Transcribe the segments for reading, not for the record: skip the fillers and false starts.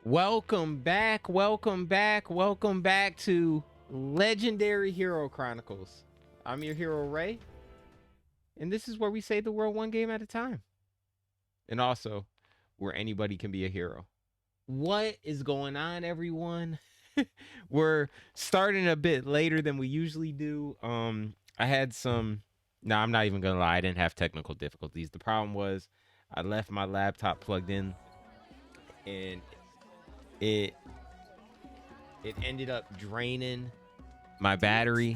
Welcome back, welcome back, welcome back to Legendary Hero Chronicles. I'm your hero, Ray, and this is where we save the world one game at a time. And also, where anybody can be a hero. What is going on, everyone? We're starting a bit later than we usually do. I had some. No, I'm not even gonna lie. I didn't have technical difficulties. The problem was I left my laptop plugged in, and it it ended up draining my battery.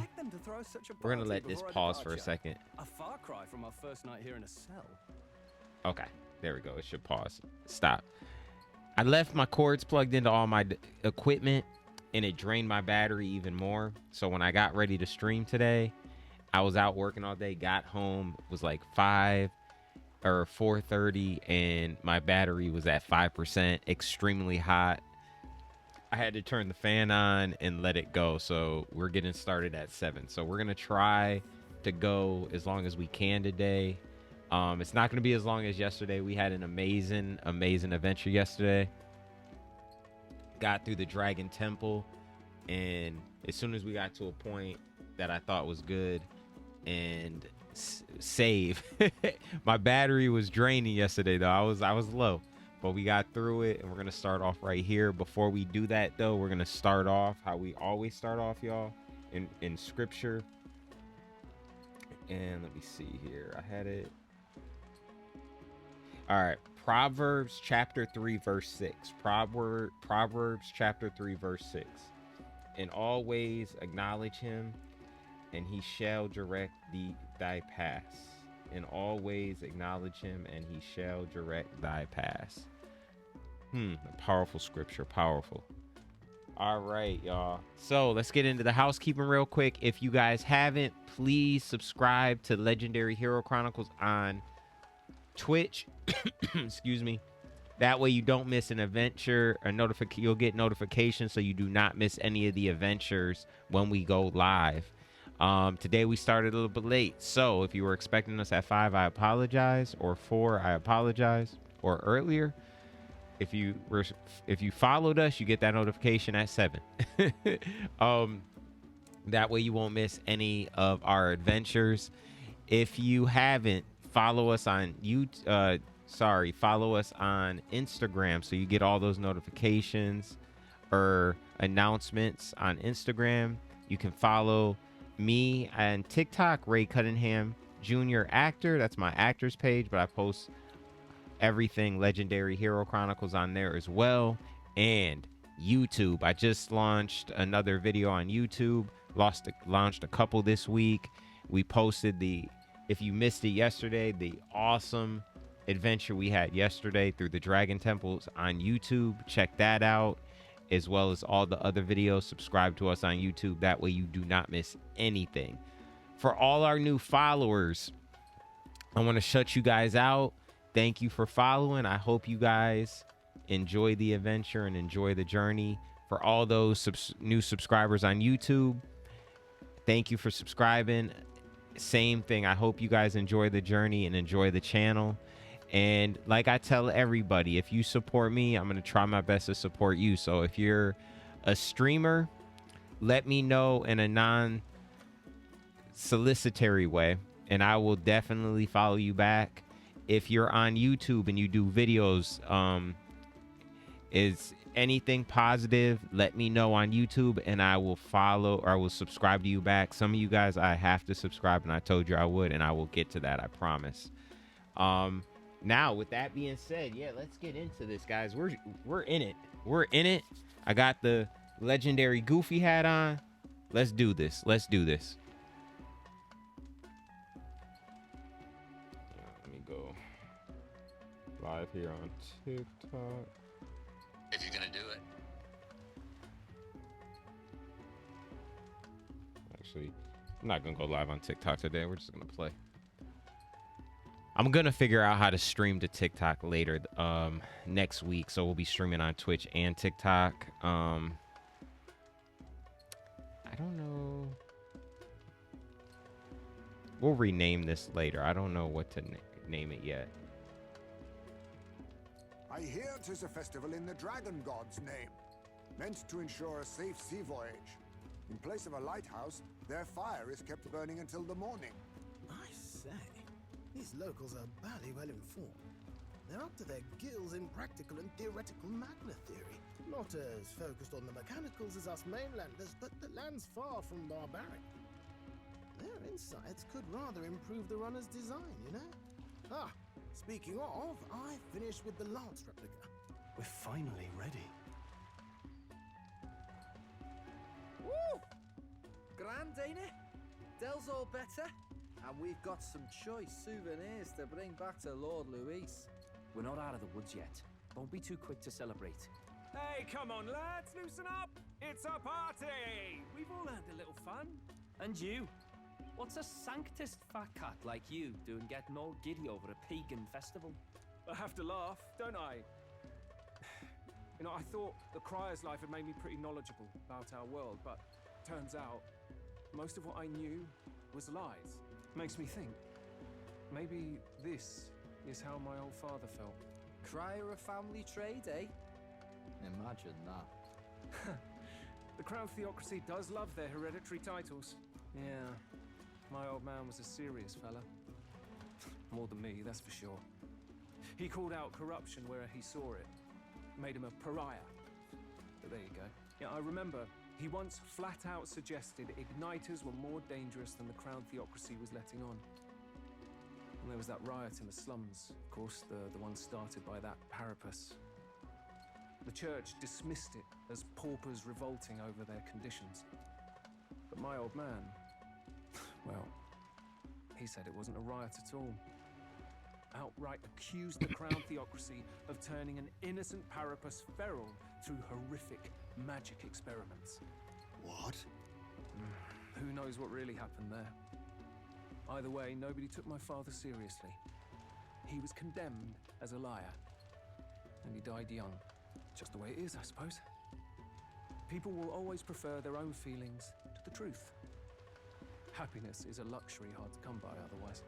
We're gonna let this pause for a second. A far cry from our first night here in a cell. Okay, there we go. It should pause. Stop. I left my cords plugged into all my equipment, and it drained my battery even more. So when I got ready to stream today, I was out working all day. Got home, it was like 5 or 4:30, and my battery was at 5%, extremely hot. I had to turn the fan on and let it go. So we're getting started at 7. So we're gonna try to go as long as we can today. It's not gonna be as long as yesterday. We had an amazing adventure yesterday. Got through the Dragon Temple, and as soon as we got to a point that I thought was good and save, my battery was draining yesterday though. I was low. But we got through it, and we're going to start off right here. Before we do that, though, we're going to start off how we always start off, y'all, in Scripture. And let me see here. I had it. All right. Proverbs chapter 3, verse 6. Proverbs chapter 3, verse 6. In all ways acknowledge him, and he shall direct thy paths. In all ways acknowledge him, and he shall direct thy paths. A powerful scripture, powerful. All right, y'all. So let's get into the housekeeping real quick. If you guys haven't, please subscribe to Legendary Hero Chronicles on Twitch. Excuse me. That way you don't miss an adventure. You'll get notifications so you do not miss any of the adventures when we go live. Today we started a little bit late, so if you were expecting us at 5, I apologize, or 4, I apologize, or earlier. If you followed us, you get that notification at 7. That way you won't miss any of our adventures. If you haven't, follow us on follow us on Instagram so you get all those notifications or announcements on Instagram. You can follow me and TikTok, Ray Cunningham Jr. Actor. That's my actor's page, but I post everything Legendary Hero Chronicles on there as well. And YouTube, I just launched another video on YouTube. Launched a couple this week. We posted if you missed it yesterday, the awesome adventure we had yesterday through the Dragon Temples on YouTube. Check that out, as well as all the other videos. Subscribe to us on YouTube. That way you do not miss anything. For all our new followers, I want to shut you guys out. Thank you for following. I hope you guys enjoy the adventure and enjoy the journey. For all those new subscribers on YouTube, thank you for subscribing. Same thing. I hope you guys enjoy the journey and enjoy the channel. And like I tell everybody, if you support me, I'm going to try my best to support you. So if you're a streamer, let me know in a non-solicitary way, and I will definitely follow you back. If you're on YouTube and you do videos, is anything positive, let me know on YouTube, and I will follow, or I will subscribe to you back. Some of you guys, I have to subscribe, and I told you I would, and I will get to that, I promise. Now, with that being said, yeah, let's get into this, guys. We're in it. We're in it. I got the legendary Goofy hat on. Let's do this. Let's do this. Let me go live here on TikTok. If you're gonna do it. Actually, I'm not gonna go live on TikTok today. We're just gonna play. I'm gonna figure out how to stream to TikTok later next week, so we'll be streaming on Twitch and TikTok. I don't know. We'll rename this later. I don't know what to name it yet. I hear 'tis a festival in the dragon god's name, meant to ensure a safe sea voyage. In place of a lighthouse, their fire is kept burning until the morning. I say, these locals are barely well informed. They're up to their gills in practical and theoretical magna theory. Not as focused on the mechanicals as us mainlanders, but the land's far from barbaric. Their insights could rather improve the runner's design, you know? Ah, speaking of, I finished with the lance replica. We're finally ready. Woo! Grand, ain't it? Dell's all better, and we've got some choice souvenirs to bring back to Lord Luis. We're not out of the woods yet. Don't be too quick to celebrate. Hey, come on, lads, loosen up! It's a party! We've all had a little fun. And you? What's a sanctist fat cat like you doing getting all giddy over a pagan festival? I have to laugh, don't I? You know, I thought the Crier's life had made me pretty knowledgeable about our world, but turns out most of what I knew was lies. Makes me think, maybe this is how my old father felt. Crier a family trade, eh? Imagine that. The Crown Theocracy does love their hereditary titles. Yeah, my old man was a serious fella. More than me, that's for sure. He called out corruption where he saw it. Made him a pariah. But there you go. Yeah, I remember he once flat out suggested igniters were more dangerous than the Crown Theocracy was letting on. And there was that riot in the slums, of course, the one started by that Parapus. The church dismissed it as paupers revolting over their conditions. But my old man, well, he said it wasn't a riot at all. Outright accused the Crown Theocracy of turning an innocent Parapus feral through horrific magic experiments. What? Who knows what really happened there? Either way, nobody took my father seriously. He was condemned as a liar. And he died young. Just the way it is, I suppose. People will always prefer their own feelings to the truth. Happiness is a luxury hard to come by otherwise.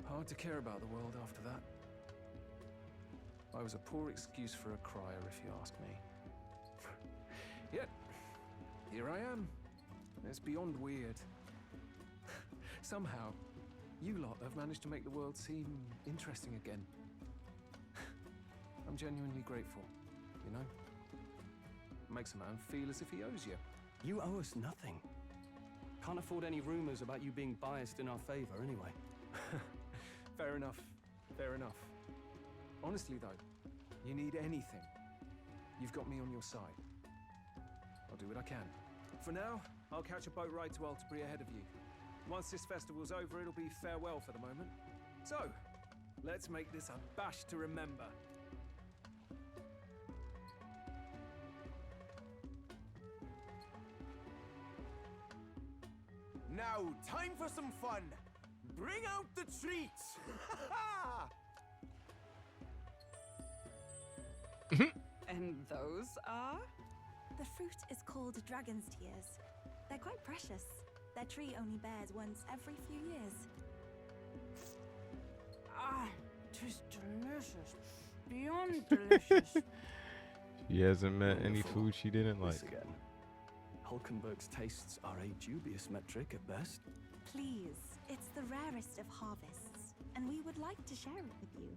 Hard to care about the world after that. I was a poor excuse for a crier, if you ask me. Yet, here I am. It's beyond weird. Somehow, you lot have managed to make the world seem interesting again. I'm genuinely grateful, you know? Makes a man feel as if he owes you. You owe us nothing. Can't afford any rumors about you being biased in our favor anyway. Fair enough, fair enough. Honestly though, you need anything, you've got me on your side. I'll do what I can. For now, I'll catch a boat ride to Altebury ahead of you. Once this festival's over, it'll be farewell for the moment. So, let's make this a bash to remember. Now, time for some fun. Bring out the treats! And those are? The fruit is called dragon's tears. They're quite precious. Their tree only bears once every few years. Ah, 'tis delicious. Beyond delicious. She hasn't met any Wonderful. food she didn't like. This again. Hulkenberg's tastes are a dubious metric at best. Please, it's the rarest of harvests, and we would like to share it with you.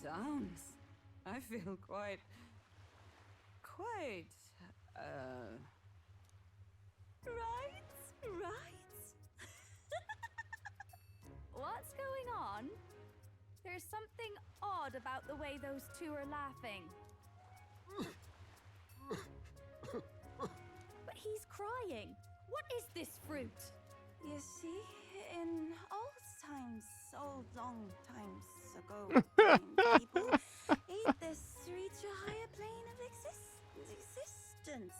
Sounds. I feel quite. Right? What's going on? There's something odd about the way those two are laughing. But he's crying. What is this fruit? You see, in old long times ago, when people ate this to reach a higher plane of existence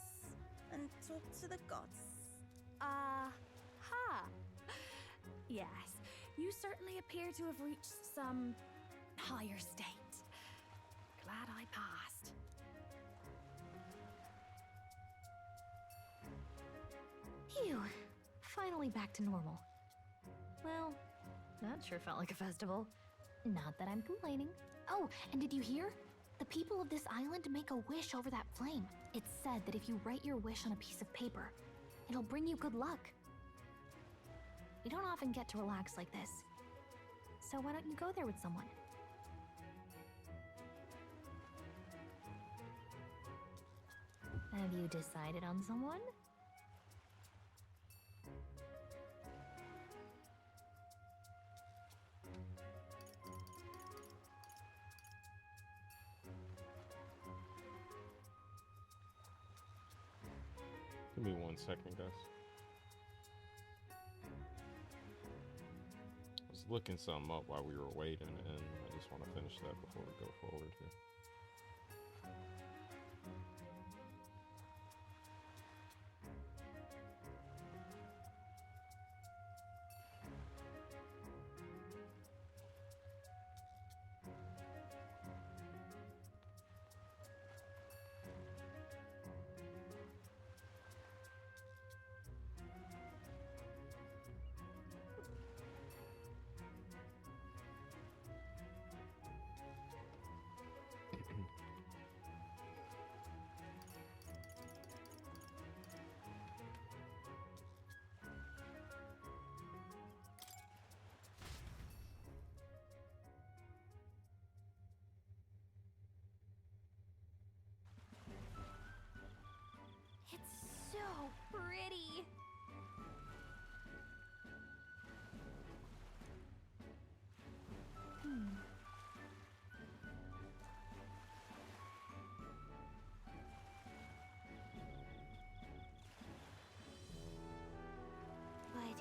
and talk to the gods. Aha! Yes, you certainly appear to have reached some higher state. Glad I passed. Phew. Finally back to normal. Well, that sure felt like a festival. Not that I'm complaining. Oh, and did you hear? The people of this island make a wish over that flame. It's said that if you write your wish on a piece of paper, it'll bring you good luck. You don't often get to relax like this. So why don't you go there with someone? Have you decided on someone? Give me 1 second, guys. I was looking something up while we were waiting, and I just want to finish that before we go forward here. It's so pretty. But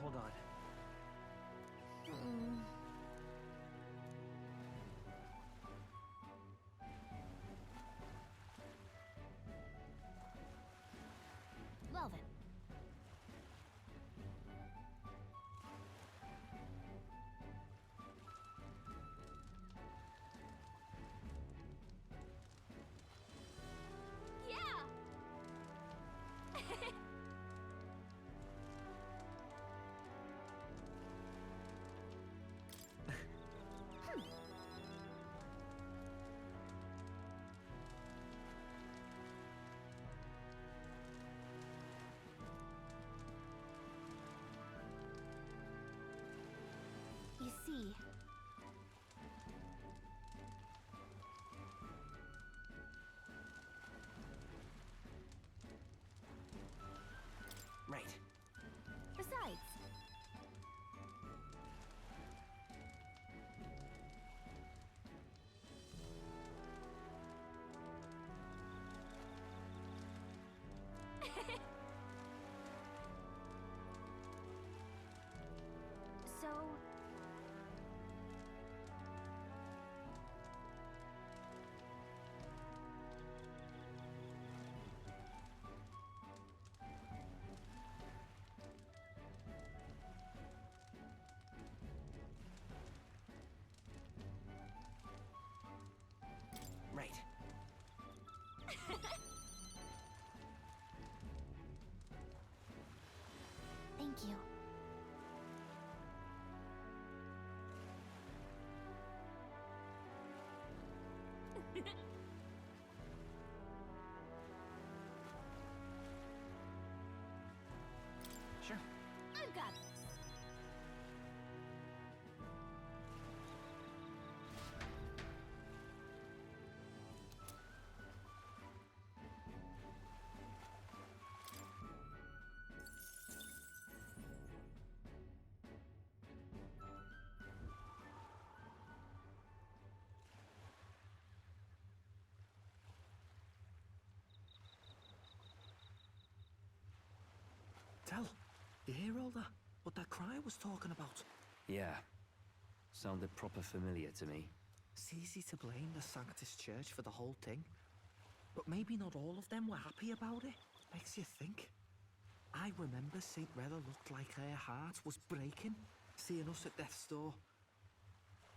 Hold on. well then. Yeah. You see, Right. besides, so Right. thank you. Sure. I've got this. Tell, you hear all that? What that cry was talking about? Yeah. Sounded proper familiar to me. It's easy to blame the Sanctus Church for the whole thing. But maybe not all of them were happy about it. Makes you think. I remember St. Rella looked like her heart was breaking. seeing us at death's door.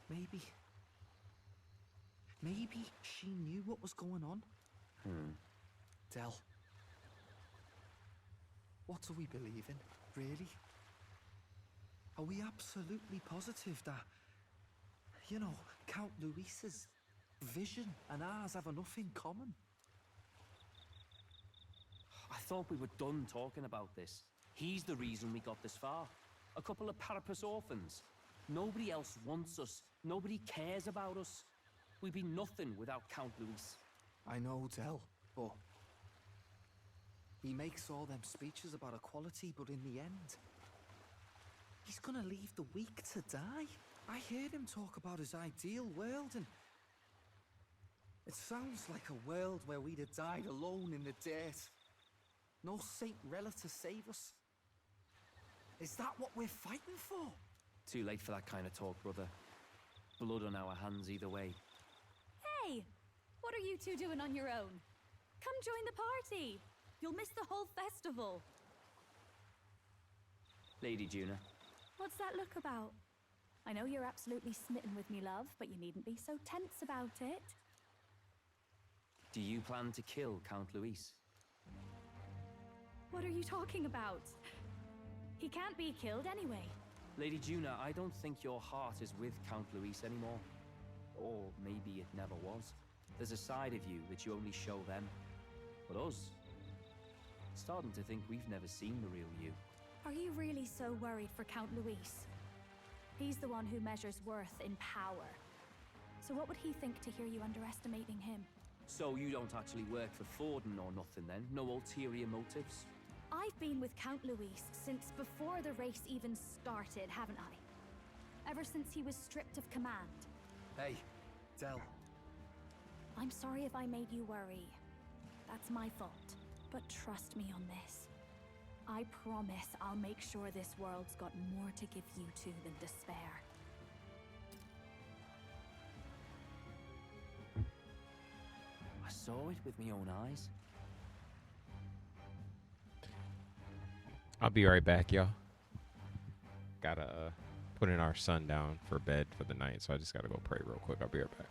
Maybe she knew what was going on. Del, what do we believe in, really? Are we absolutely positive that, you know, Count Luis's vision and ours have enough in common? I thought we were done talking about this. He's the reason we got this far. A couple of parapus orphans. Nobody else wants us. Nobody cares about us. We'd be nothing without Count Luis. I know, Del, but he makes all them speeches about equality, but in the end, he's gonna leave the weak to die. I heard him talk about his ideal world, and it sounds like a world where we'd have died alone in the dirt. No Saint Rella to save us. Is that what we're fighting for? Too late for that kind of talk, brother. Blood on our hands either way. Hey! What are you two doing on your own? Come join the party! You'll miss the whole festival. Lady Juna. What's that look about? I know you're absolutely smitten with me, love, but you needn't be so tense about it. Do you plan to kill Count Luis? What are you talking about? He can't be killed anyway. Lady Juna, I don't think your heart is with Count Luis anymore. Or maybe it never was. There's a side of you that you only show them. But us, starting to think we've never seen the real you. Are you really so worried for Count Luis? He's the one who measures worth in power. So what would he think to hear you underestimating him? So you don't actually work for Forden or nothing then? No ulterior motives? I've been with Count Luis since before the race even started, haven't I? Ever since he was stripped of command. Hey, Del. I'm sorry if I made you worry. That's my fault. But trust me on this. I promise I'll make sure this world's got more to give you two than despair. I saw it with my own eyes. I'll be right back, y'all. Gotta put in our son down for bed for the night, so I just gotta go pray real quick. I'll be right back.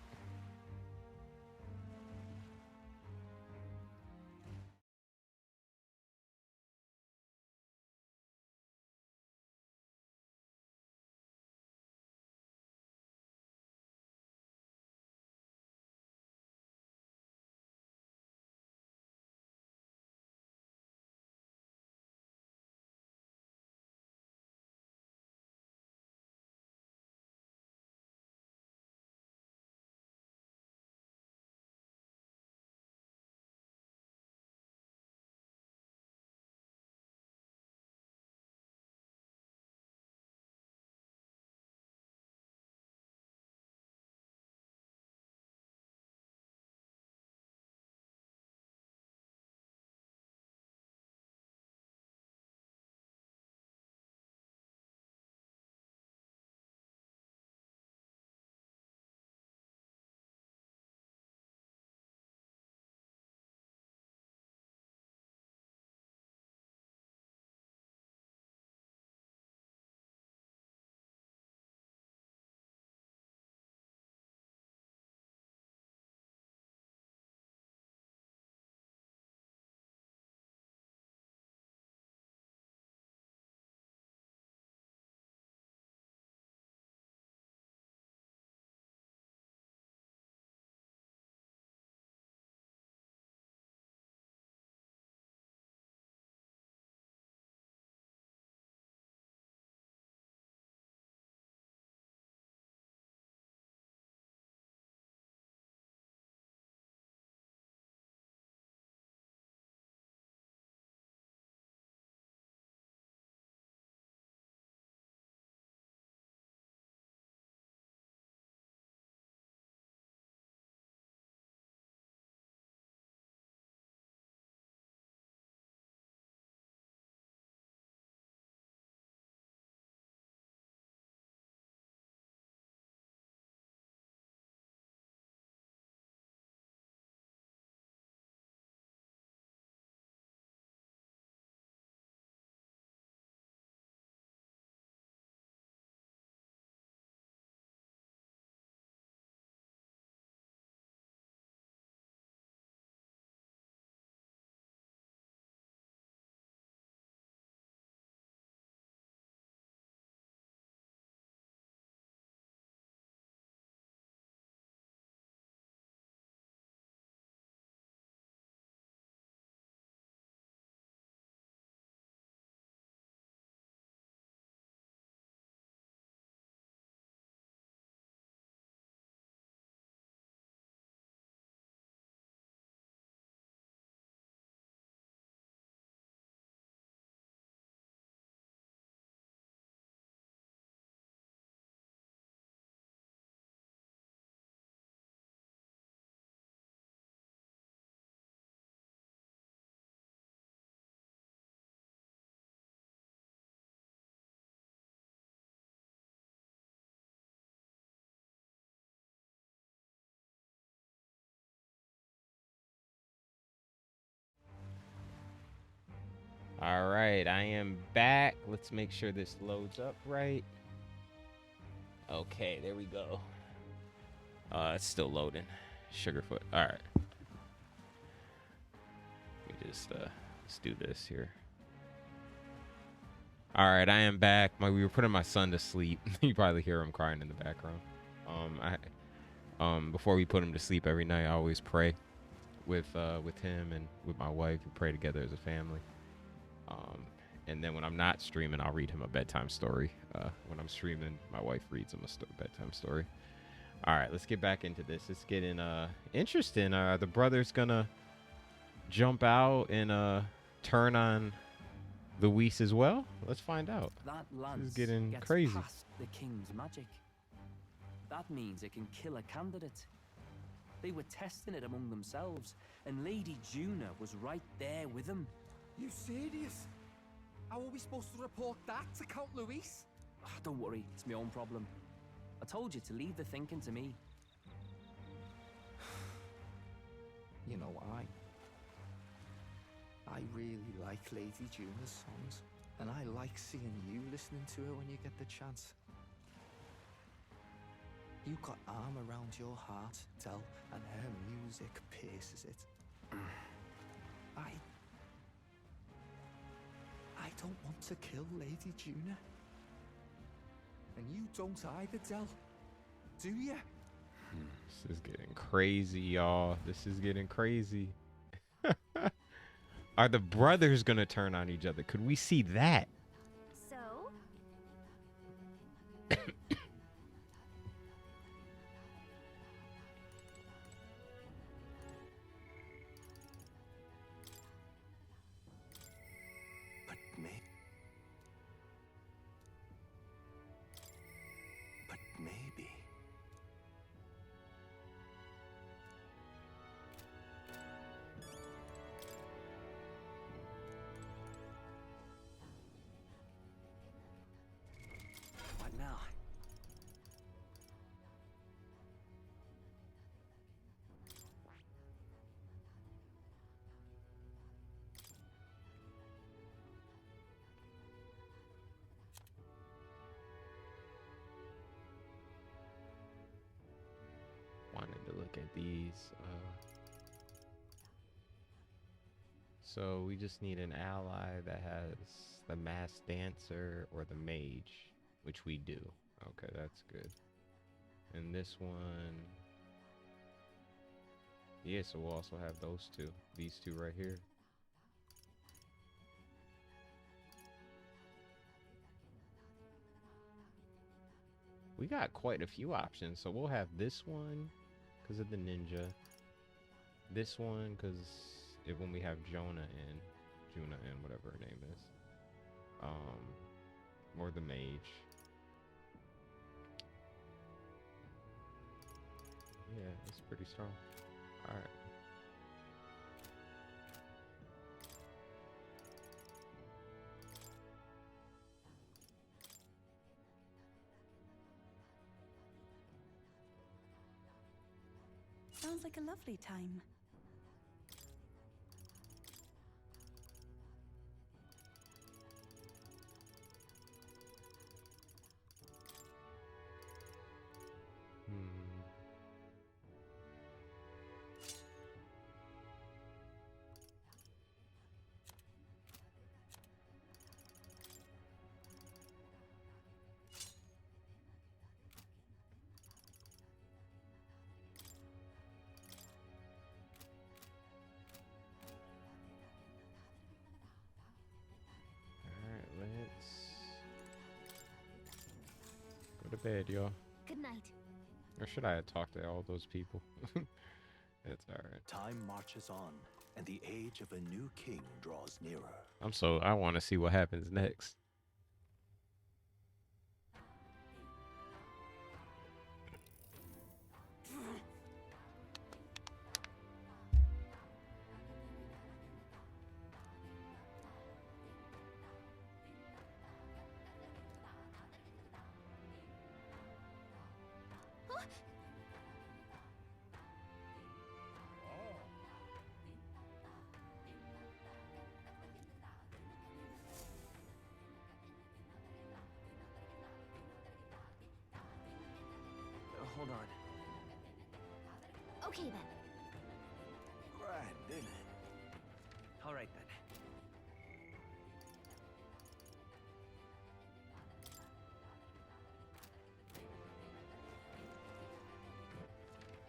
All right, I am back. Let's make sure this loads up right. Okay, there we go. It's still loading. Sugarfoot. All right. Let me just let's do this here. All right, I am back. We were putting my son to sleep. You probably hear him crying in the background. Before we put him to sleep every night, I always pray with him and with my wife. We pray together as a family. And then when I'm not streaming, I'll read him a bedtime story. When I'm streaming, my wife reads him a bedtime story. All right, let's get back into this. It's getting interesting. The brother's gonna jump out and turn on Luis as well. Let's find out. That This lance is getting gets crazy. past the king's magic. That means it can kill a candidate. They were testing it among themselves, and Lady Juna was right there with them. You serious? How are we supposed to report that to Count Luis? Don't worry, it's my own problem. I told you to leave the thinking to me. You know, I really like Lady Juna's songs, and I like seeing you listening to her when you get the chance. You've got arm around your heart, Del, and her music pierces it. I don't want to kill Lady Juna. And you don't either, Del. Do you? This is getting crazy, y'all. This is getting crazy. Are the brothers gonna turn on each other? Could we see that? So? But maybe. What now? Wanted to look at these. So we just need an ally that has the masked dancer or the mage, which we do. Okay, that's good. And this one, yeah, so we'll also have those two. These two right here. We got quite a few options. So we'll have this one because of the ninja. This one because when we have Juna and whatever her name is. Or the mage. Yeah, it's pretty strong. Alright. Sounds like a lovely time. Go to bed, y'all. Good night. Or should I have talked to all those people? It's alright. Time marches on, and the age of a new king draws nearer. I want to see what happens next. Hold on. Okay then. Grand, isn't it? All right then.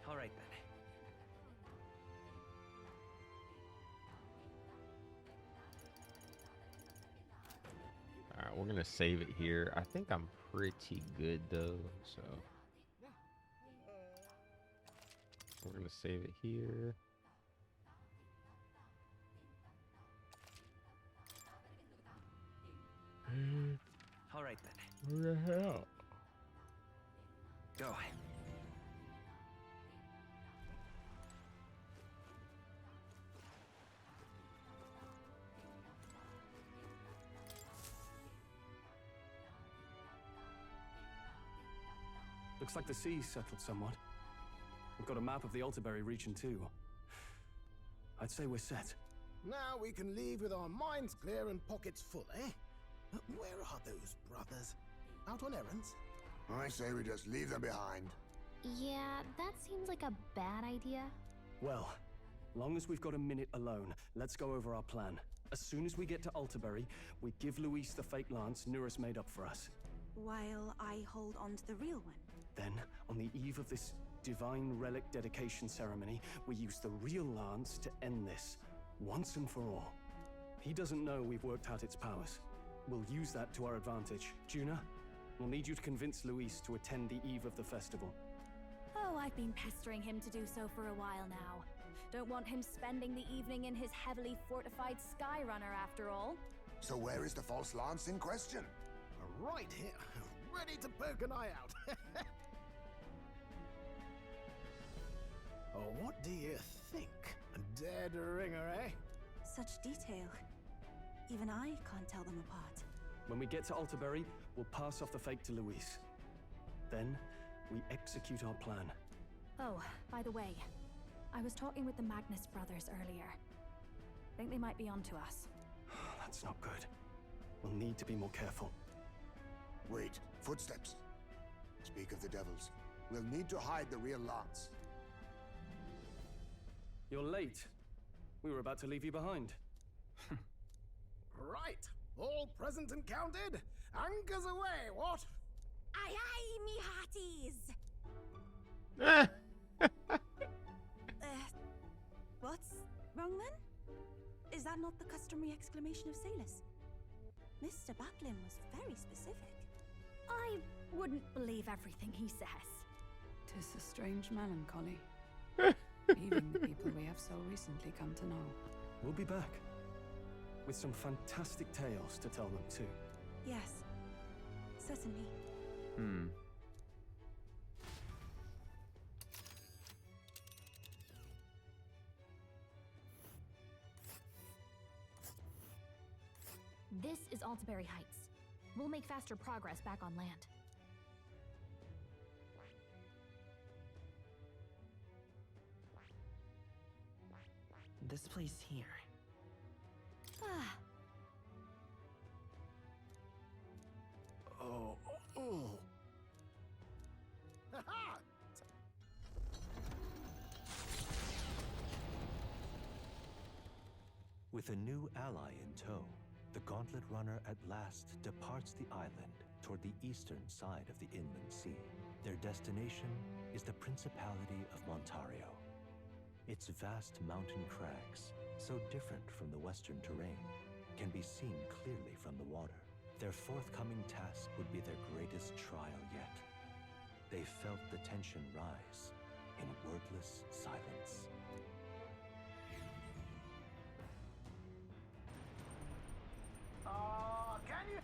All right then. All right, we're gonna save it here. I think I'm pretty good though, so we're gonna save it here. All right then. What the hell? Go. Looks like the sea's settled somewhat. We've got a map of the Altaberry region too. I'd say we're set. Now we can leave with our minds clear and pockets full, eh? Where are those brothers? Out on errands? I say we just leave them behind. Yeah, that seems like a bad idea. Well, long as we've got a minute alone, let's go over our plan. As soon as we get to Altaberry, we give Luis the fake lance Nuris made up for us. While I hold on to the real one. Then, on the eve of this divine relic dedication ceremony, we use the real lance to end this, once and for all. He doesn't know we've worked out its powers. We'll use that to our advantage. Juna, we'll need you to convince Luis to attend the eve of the festival. Oh, I've been pestering him to do so for a while now. Don't want him spending the evening in his heavily fortified Skyrunner after all. So where is the false lance in question? Right here, ready to poke an eye out. Oh, what do you think? A dead ringer, eh? Such detail. Even I can't tell them apart. When we get to Altaberry, we'll pass off the fake to Luis. Then, we execute our plan. Oh, by the way, I was talking with the Magnus brothers earlier. Think they might be onto us. That's not good. We'll need to be more careful. Wait, footsteps. Speak of the devils. We'll need to hide the real lance. You're late. We were about to leave you behind. Right, all present and counted? Anchors away, what? Aye, aye, me hearties! What's wrong then? Is that not the customary exclamation of sailors? Mr. Backlin was very specific. I wouldn't believe everything he says. 'Tis a strange melancholy. Even the people we have so recently come to know. We'll be back. With some fantastic tales to tell them too. Yes, certainly. This is Altaberry Heights. We'll make faster progress back on land. This place here. Ah, Oh. Ha-ha! With a new ally in tow, the Gauntlet Runner at last departs the island toward the eastern side of the inland sea. Their destination is the Principality of Montario. Its vast mountain crags, so different from the western terrain, can be seen clearly from the water. Their forthcoming task would be their greatest trial yet. They felt the tension rise in wordless silence. Can you?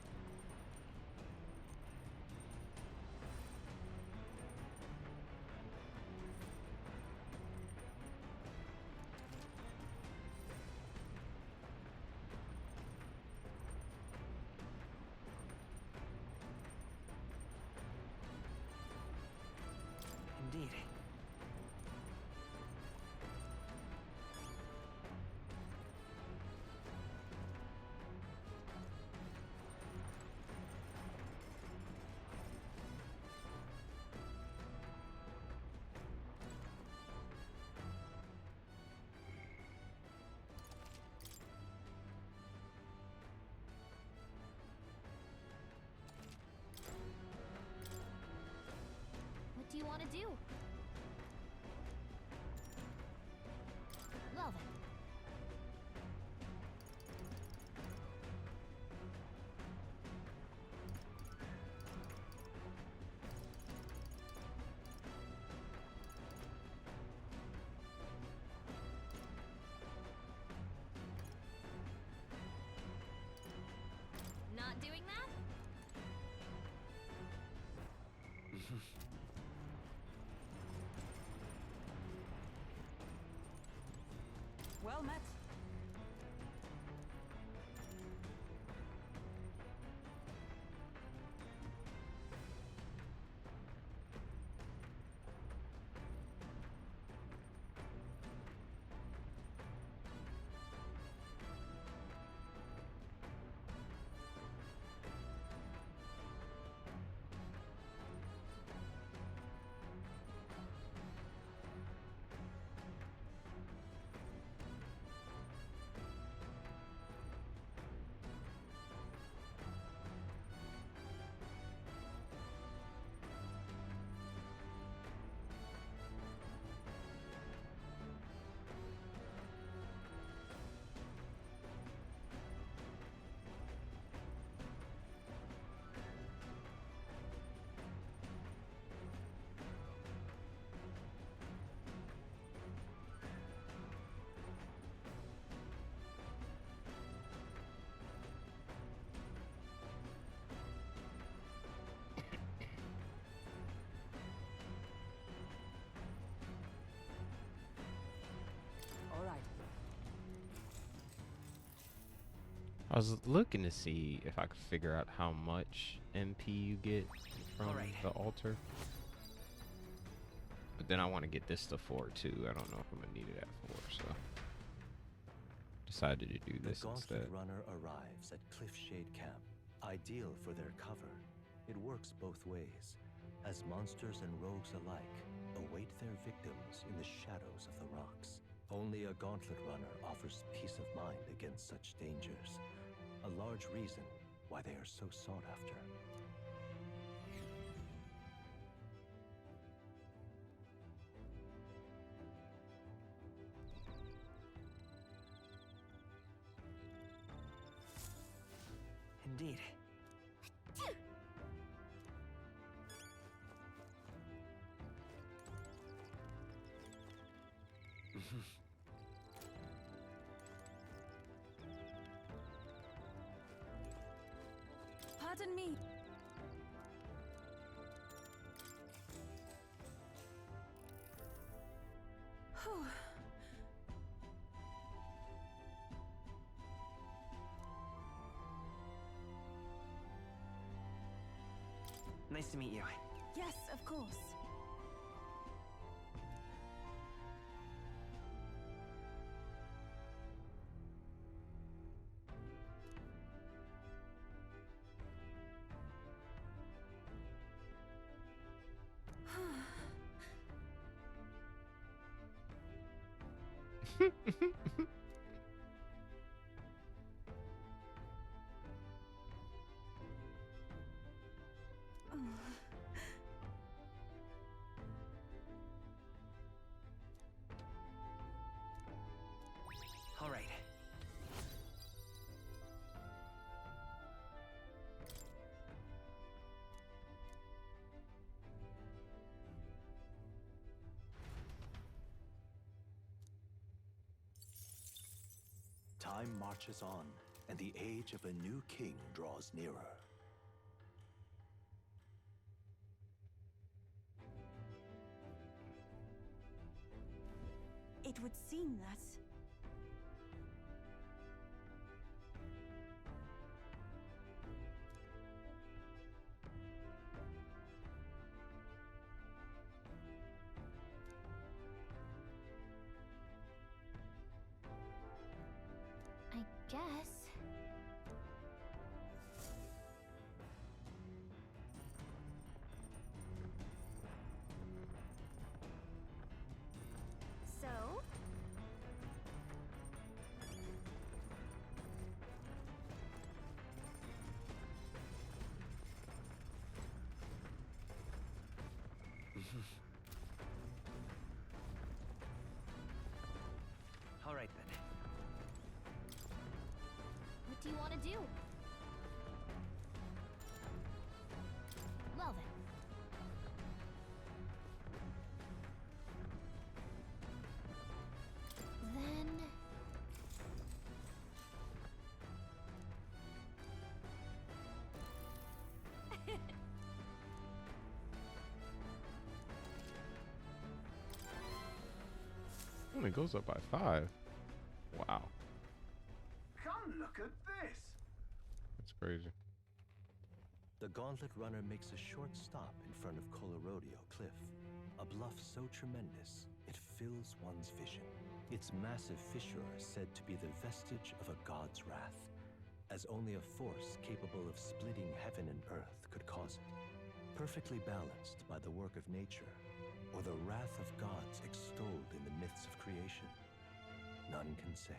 Indeed. do you want to do? Love it. Not doing that? Well met. I was looking to see if I could figure out how much MP you get from the altar. But then I want to get this to 4 too. I don't know if I'm gonna need it at 4, so decided to do this the instead. Gauntlet Runner arrives at Cliffshade Camp, ideal for their cover. It works both ways, as monsters and rogues alike await their victims in the shadows of the rocks. Only a Gauntlet Runner offers peace of mind against such dangers, a large reason why they are so sought after. Indeed. Pardon me. Whew. Nice to meet you. Yes, of course. All right. Time marches on, and the age of a new king draws nearer. It would seem that... I guess. So, do? Well then. Then... Only goes up by 5. Wow, Come look at this. that's crazy. The Gauntlet Runner makes a short stop in front of Colorodeo Cliff, a bluff so tremendous it fills one's vision. Its massive fissure is said to be the vestige of a god's wrath, as only a force capable of splitting heaven and earth could cause it. Perfectly balanced by the work of nature, or the wrath of gods extolled in the myths of creation, none can say.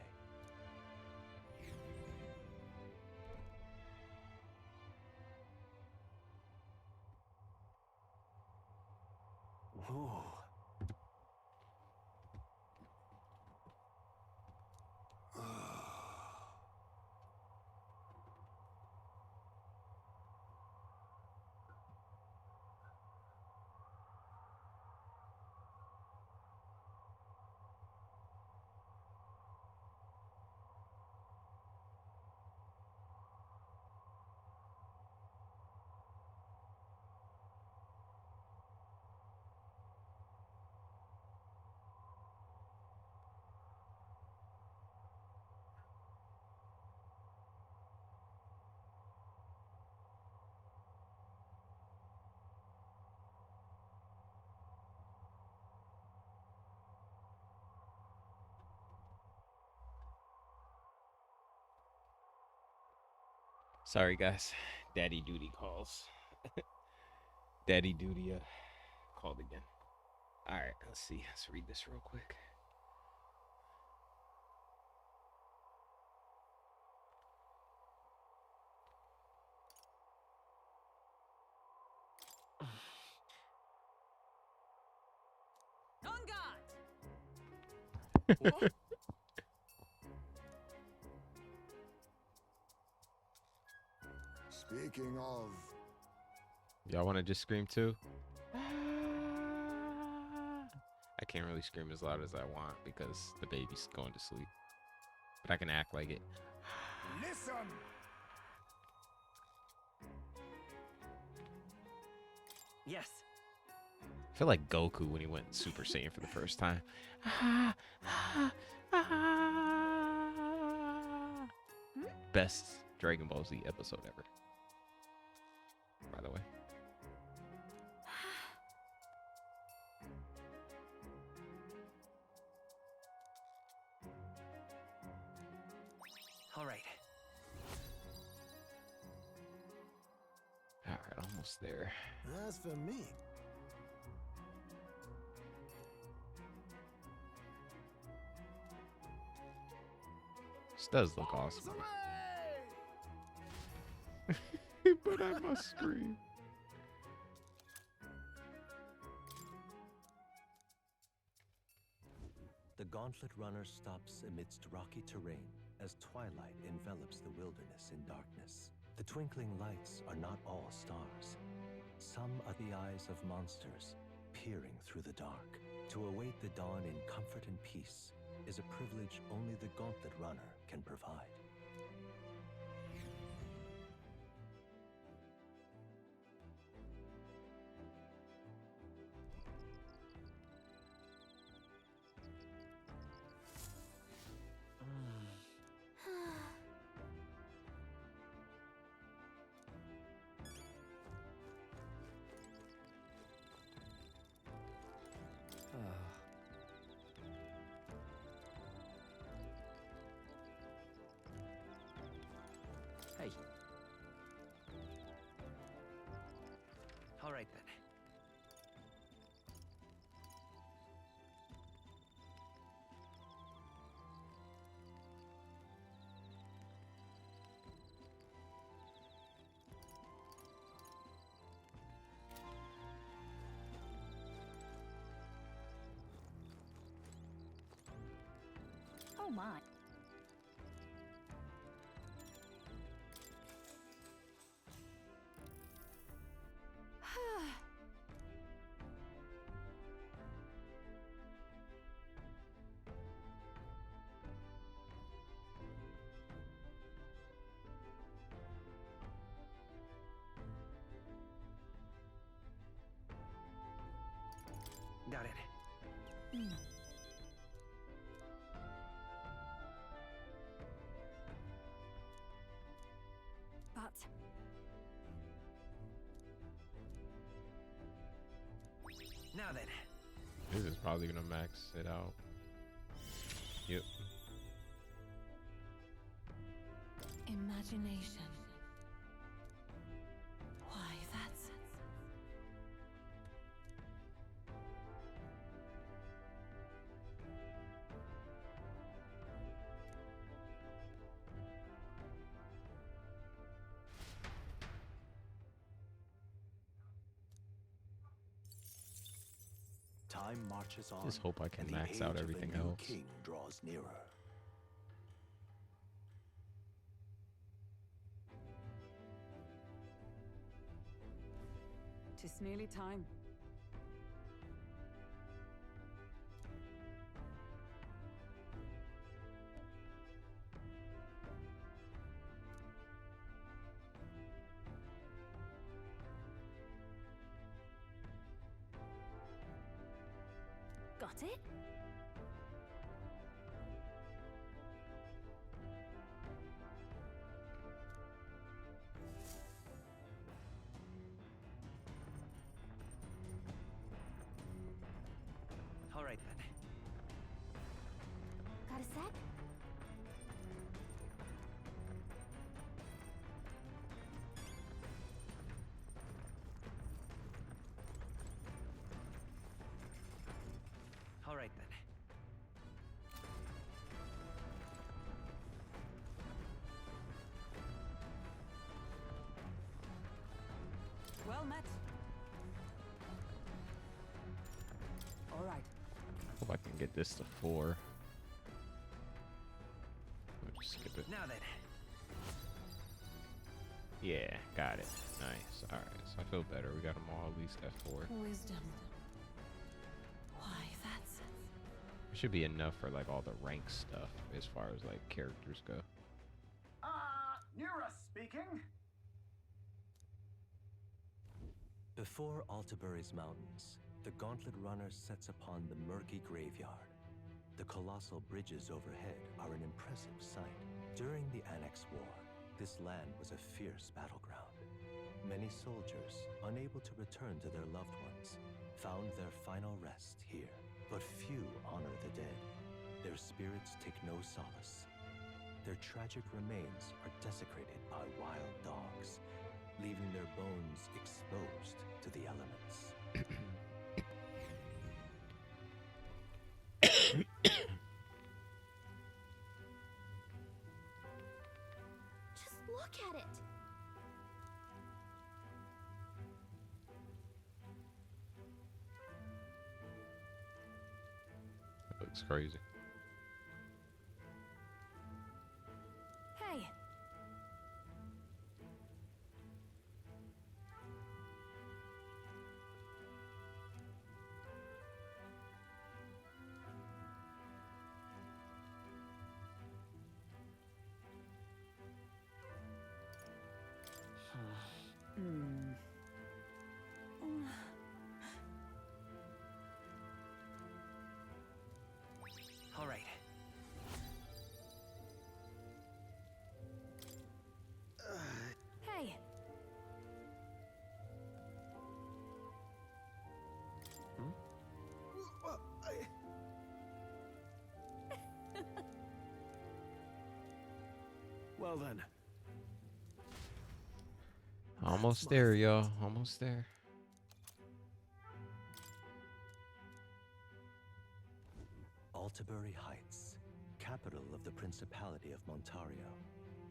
Whoa. Sorry, guys. Daddy duty calls. Daddy duty called again. All right, let's see. Let's read this real quick. On guard! Speaking of... Y'all want to just scream too? I can't really scream as loud as I want because the baby's going to sleep. But I can act like it. Listen! Yes. I feel like Goku when he went Super Saiyan for the first time. Best Dragon Ball Z episode ever. By the way. All right. All right, almost there. As for me, This does look awesome. But I must scream. The Gauntlet Runner stops amidst rocky terrain as twilight envelops the wilderness in darkness. The twinkling lights are not all stars. Some are the eyes of monsters peering through the dark. To await the dawn in comfort and peace is a privilege only the Gauntlet Runner can provide. Hey. All right then. Oh my. But Now then. This is probably gonna max it out. Yep. imagination. Why, that's... Time marches on. Just hope I can and the max out age of a everything new else. king draws nearer. Tis nearly time. Got it? All right then. Got a sec? All right then. Well met. All right. Hope I can get this to 4. I'll just skip it. Now then. Yeah, got it. Nice. All right, so I feel better. We got them all at least at 4. Wisdom. Why, that's... It should be enough for like all the rank stuff as far as like characters go. Nura speaking. Before Altabury's mountains, the Gauntlet Runner sets upon the murky graveyard. The colossal bridges overhead are an impressive sight. During the Annex War, this land was a fierce battleground. Many soldiers, unable to return to their loved ones, found their final rest here. But few honor the dead. Their spirits take no solace. Their tragic remains are desecrated by wild dogs, leaving their bones exposed to the elements. Just look at it. That looks crazy. Hey. All right. Hey. Well, Well then. Almost there, y'all. Almost there. Altabury Heights, capital of the Principality of Montario,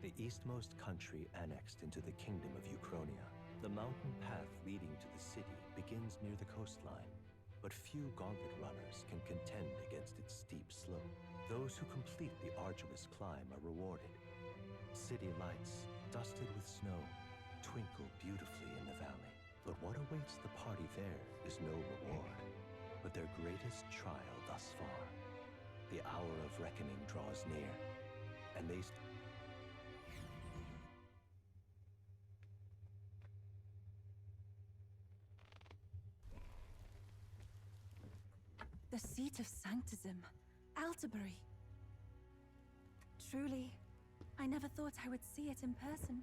the eastmost country annexed into the Kingdom of Uchronia. The mountain path leading to the city begins near the coastline, but few Gauntlet runners can contend against its steep slope. Those who complete the arduous climb are rewarded. City lights, dusted with snow, twinkle beautifully in the valley. But what awaits the party there is no reward, but their greatest trial thus far. The hour of reckoning draws near, and they... The The seat of Sanctism, Altabury. Truly, I never thought I would see it in person.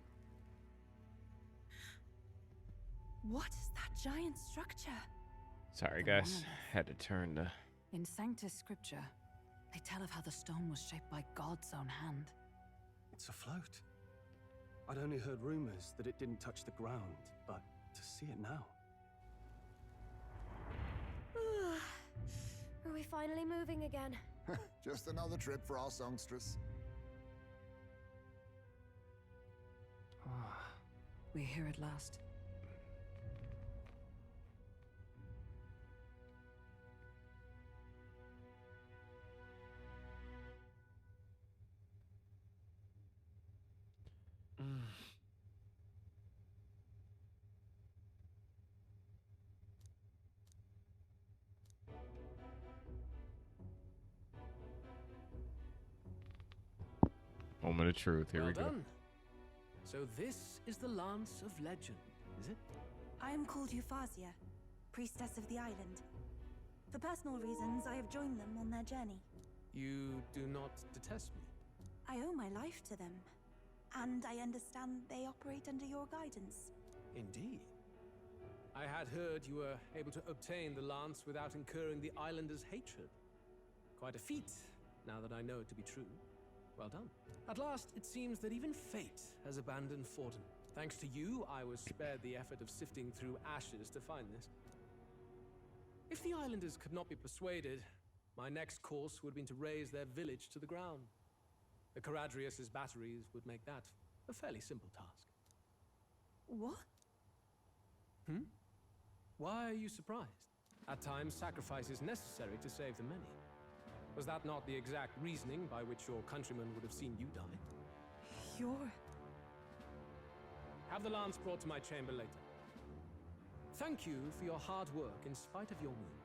What is that giant structure? Sorry, The guys. monolith. Had to turn the... In Sanctus scripture, they tell of how the stone was shaped by God's own hand. It's afloat. I'd only heard rumors that it didn't touch the ground, but to see it now. Are we finally moving again? Just another trip for our songstress. We're here at last. Moment of truth. Here Well we go. done. So this is the Lance of Legend, is it? I am called Euphazia, priestess of the island. For personal reasons, I have joined them on their journey. You do not detest me. I owe my life to them, and I understand they operate under your guidance. Indeed. I had heard you were able to obtain the lance without incurring the islanders' hatred. Quite a feat, now that I know it to be true. Well done. At last, it seems that even fate has abandoned Forden. Thanks to you, I was spared the effort of sifting through ashes to find this. If the islanders could not be persuaded, my next course would have been to raise their village to the ground. The Caradrius' batteries would make that a fairly simple task. What? Why are you surprised? At times, sacrifice is necessary to save the many. Was that not the exact reasoning by which your countrymen would have seen you die? You're... Have the lance brought to my chamber later. Thank you for your hard work in spite of your wound.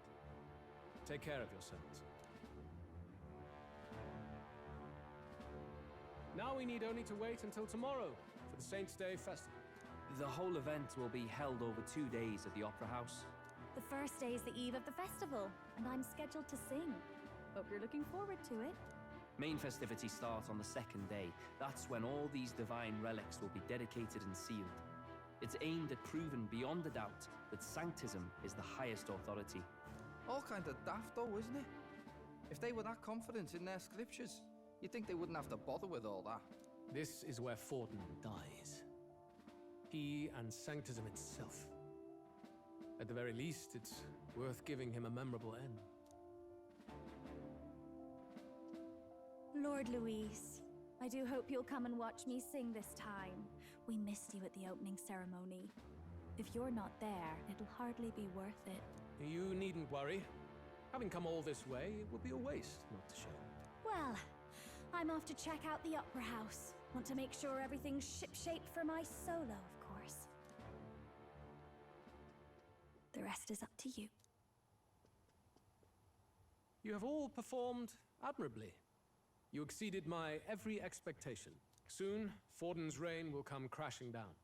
Take care of yourselves. Now we need only to wait until tomorrow for the Saints' Day festival. The whole event will be held over 2 days at the Opera House. The first day is the eve of the festival, and I'm scheduled to sing. Hope you're looking forward to it. Main festivities start on the second day. That's when all these divine relics will be dedicated and sealed. It's aimed at proving beyond a doubt that Sanctism is the highest authority. All kind of daft though, isn't it? If they were that confident in their scriptures, you'd think they wouldn't have to bother with all that. This is where Forden dies. He and Sanctism itself. At the very least, it's worth giving him a memorable end. Lord Louise, I do hope you'll come and watch me sing this time. We missed you at the opening ceremony. If you're not there, it'll hardly be worth it. You needn't worry. Having come all this way, it would be a waste not to show. Well, I'm off to check out the Opera House. Want to make sure everything's shipshape for my solo, of course. The rest is up to you. You have all performed admirably. You exceeded my every expectation. Soon, Forden's reign will come crashing down.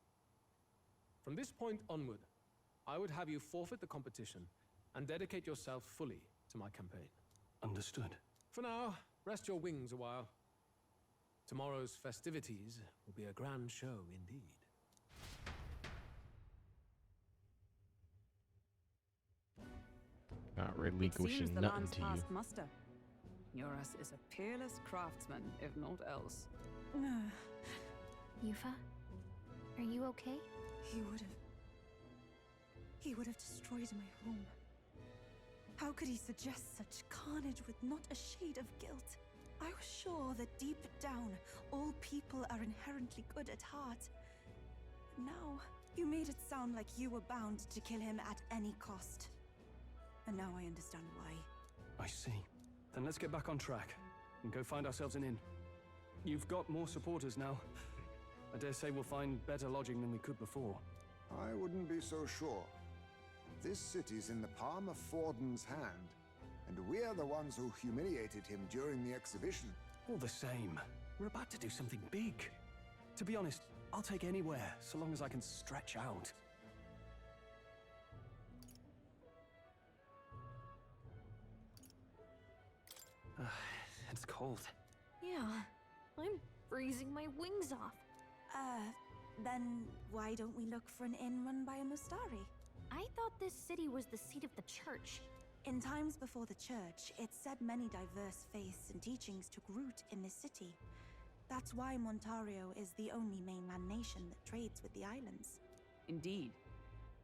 From this point onward, I would have you forfeit the competition and dedicate yourself fully to my campaign. Understood. For now, rest your wings a while. Tomorrow's festivities will be a grand show indeed. Not relinquishing the nothing land's to you. past muster. Eurus is a peerless craftsman, if not else. Yufa, are you okay? He would have destroyed my home. How could he suggest such carnage with not a shade of guilt? I was sure that deep down, all people are inherently good at heart. Now, you made it sound like you were bound to kill him at any cost. And now I understand why. I see. Then let's get back on track and go find ourselves an inn. You've got more supporters now. I dare say we'll find better lodging than we could before. I wouldn't be so sure. This city's in the palm of Forden's hand, and we're the ones who humiliated him during the exhibition. All the same, we're about to do something big. To be honest, I'll take anywhere, so long as I can stretch out. It's cold. Yeah, I'm freezing my wings off. Then why don't we look for an inn run by a Mustari? I thought this city was the seat of the church. In times before the church, it's said many diverse faiths and teachings took root in this city. That's why Montario is the only mainland nation that trades with the islands. Indeed.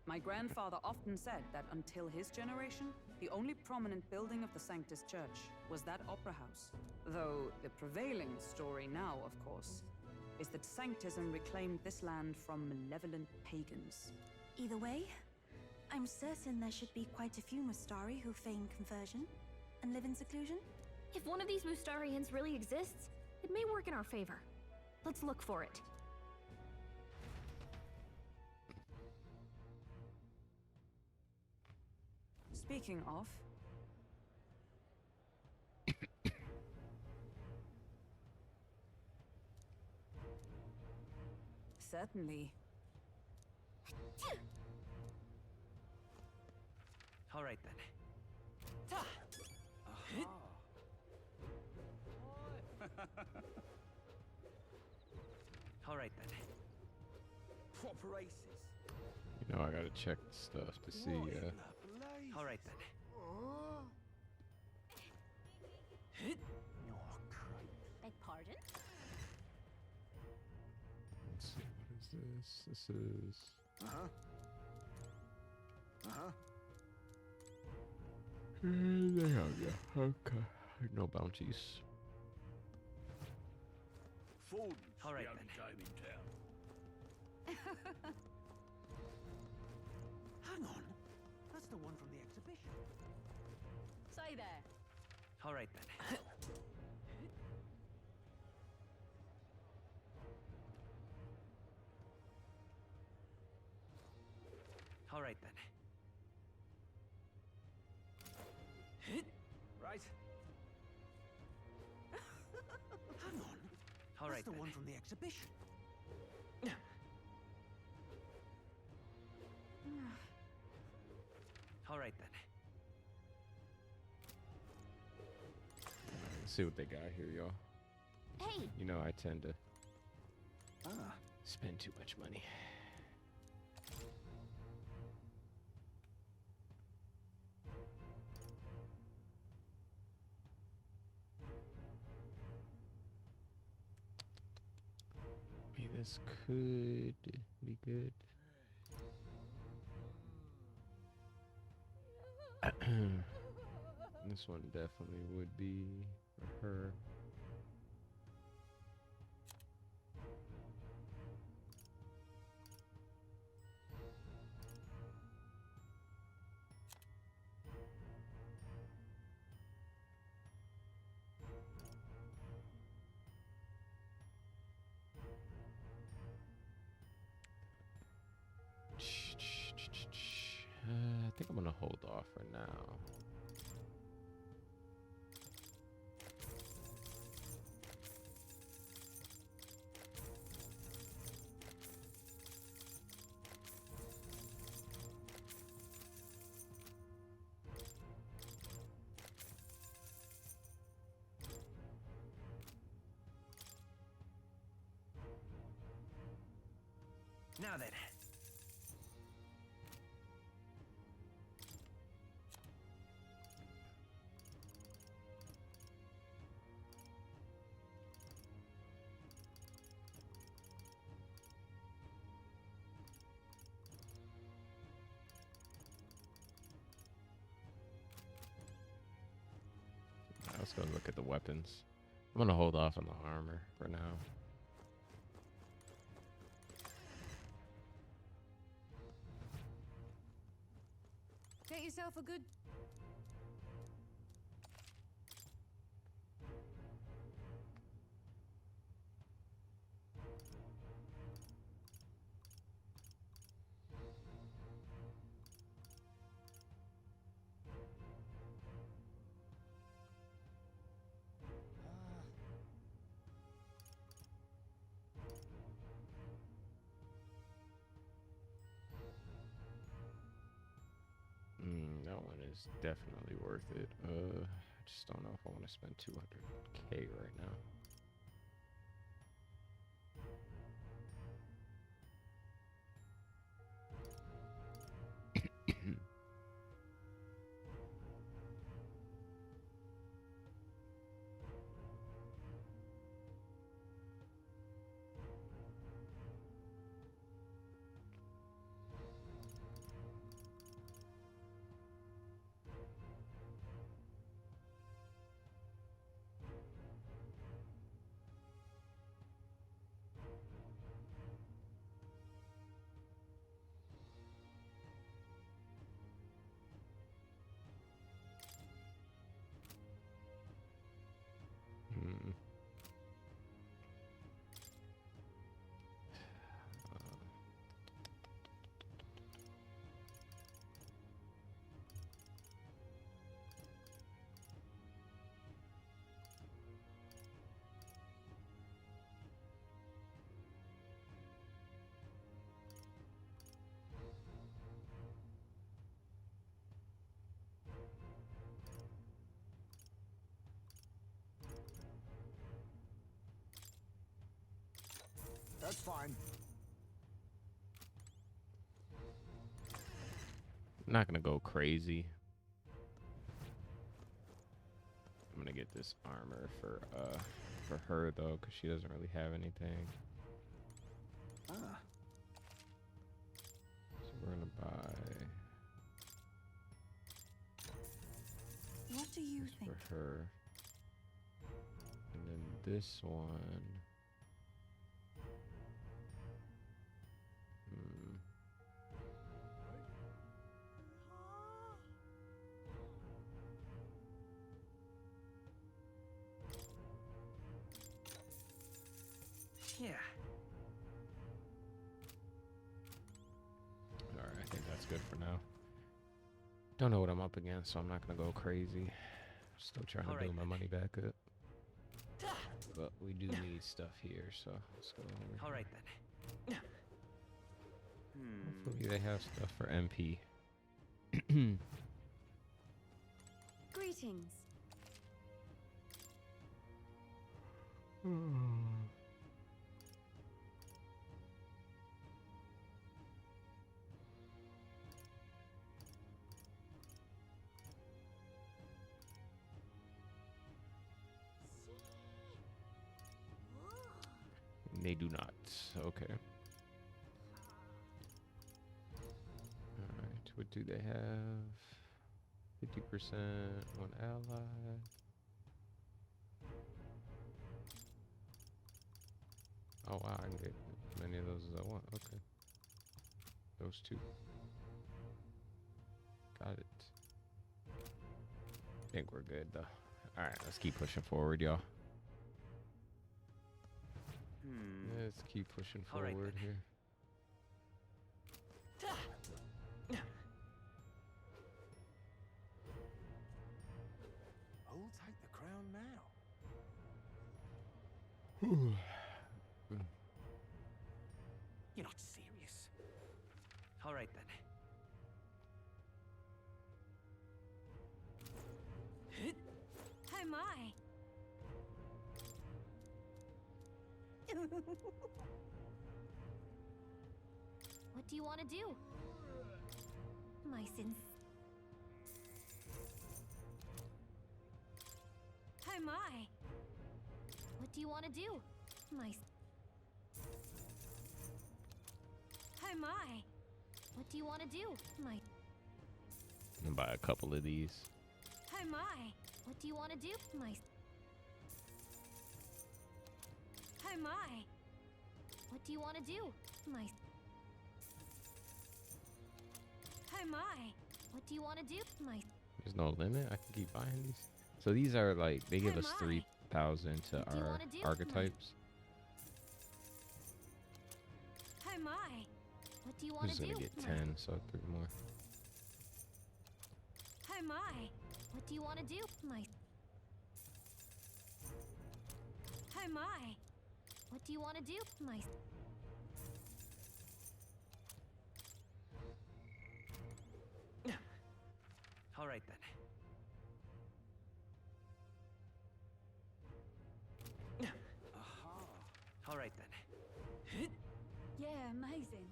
My grandfather often said that until his generation, the only prominent building of the Sanctus Church was that opera house. Though the prevailing story now, of course, is that Sanctism reclaimed this land from malevolent pagans. Either way, I'm certain there should be quite a few Mustari who feign conversion and live in seclusion. If one of these Mustarians really exists, it may work in our favor. Let's look for it. Speaking of... Certainly. All right then. All right then. Proper aces. You know, I gotta check the stuff to see. All right then. Beg pardon? Let's see, what is this? This is. There we go. Okay. No bounties. Ford's All right the only then. game in town. Hang on. That's the one from the exhibition. Say there. All right then. All right then. Right. Hang on. All right That's the then. one from the exhibition. All right then. Let's see what they got here, y'all. Hey! You know, I tend to spend too much money. Maybe this could be good. This one definitely would be for her. I think I'm gonna hold off for now. Now then. Let's go look at the weapons. I'm gonna hold off on the armor for now. Get yourself a good... That one is definitely worth it. just don't know if I want to spend 200K right now. That's fine. I'm not gonna go crazy. I'm gonna get this armor for her though, because she doesn't really have anything. Ah. So we're gonna buy What do you this think? for her. And then this one. Yeah. Alright, I think that's good for now. Don't know what I'm up against, so I'm not gonna go crazy. Still trying to build my money back up. But we do need stuff here, so let's go over here. Alright then. Hopefully they have stuff for MP. Greetings. They do not. Okay. Alright, what do they have? 50% on ally. Oh wow, I can get as many of those as I want. Okay. Those two. Got it. I think we're good though. Alright, let's keep pushing forward, y'all. Let's keep pushing forward here. Hold tight the crown now. You're not serious. Alright then. Oh my. What do you want to do? My sins. Oh my. What do you want to do? My. Oh my. What do you want to do? My. I'm gonna buy a couple of these. Oh my. What do you want to do? My. Oh my. What do you want to do? My. Oh my. What do you want to do? My. There's no limit. I can keep buying these. So these are like, they give us 3,000 to our archetypes. Oh my. What do you I'm want just to gonna do? get 10, so 3 more. Oh my. What do you want to do? My. Oh my. What do you want to do? My. Alright then. right then. Yeah, amazing.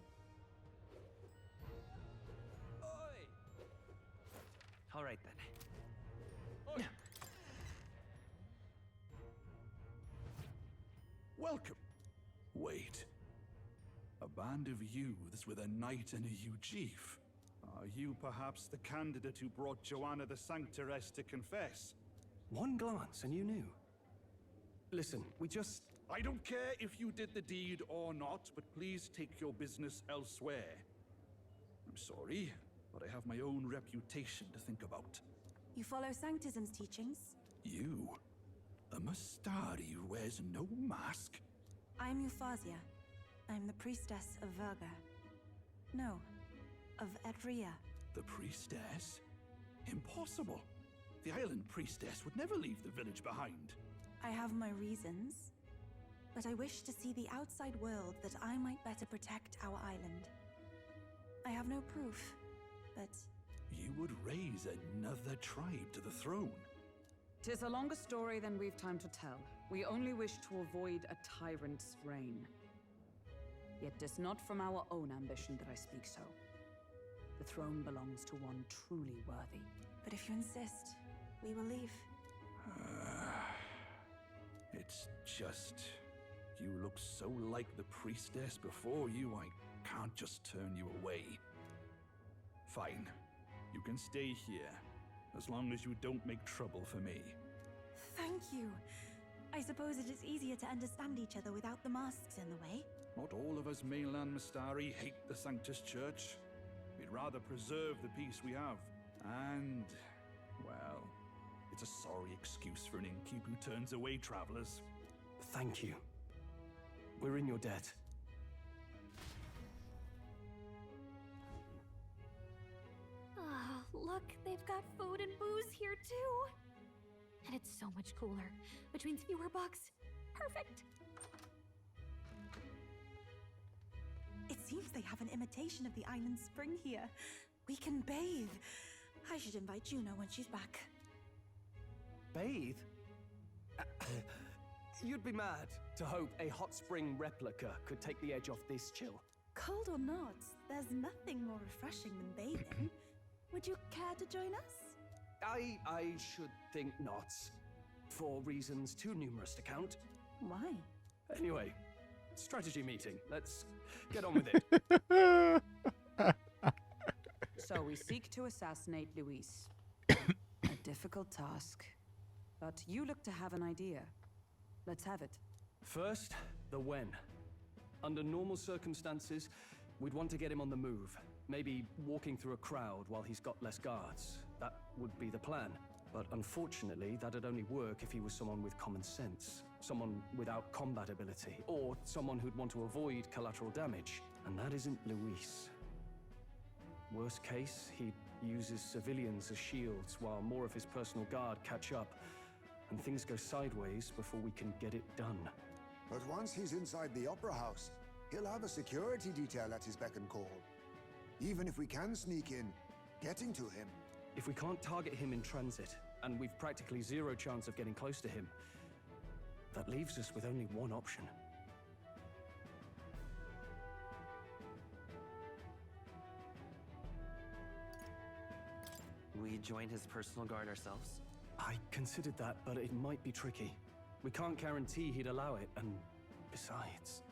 All right then. Welcome. Wait. A band of youths with a knight and a chief. Are you perhaps the candidate who brought Joanna the Sanctoress to confess? One glance and you knew. Listen, we just... I don't care if you did the deed or not, but please take your business elsewhere. I'm sorry, but I have my own reputation to think about. You follow Sanctism's teachings? You? A Mastari who wears no mask? I'm Euphazia. I'm the priestess of Verga. No, of Edria. The priestess? Impossible. The island priestess would never leave the village behind. I have my reasons, but I wish to see the outside world that I might better protect our island. I have no proof, but... You would raise another tribe to the throne. 'Tis a longer story than we've time to tell. We only wish to avoid a tyrant's reign. Yet 'tis not from our own ambition that I speak so. The throne belongs to one truly worthy. But if you insist, we will leave. It's just... You look so like the priestess before you, I can't just turn you away. Fine. You can stay here, as long as you don't make trouble for me. Thank you. I suppose it is easier to understand each other without the masks in the way. Not all of us mainland Mastari hate the Sanctus Church. We'd rather preserve the peace we have. And, well, it's a sorry excuse for an innkeep who turns away travelers. Thank you. We're in your debt. Ah, look, they've got food and booze here too. And it's so much cooler, which means fewer bugs. Perfect. It seems they have an imitation of the island spring here. We can bathe. I should invite Juno when she's back. Bathe? You'd be mad to hope a hot spring replica could take the edge off this chill. Cold or not, there's nothing more refreshing than bathing. Would you care to join us? I should think not. For reasons too numerous to count. Why? Anyway, strategy meeting. Let's get on with it. So we seek to assassinate Luis. A difficult task. But you look to have an idea. Let's have it. First, the when. Under normal circumstances, we'd want to get him on the move. Maybe walking through a crowd while he's got less guards. That would be the plan. But unfortunately, that'd only work if he was someone with common sense. Someone without combat ability. Or someone who'd want to avoid collateral damage. And that isn't Luis. Worst case, he uses civilians as shields while more of his personal guard catch up. And things go sideways before we can get it done. But once he's inside the Opera House, he'll have a security detail at his beck and call. Even if we can sneak in, getting to him. If we can't target him in transit, and we've practically zero chance of getting close to him, that leaves us with only one option. We join his personal guard ourselves? I considered that, but it might be tricky. We can't guarantee he'd allow it, and besides...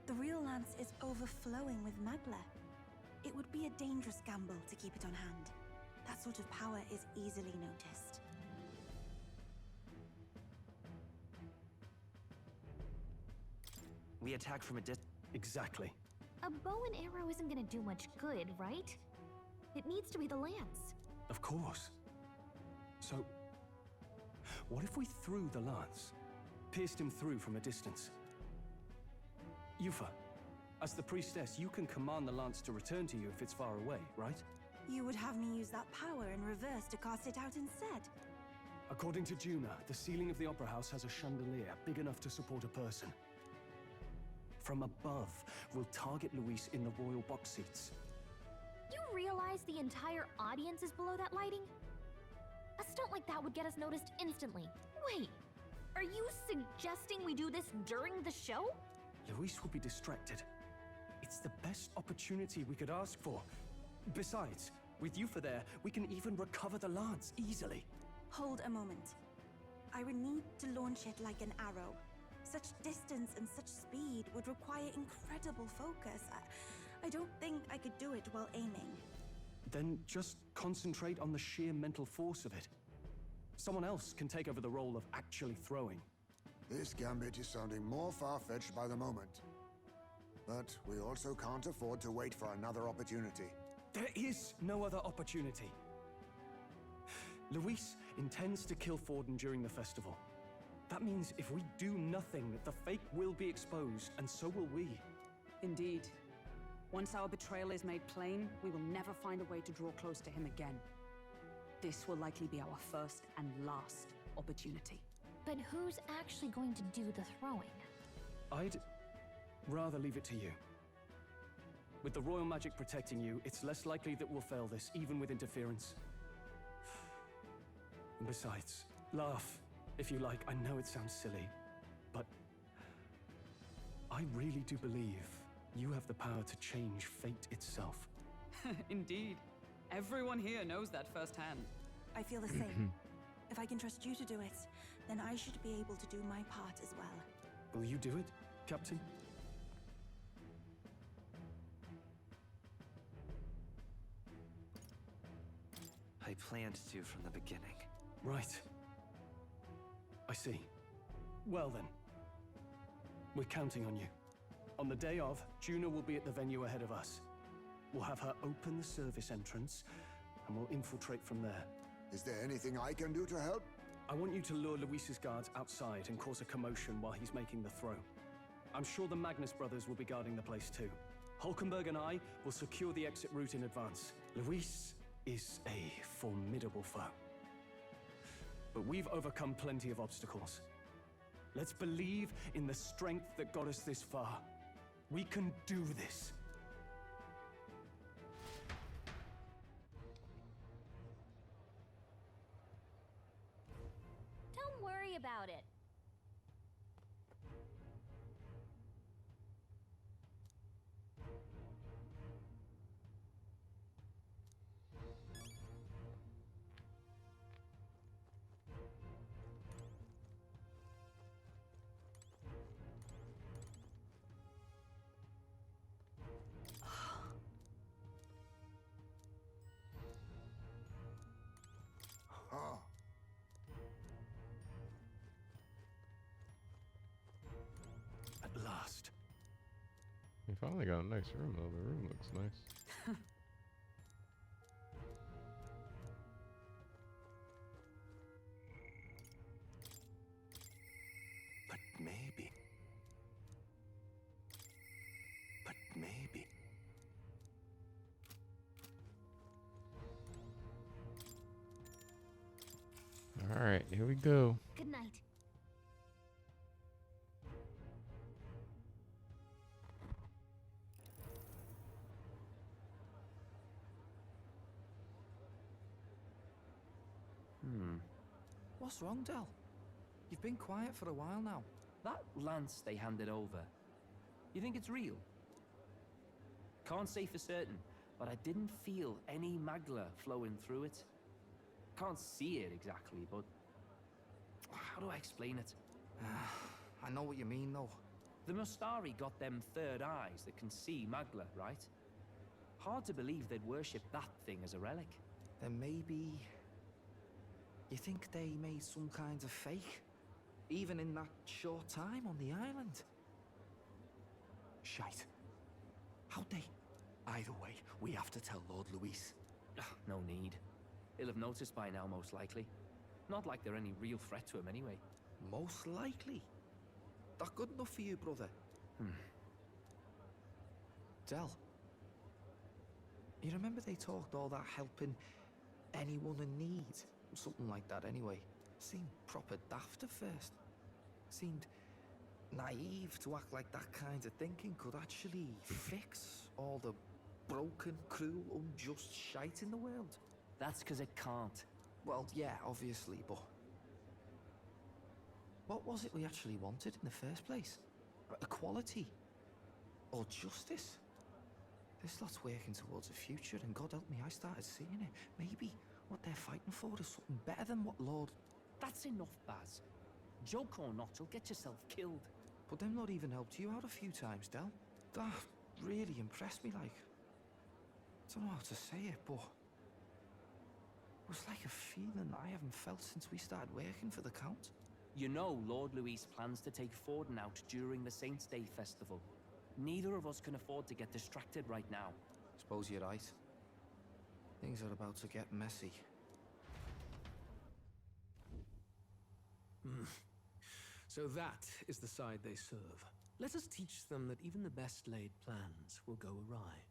The real lance is overflowing with magla. It would be a dangerous gamble to keep it on hand. That sort of power is easily noticed. We attack from a Exactly. A bow and arrow isn't gonna do much good, right? It needs to be the lance. Of course. So, what if we threw the lance? Pierced him through from a distance? Yufa, as the priestess, you can command the lance to return to you if it's far away, right? You would have me use that power in reverse to cast it out instead. According to Juna, the ceiling of the Opera House has a chandelier big enough to support a person. From above, we'll target Luis in the royal box seats. You realize the entire audience is below that lighting? A stunt like that would get us noticed instantly. Wait, are you suggesting we do this during the show? Luis will be distracted. It's the best opportunity we could ask for. Besides, with Yufa there, we can even recover the lance easily. Hold a moment. I would need to launch it like an arrow. Such distance and such speed would require incredible focus. I don't think I could do it while aiming. Then just concentrate on the sheer mental force of it. Someone else can take over the role of actually throwing. This gambit is sounding more far-fetched by the moment. But we also can't afford to wait for another opportunity. There is no other opportunity. Luis intends to kill Forden during the festival. That means if we do nothing, the fake will be exposed, and so will we. Indeed. Once our betrayal is made plain, we will never find a way to draw close to him again. This will likely be our first and last opportunity. But who's actually going to do the throwing? I'd rather leave it to you. With the royal magic protecting you, it's less likely that we'll fail this, even with interference. And besides, laugh, if you like. I know it sounds silly, but I really do believe you have the power to change fate itself. Indeed. Everyone here knows that firsthand. I feel the same. If I can trust you to do it, then I should be able to do my part as well. Will you do it, Captain? I planned to from the beginning. Right. I see. Well then. We're counting on you. On the day of, Juno will be at the venue ahead of us. We'll have her open the service entrance, and we'll infiltrate from there. Is there anything I can do to help? I want you to lure Luis's guards outside and cause a commotion while he's making the throw. I'm sure the Magnus brothers will be guarding the place too. Hulkenberg and I will secure the exit route in advance. Luis is a formidable foe. But we've overcome plenty of obstacles. Let's believe in the strength that got us this far. We can do this. Don't worry about it. Ah. At last. We finally got a nice room though. The room looks nice. But maybe. But maybe. All right, here we go. Good night. What's wrong, Del? You've been quiet for a while now. That lance they handed over, you think it's real? Can't say for certain, but I didn't feel any magla flowing through it. Can't see it exactly, but how do I explain it? I know what you mean, though. The Mustari got them third eyes that can see magla, right? Hard to believe they'd worship that thing as a relic. Then maybe... You think they made some kind of fake? Even in that short time on the island? Shite. How'd they? Either way, we have to tell Lord Luis. No need. He'll have noticed by now, most likely. Not like they're any real threat to him anyway. Most likely? That good enough for you, brother? Del. You remember they talked all that helping anyone in need? Something like that anyway. Seemed proper daft at first. Seemed naive to act like that kind of thinking could actually fix all the broken, cruel, unjust shite in the world. That's because it can't. Well, yeah, obviously, but... What was it we actually wanted in the first place? equality or justice. This lot's working towards a future, and God help me, I started seeing it. Maybe what they're fighting for is something better than what Lord... That's enough, Baz. Joke or not, you'll get yourself killed. But them not even helped you out a few times, Del. That really impressed me, like. I don't know how to say it, but... It was like a feeling I haven't felt since we started working for the Count. You know Lord Luis plans to take Forden out during the Saints' Day festival. Neither of us can afford to get distracted right now. Suppose you're right. Things are about to get messy. So that is the side they serve. Let us teach them that even the best laid plans will go awry.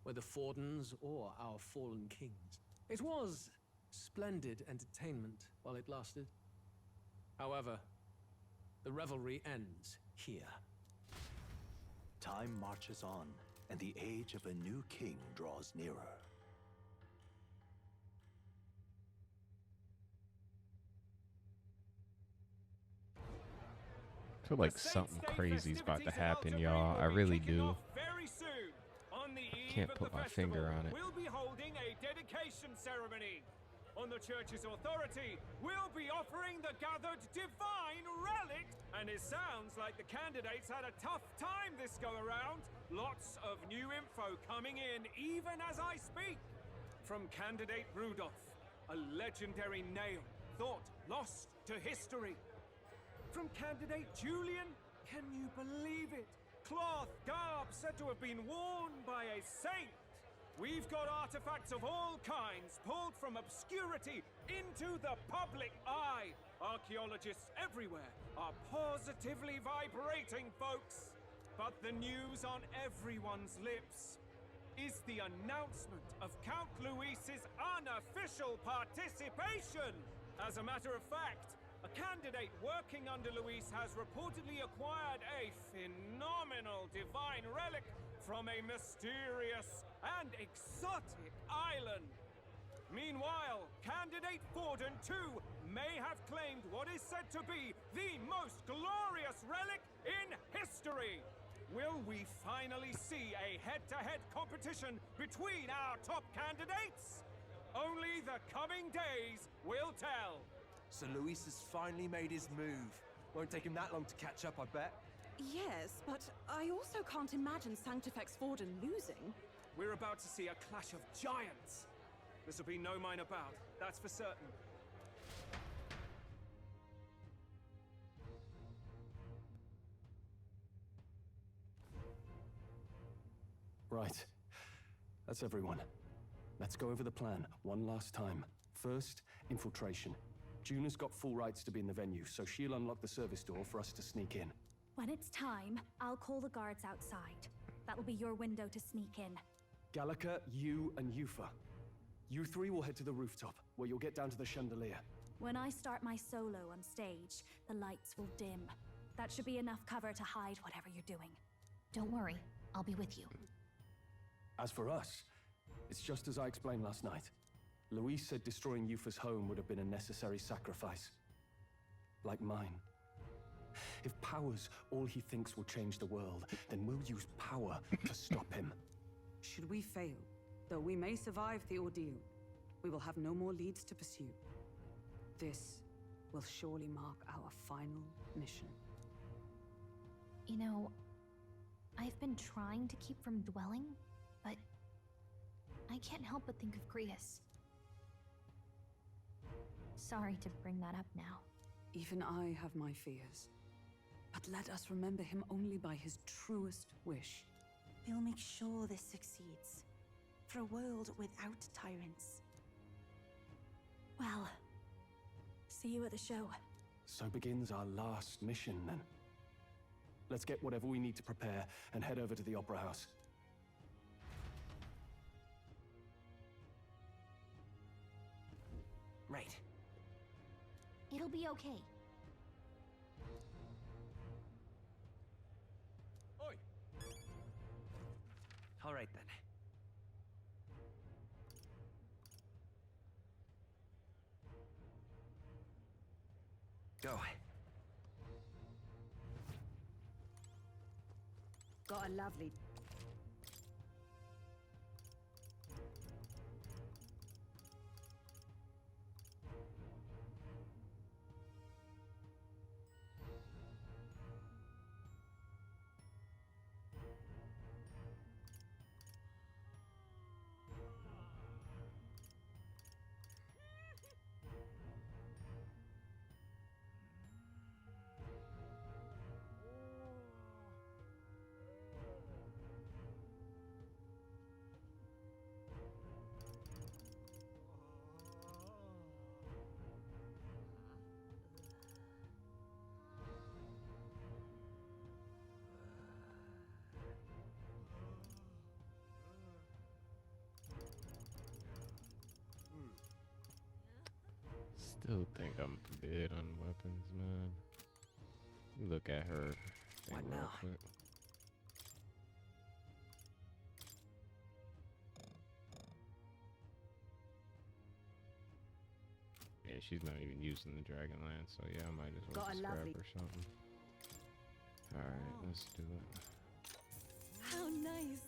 Whether Forden's or our fallen kings. It was splendid entertainment while it lasted. However, the revelry ends here. Time marches on, and the age of a new king draws nearer. I feel like something crazy's about to happen, y'all. I really do. Very soon. On the Can't put my finger on it. We'll be holding a dedication ceremony. On the church's authority, we'll be offering the gathered divine relic. And it sounds like the candidates had a tough time this go around. Lots of new info coming in even as I speak. From candidate Rudolph, a legendary nail, thought lost to history. From candidate Julian, can you believe it? Cloth garb said to have been worn by a saint. We've got artifacts of all kinds pulled from obscurity into the public eye. Archaeologists everywhere are positively vibrating, folks. But the news on everyone's lips is the announcement of Count Luis's unofficial participation. As a matter of fact, a candidate working under Luis has reportedly acquired a phenomenal divine relic from a mysterious and exotic island. Meanwhile, candidate Forden too may have claimed what is said to be the most glorious relic in history. Will we finally see a head-to-head competition between our top candidates? Only the coming days will tell. So Luis has finally made his move. Won't take him that long to catch up, I bet. Yes, but I also can't imagine Sanctifex Forden losing. We're about to see a clash of giants. This will be no minor bout, that's for certain. Right. That's everyone. Let's go over the plan one last time. First, infiltration. Juna's got full rights to be in the venue, so she'll unlock the service door for us to sneak in. When it's time, I'll call the guards outside. That'll be your window to sneak in. Gallica, you, and Yufa. You three will head to the rooftop, where you'll get down to the chandelier. When I start my solo on stage, the lights will dim. That should be enough cover to hide whatever you're doing. Don't worry, I'll be with you. As for us, it's just as I explained last night. Luis said destroying Yufa's home would have been a necessary sacrifice. Like mine. If power's all he thinks will change the world, then we'll use power to stop him. Should we fail, though we may survive the ordeal, we will have no more leads to pursue. This will surely mark our final mission. You know, I've been trying to keep from dwelling, but I can't help but think of Grius. Sorry to bring that up now. Even I have my fears. But let us remember him only by his truest wish. We'll make sure this succeeds. For a world without tyrants. Well, see you at the show. So begins our last mission, then. Let's get whatever we need to prepare and head over to the Opera House. Right. It'll be okay. Oi! All right, then. Go. Got a lovely. Still think I'm good on weapons, man. Look at her thing real quick. Yeah, she's not even using the Dragonlance, so yeah, I might as well just grab her something. Alright, let's do it. How nice.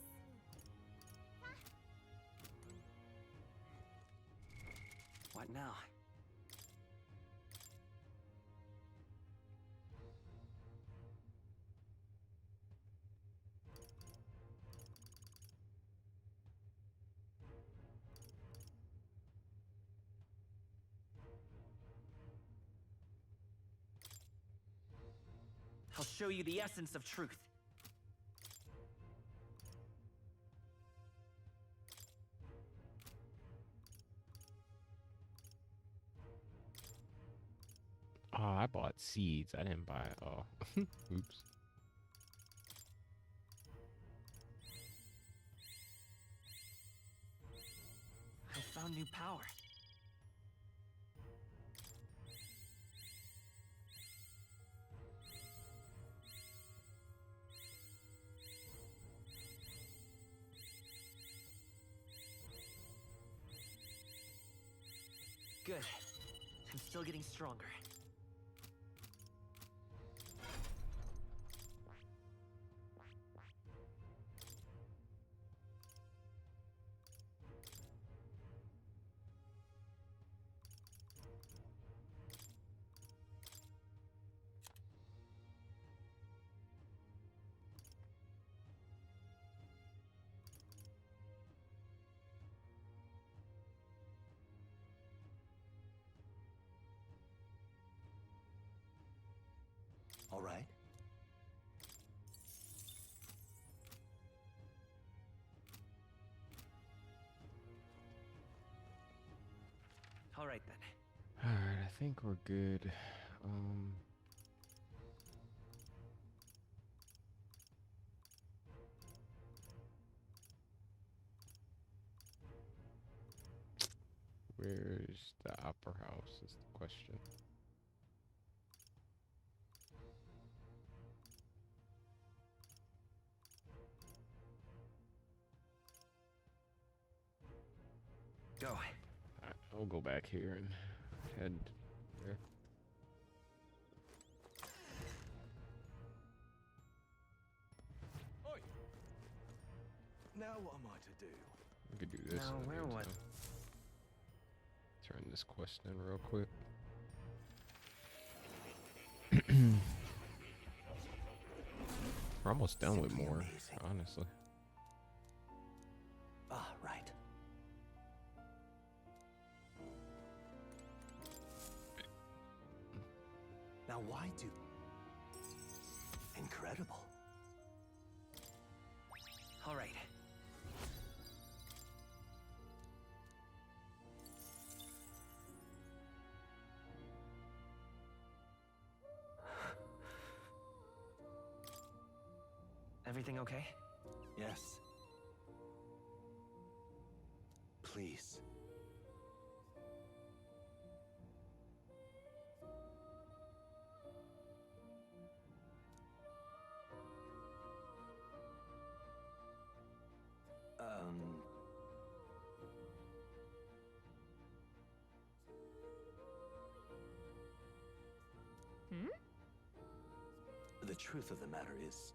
What now? I'll show you the essence of truth. Oh, I bought seeds. I didn't buy it all. Oops. I found new power. Good. I'm still getting stronger. All right. All right then. All right, I think we're good. Where's the opera house is the question. Go. Alright, I'll go back here and head there. Oi. Now what am I to do? We could do this. Now, where what? Turn this quest in real quick. We're almost done with more, honestly. Ah, right. Now why do... Incredible. All right. Everything okay? Yes. Please. The truth of the matter is,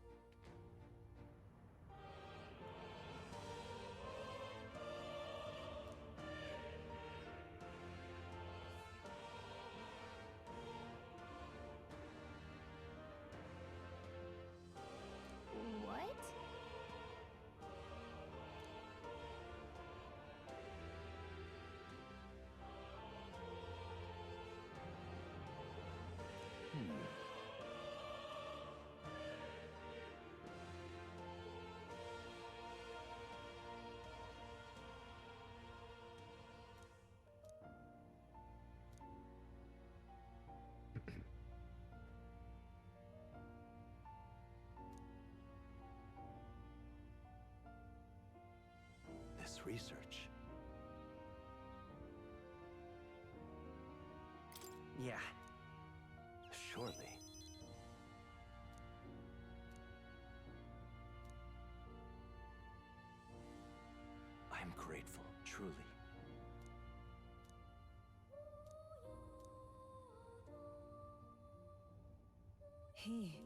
Yeah. Surely. I'm grateful, truly. He.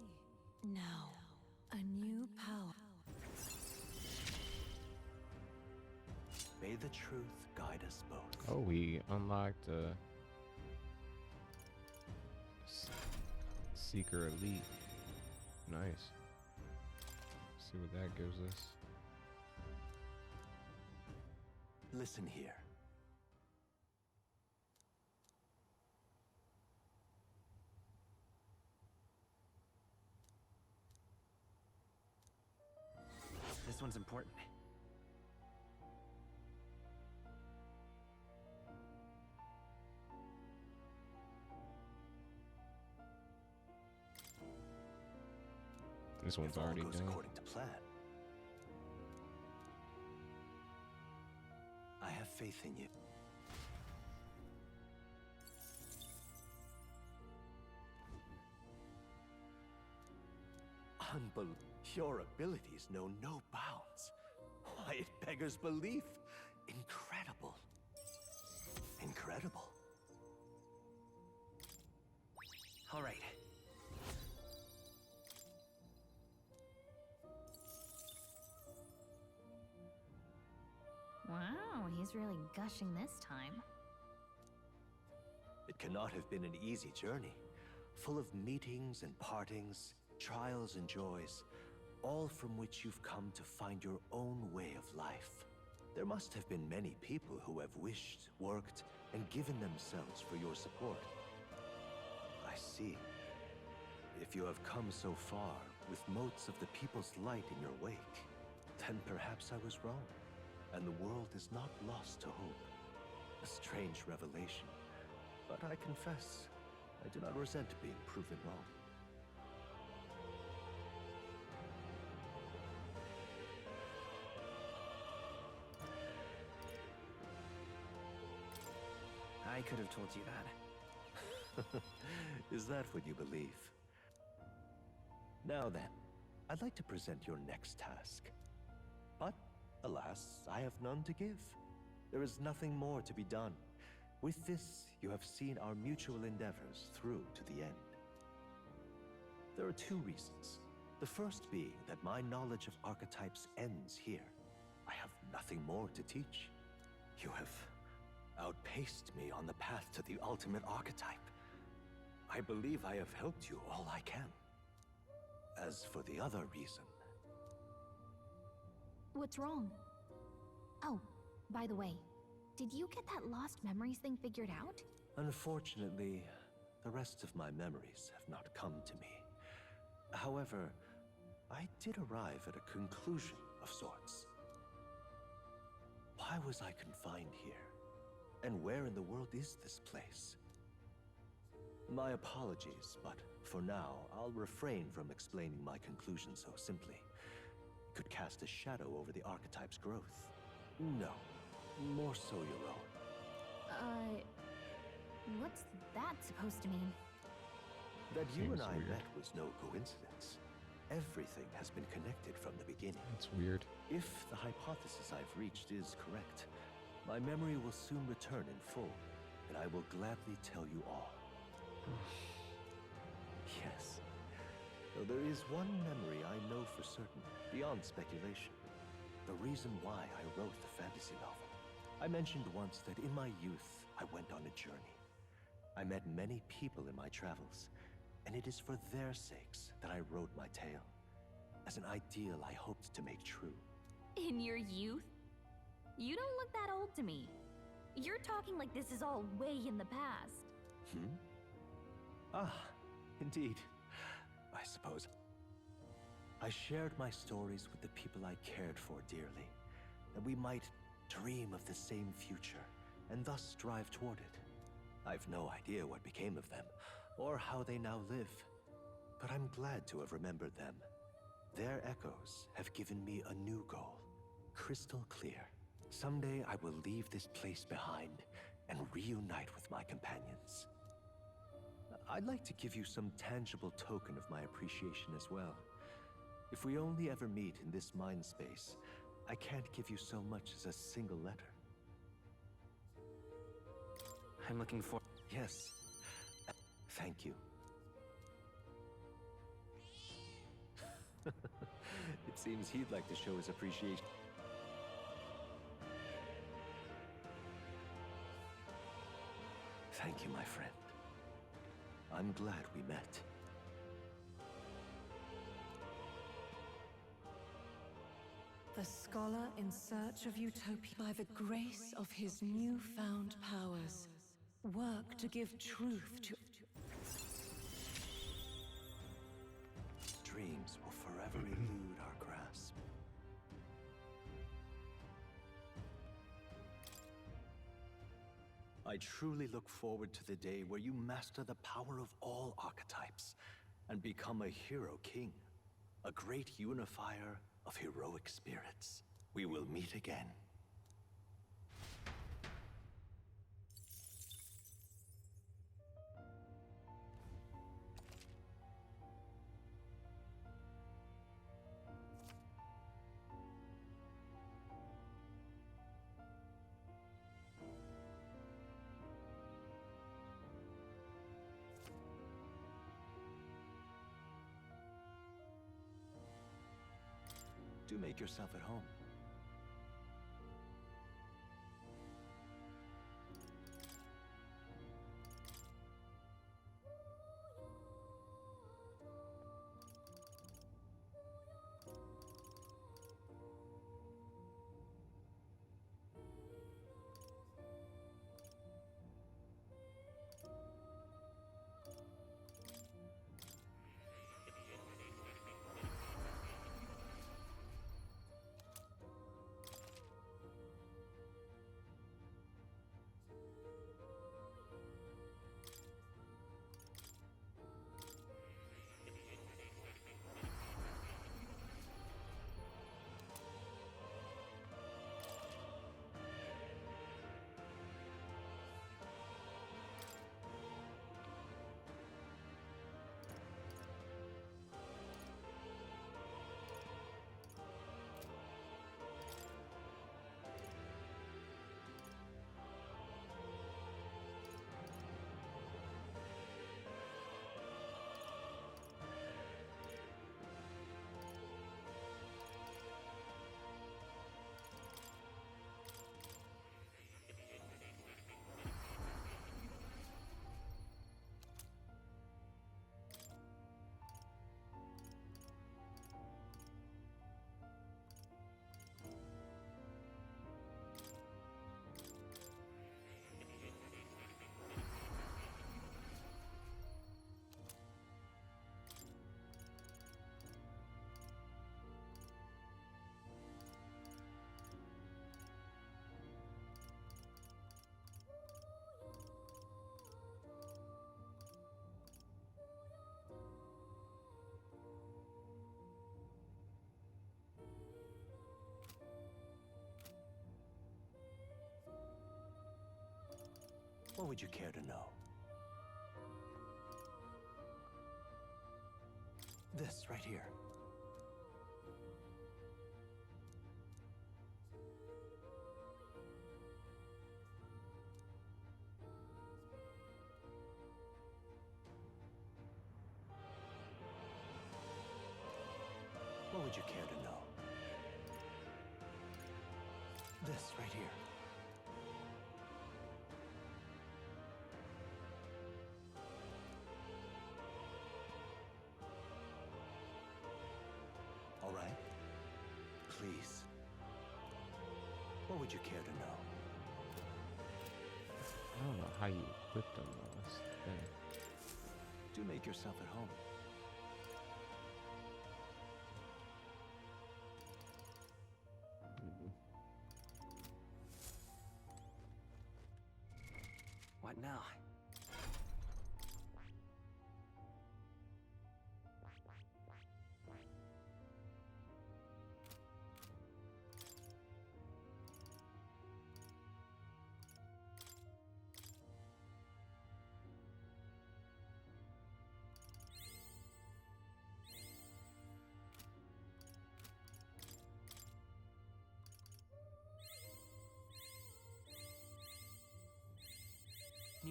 Now. A new power. May the truth guide us both. Oh, we unlocked Seeker Elite. Nice. See what that gives us. Listen here. This one's important. This one's If all already goes done. according to plan. I have faith in you. Unbelievable. Your abilities know no bounds. Why, it beggars belief. Incredible. Incredible. All right. Wow, he's really gushing this time. It cannot have been an easy journey, full of meetings and partings, trials and joys, all from which you've come to find your own way of life. There must have been many people who have wished, worked, and given themselves for your support. I see. If you have come so far with motes of the people's light in your wake, then perhaps I was wrong, and the world is not lost to hope. A strange revelation, but I confess, I do not resent being proven wrong. I could have told you that. Is that what you believe? Now then, I'd like to present your next task. But, alas, I have none to give. There is nothing more to be done. With this, you have seen our mutual endeavors through to the end. There are two reasons. The first being that my knowledge of archetypes ends here. I have nothing more to teach. You have outpaced me on the path to the ultimate archetype. I believe I have helped you all I can. As for the other reason... What's wrong? Oh, by the way, did you get that lost memories thing figured out? Unfortunately, the rest of my memories have not come to me. However, I did arrive at a conclusion of sorts. Why was I confined here? And where in the world is this place? My apologies, but for now, I'll refrain from explaining my conclusion so simply. It could cast a shadow over the archetype's growth. No, more so your own. What's that supposed to mean? That you and Seems I weird. met was no coincidence. Everything has been connected from the beginning. It's weird. If the hypothesis I've reached is correct, my memory will soon return in full, and I will gladly tell you all. Yes. Though there is one memory I know for certain, beyond speculation. The reason why I wrote the fantasy novel. I mentioned once that in my youth, I went on a journey. I met many people in my travels, and it is for their sakes that I wrote my tale, as an ideal I hoped to make true. In your youth? You don't look that old to me. You're talking like this is all way in the past. Ah, indeed. I suppose. I shared my stories with the people I cared for dearly, that we might dream of the same future, and thus strive toward it. I've no idea what became of them, or how they now live, but I'm glad to have remembered them. Their echoes have given me a new goal, crystal clear. Someday I will leave this place behind and reunite with my companions. I'd like to give you some tangible token of my appreciation as well. If we only ever meet in this mind space, I can't give you so much as a single letter. I'm looking for... Yes. Thank you. It seems he'd like to show his appreciation. Thank you, my friend. I'm glad we met. The scholar in search of utopia. By the grace of his newfound powers, work to give truth to... Dreams will forever elude our grasp. I truly look forward to the day where you master the power of all archetypes and become a hero king, a great unifier of heroic spirits. We will meet again. Do make yourself at home. What would you care to know? This right here. What would you care to know? This right here. All right? Please. What would you care to know? I don't know how you equip them though. That's the thing. Do make yourself at home. What now?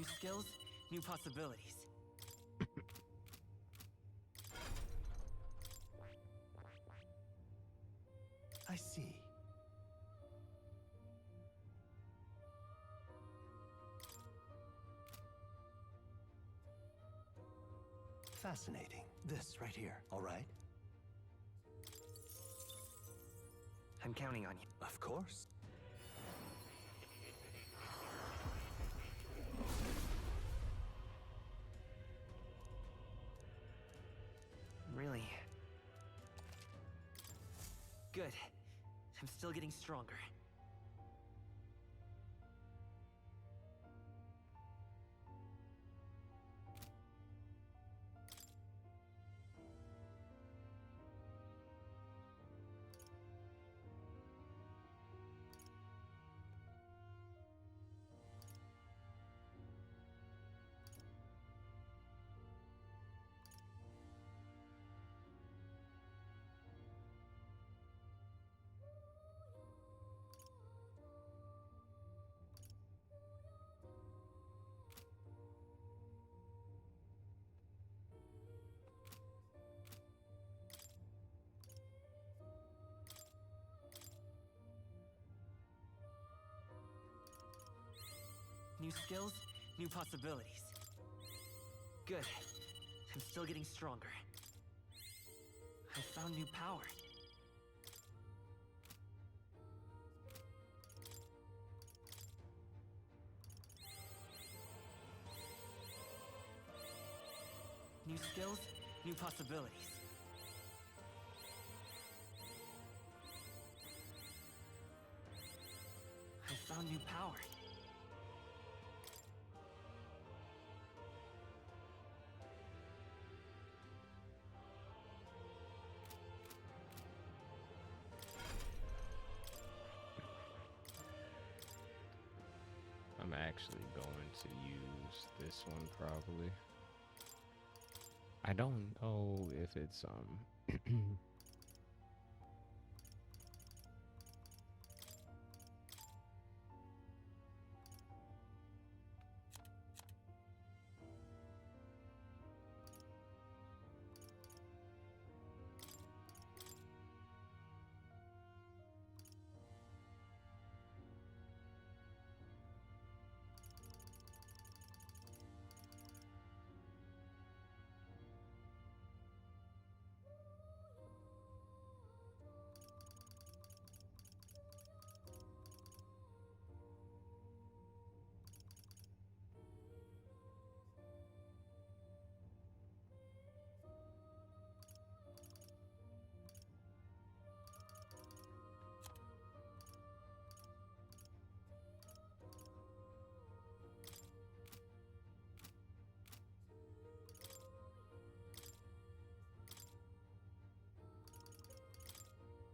skills, new possibilities. I see. Fascinating. This right here, all right? I'm counting on you. Of course. Really? Good. I'm still getting stronger. New skills, new possibilities. Good. I'm still getting stronger. I found new power. New skills, new possibilities. I found new power. I'm actually going to use this one probably. I don't know if it's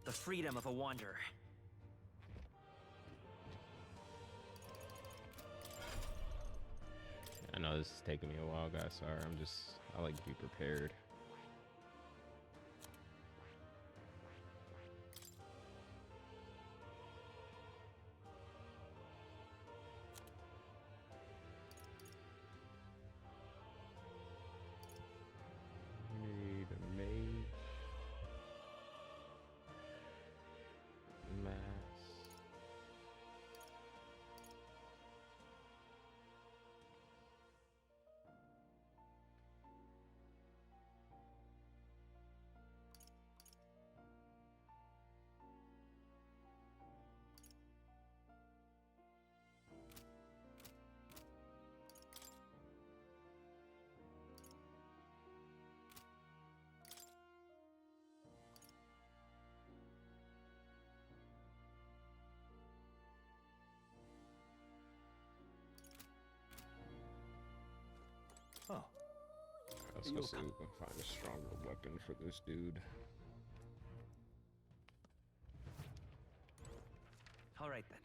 The freedom of a wanderer. I know this is taking me a while, guys. Sorry, I like to be prepared. Need a mage. Mass. Oh. Let's go see if we can find a stronger weapon for this dude. All right then.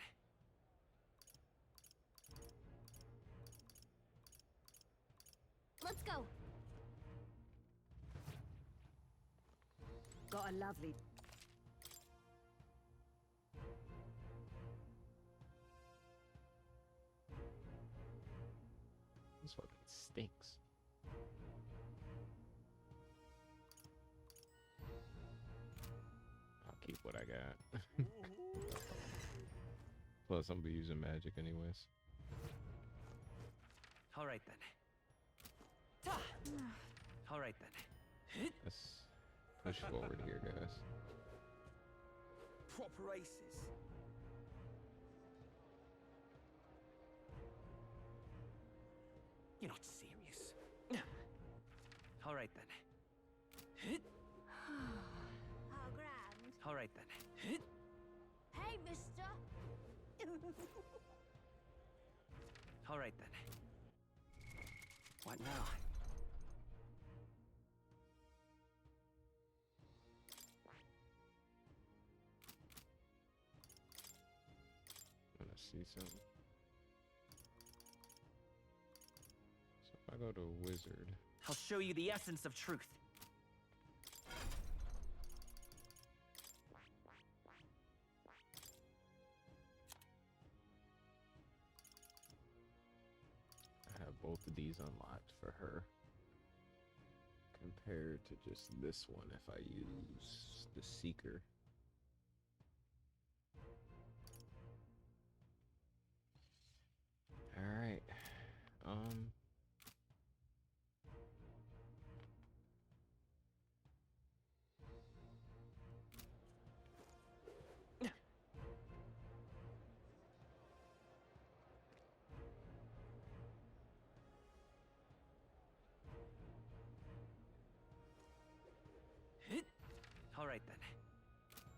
Let's go. Got a lovely... god. Plus, I'm gonna be using magic anyways. All right then. All right then. Let's push forward here, guys. Proper aces. You're not serious. All right then. How grand. All right then. Hey, mister. All right then. What now? Wanna see something? So if I go to wizard. I'll show you the essence of truth. I have both of these unlocked for her. Compared to just this one if I use the Seeker. Alright. All right then.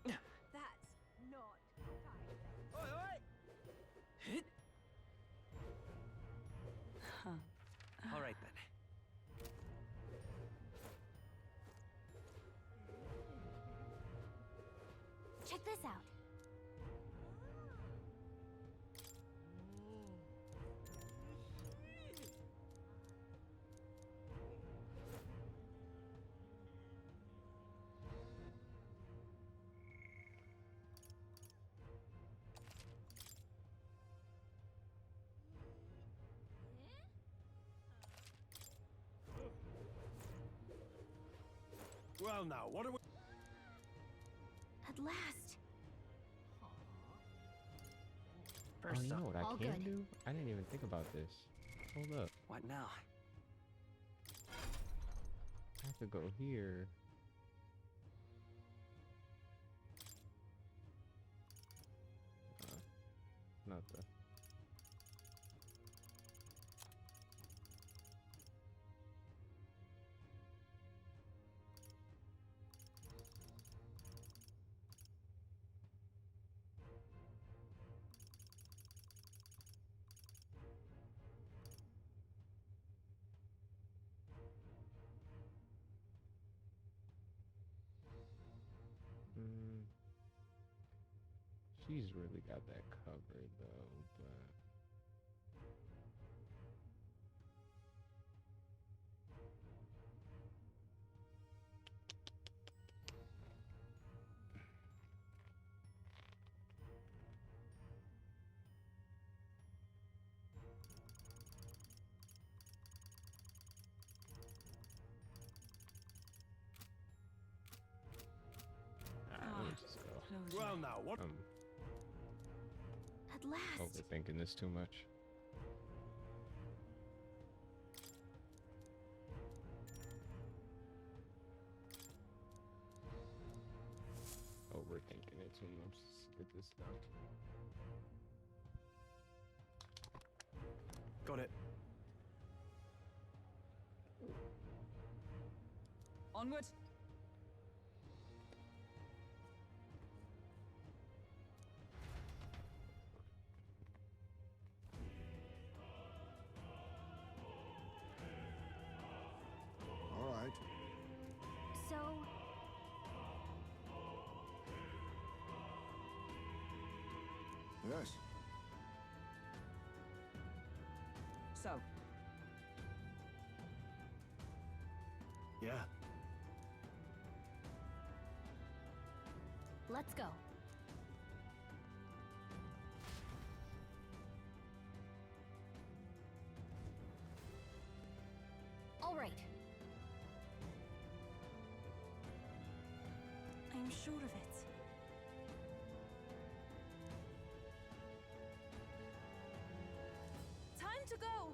That's not Oi, oi! All right then. Check this out. Well, now, what are we... At last. Oh, you know what I all can good. do? I didn't even think about this. Hold up. What now? I have to go here. Not the... She's really got that covered though, but let me just go. Well, now, what... At last. Overthinking this too much. Overthinking it too much. Let's get this done. Got it. Onward. All right. So, Yes. So, Yeah. let's go. All right. I'm sure of it. to go.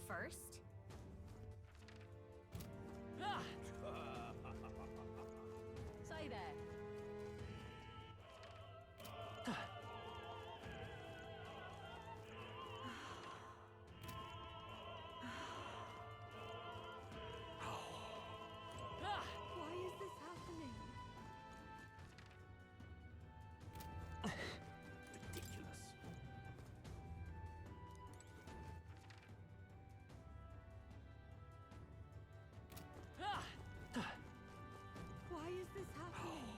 First? Say there. Why is this happening? Ridiculous. Why is this happening?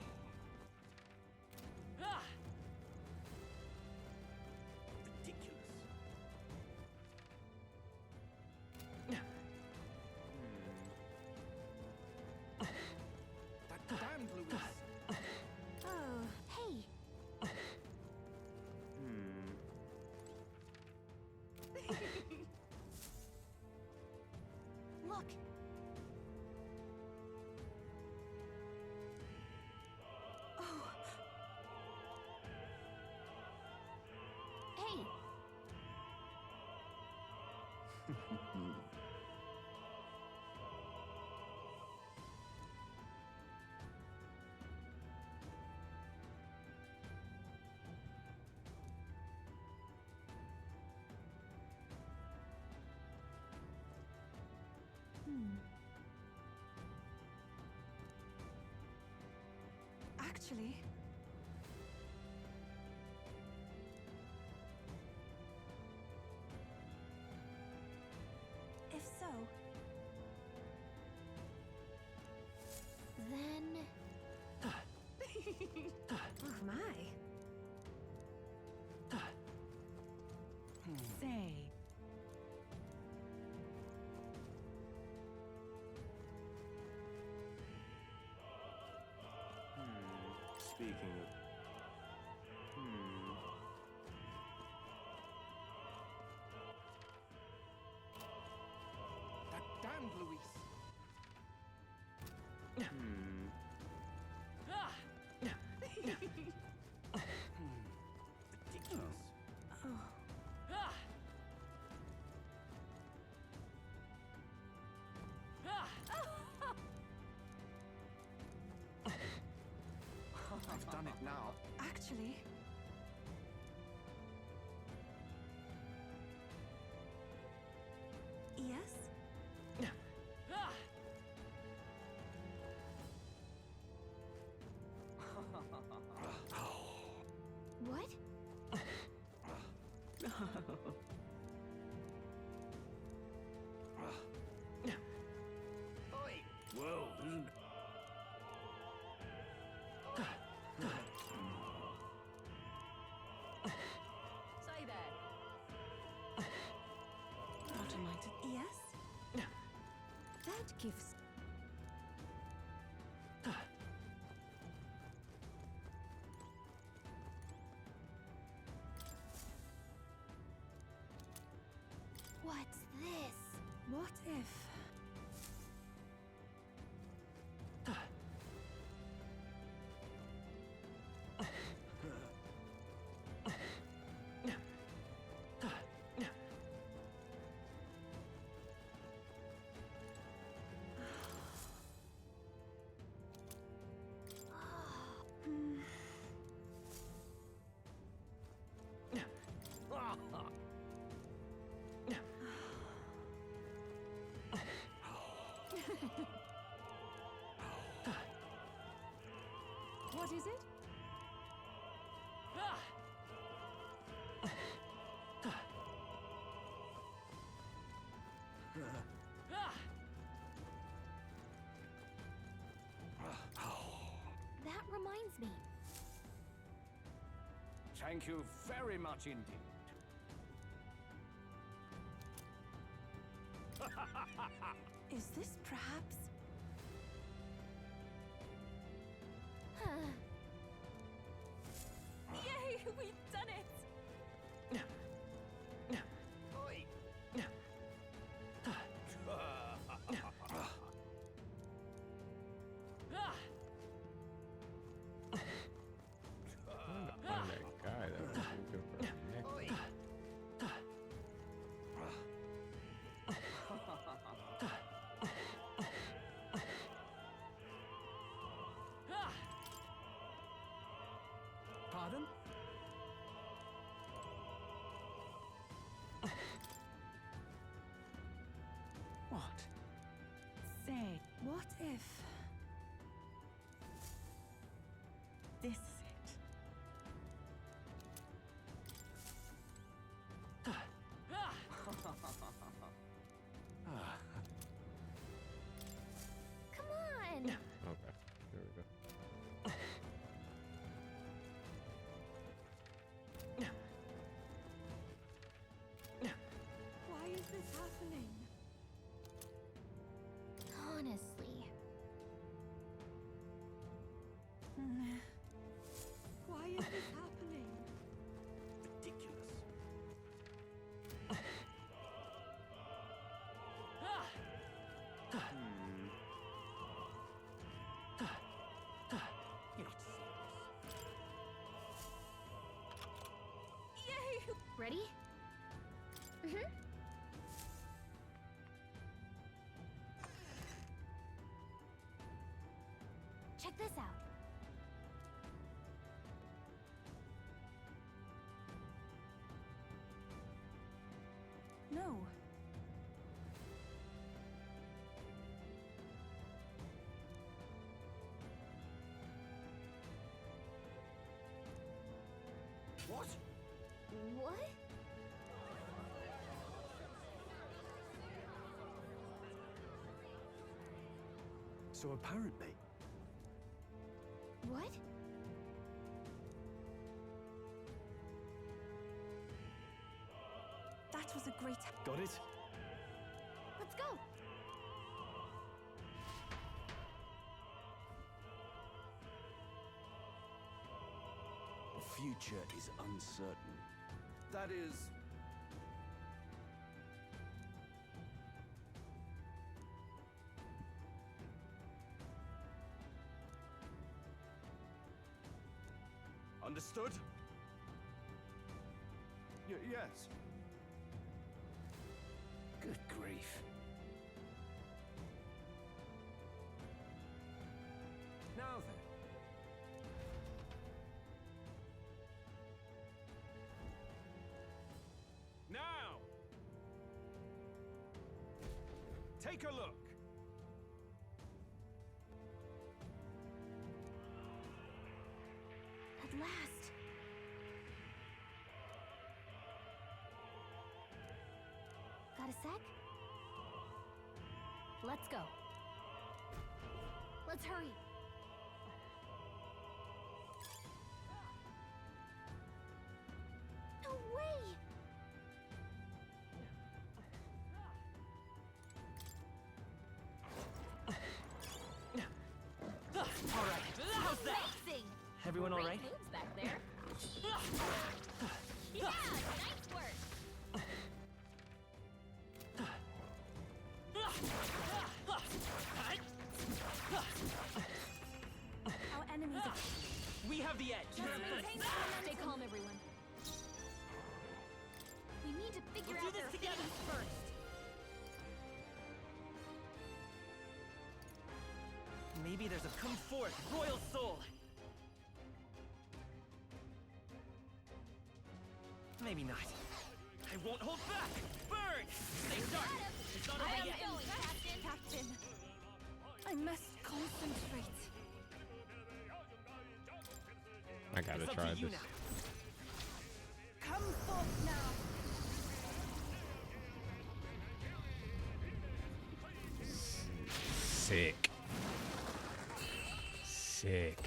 Ridiculous. That damned Louis. Oh, hey. Look. Hey. Actually, If so, Then... oh my. Say. Speaking of... That damned Louis. Ridiculous. I've done it now. Actually, yes? What? Whoa, isn't... Say there. what am I to... Yes? That gives... What's this? What if... What is it? That reminds me. Thank you very much indeed. Is this perhaps... Yay! We've done it! Oh, that guy, that was What? Say, what if this is it? Come on! Okay, there we go. Why is this happening? Honestly. Why is this happening? Yay! Ready? Mm-hmm. Check this out. No. What? What? So apparently, What? That was a great. got it? Let's go! The future is uncertain. That is... Understood? Yes. Good grief. Now then. Now! Take a look. At last. Got a sec? Let's go. Let's hurry. No way! All right, how's that? Amazing! Everyone all Great right? moves back there. Yeah, nice work. Our enemies are. We have the edge. Stay calm, everyone. We need to figure We'll out do their this together. feelings first. Maybe there's a come forth royal soul. Maybe not. I won't hold back. Burn! Stay sharp. It's not over yet. Going, Captain. Captain, I must concentrate. I gotta It's up try to you this. now. Come forth now. Sick. Sick.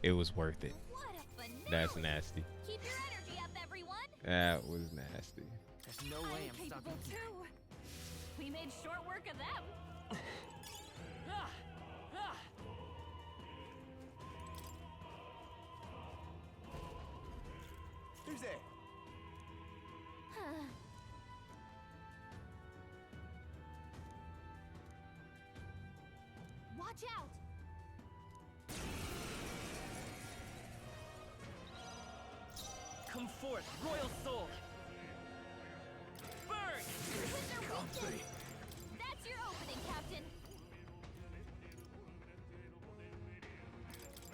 It was worth it. What a finale. That's nasty. Keep your energy up, everyone. That was nasty. There's no way I'm stopping Capable here. too. We made short work of them. Ah! Ah! Who's there? Watch out! Come forth, royal soul. Burn! That's your opening, Captain.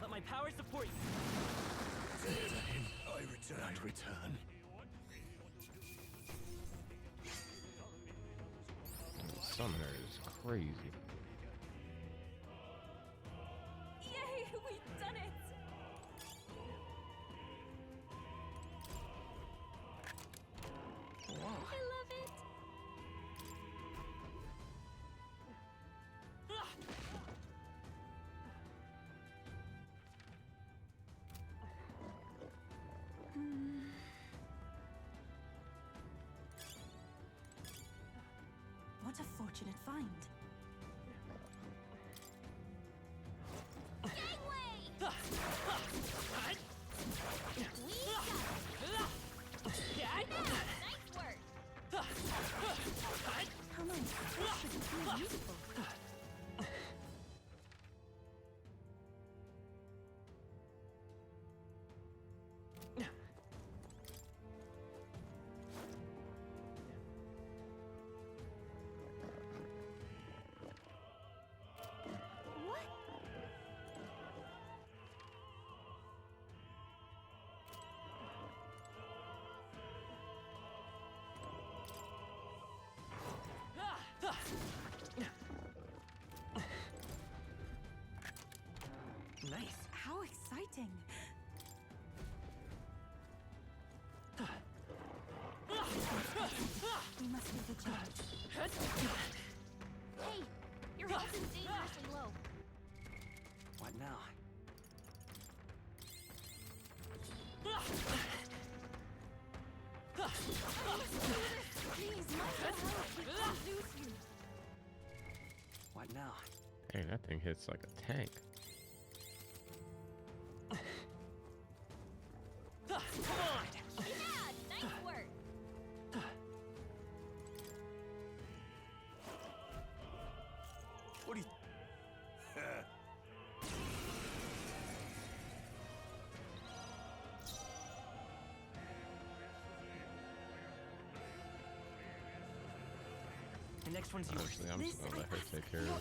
Let my power support you. I return. summoner is crazy. Yay, we've done it! I love it. What a fortunate find. Gangway! We got it. Nice work. How nice. This is really beautiful. Nice. How exciting. We must be vigilant. Hey, your health is dangerously low. What now? Please, my help. We can't lose you. What now? Dang, that thing hits like a tank. Come on! Yeah, nice work. What do you... The next one's yours. Actually, I'm just gonna let her take care of it.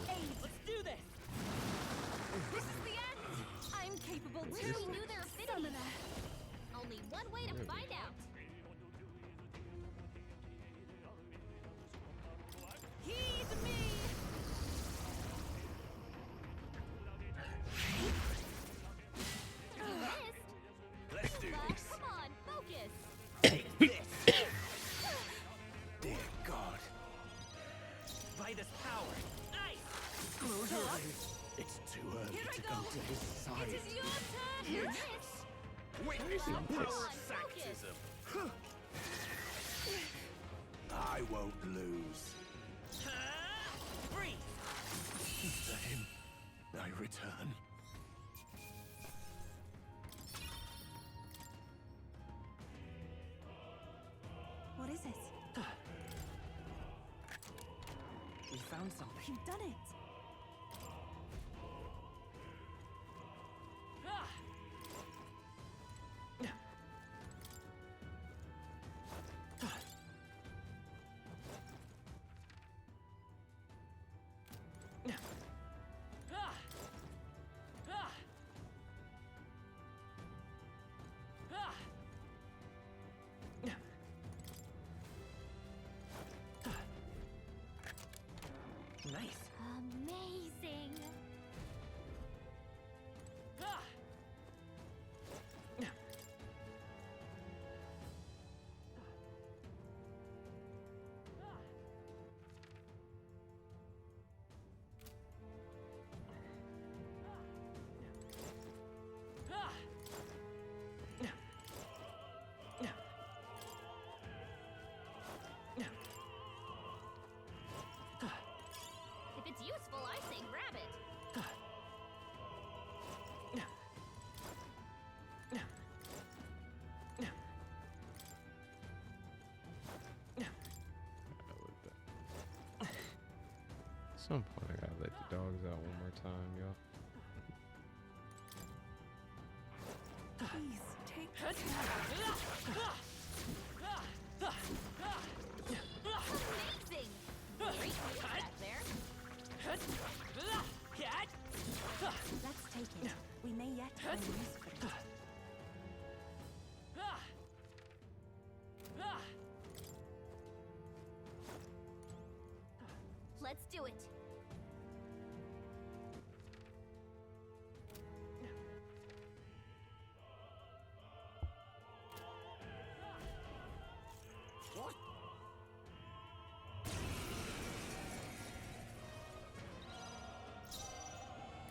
Let's do this. This is the end. I'm capable We too. knew their affinity. Only one way to find out. Heed me. You missed. Let's do But this. come on, focus. Dear God. By this power. Nice. Close your eyes. It's too early Here I to go. go to his side. It is your turn. You missed. Witness the Come power on, of focus. sanctism. I won't lose. Breathe. To him, I return. What is it? We found something. You've done it. Nice. Amazing. If it's useful, I say grab it. At some point, I gotta let the dogs out one more time, y'all. Please take care. Amazing. Great move back there. Let's take it. We may yet find use for it. Let's do it. What?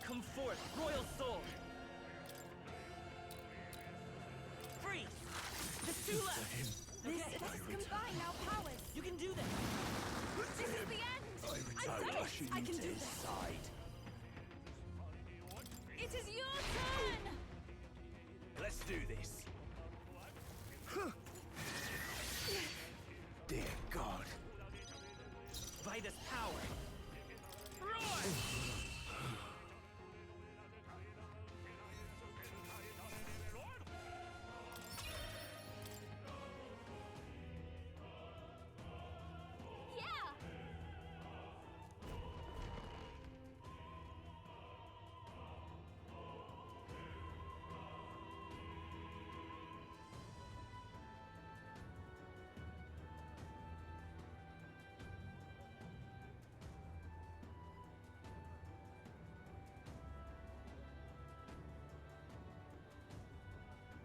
Come forth, royal soul! Freeze! Just two left! Let's combine our powers. You can do this! This is the end. I said it. I can do this. It is your turn. Let's do this. Dear God. By this power! Roar! Yeah!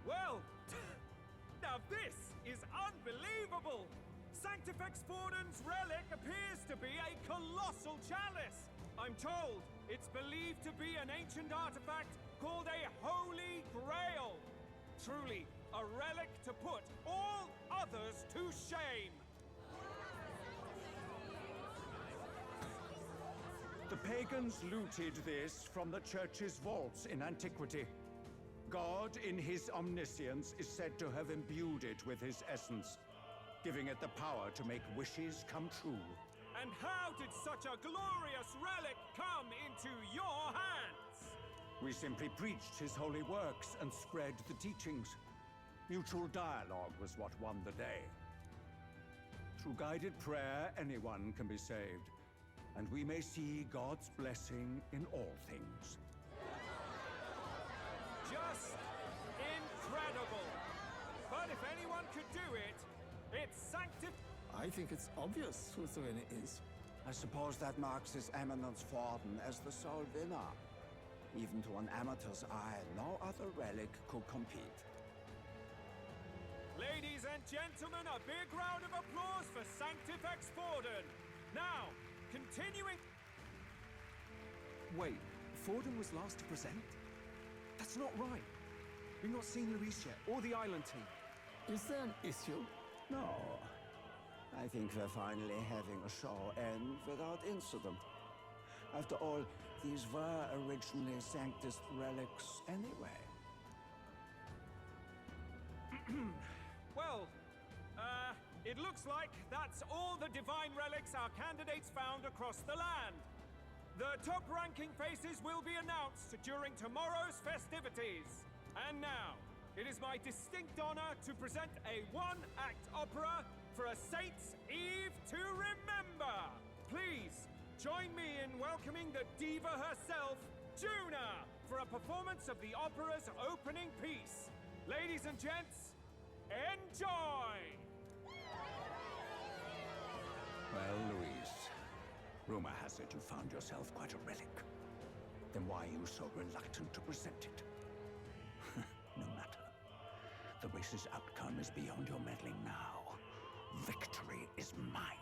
Well, now this is unbelievable! Sanctifex Forden's relic appears to be a colossal chalice. I'm told it's believed to be an ancient artifact called a Holy Grail. Truly, a relic to put all others to shame. The pagans looted this from the church's vaults in antiquity. God, in his omniscience, is said to have imbued it with his essence, giving it the power to make wishes come true. And how did such a glorious relic come into your hands? We simply preached his holy works and spread the teachings. Mutual dialogue was what won the day. Through guided prayer, anyone can be saved, and we may see God's blessing in all things. Just incredible! But if anyone could do it, it's I think it's obvious who Thrin is. I suppose that marks His Eminence Forden as the sole winner. Even to an amateur's eye, no other relic could compete. Ladies and gentlemen, a big round of applause for Sanctifex Forden. Now, continuing... Wait, Forden was last to present? That's not right. We've not seen Luis yet, or the island team. Is there an issue? No. I think we're finally having a show end without incident. After all, these were originally Sanctus relics anyway. Well, it looks like that's all the divine relics our candidates found across the land. The top-ranking faces will be announced during tomorrow's festivities. And now, it is my distinct honor to present a one-act opera for a Saint's Eve to remember. Please, join me in welcoming the diva herself, Juna, for a performance of the opera's opening piece. Ladies and gents, enjoy! Well, Luis, rumor has it you found yourself quite a relic. Then why are you so reluctant to present it? No matter. The race's outcome is beyond your meddling now. Victory is mine.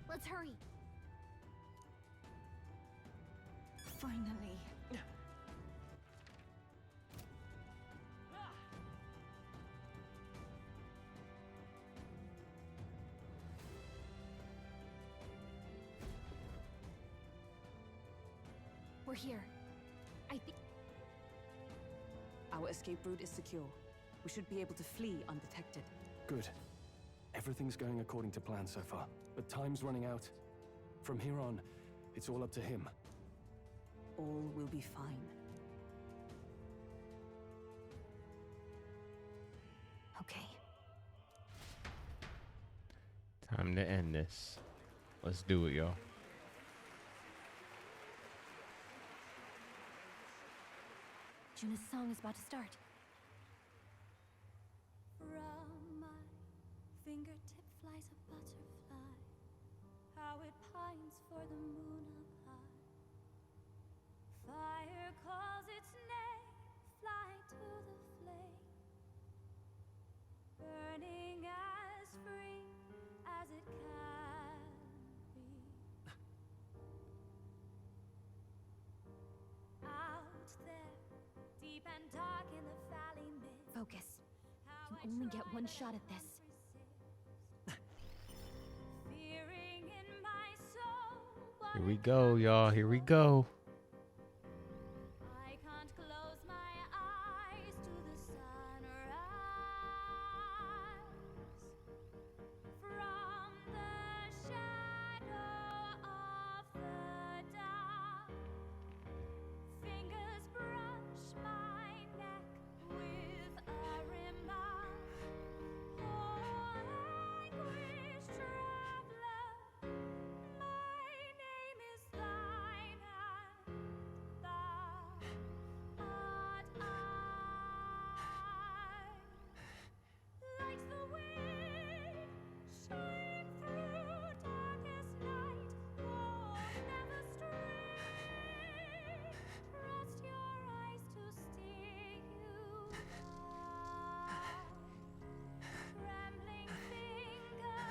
Let's hurry. Finally. We're here. I think... Our escape route is secure. We should be able to flee undetected. Good. Everything's going according to plan so far, but time's running out. From here on, it's all up to him. All will be fine. Okay. Time to end this. Let's do it, y'all. Juna's song is about to start. From my fingertip flies a butterfly, how it pines for the moon up high. Fire calls its name, fly to the flame, burning as free as it can be. Out there, deep and dark in the valley mid. Focus. You only get one shot at this. Fearing in my soul. Here we go, y'all. Here we go. I can't close my eyes to the sunrise. From the shadow of the dark, fingers brush my neck with a remark. Oh, anguish traveler, my name is thine, and thou art I. Like the wind, shine through darkest night. Oh, never stray. Trust your eyes to steer you by. Trembling finger,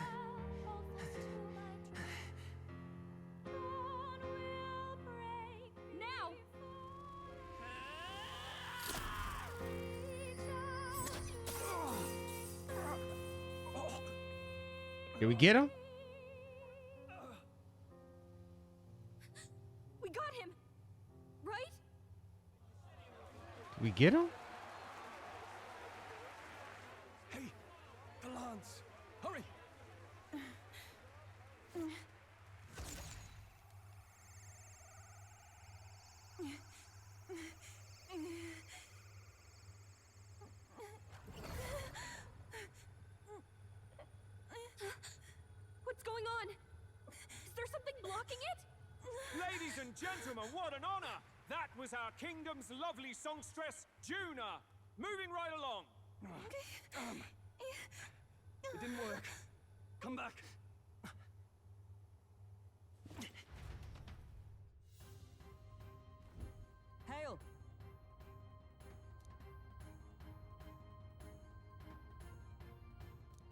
hold fast to my dream. Dawn will break now. Did we get him? We got him, right? Did we get him? Hey, the lance! Hurry! What's going on? Is there something blocking it? Ladies and gentlemen, what an honor! That was our kingdom's lovely songstress, Juna. Moving right along. It didn't work. Come back. Hail!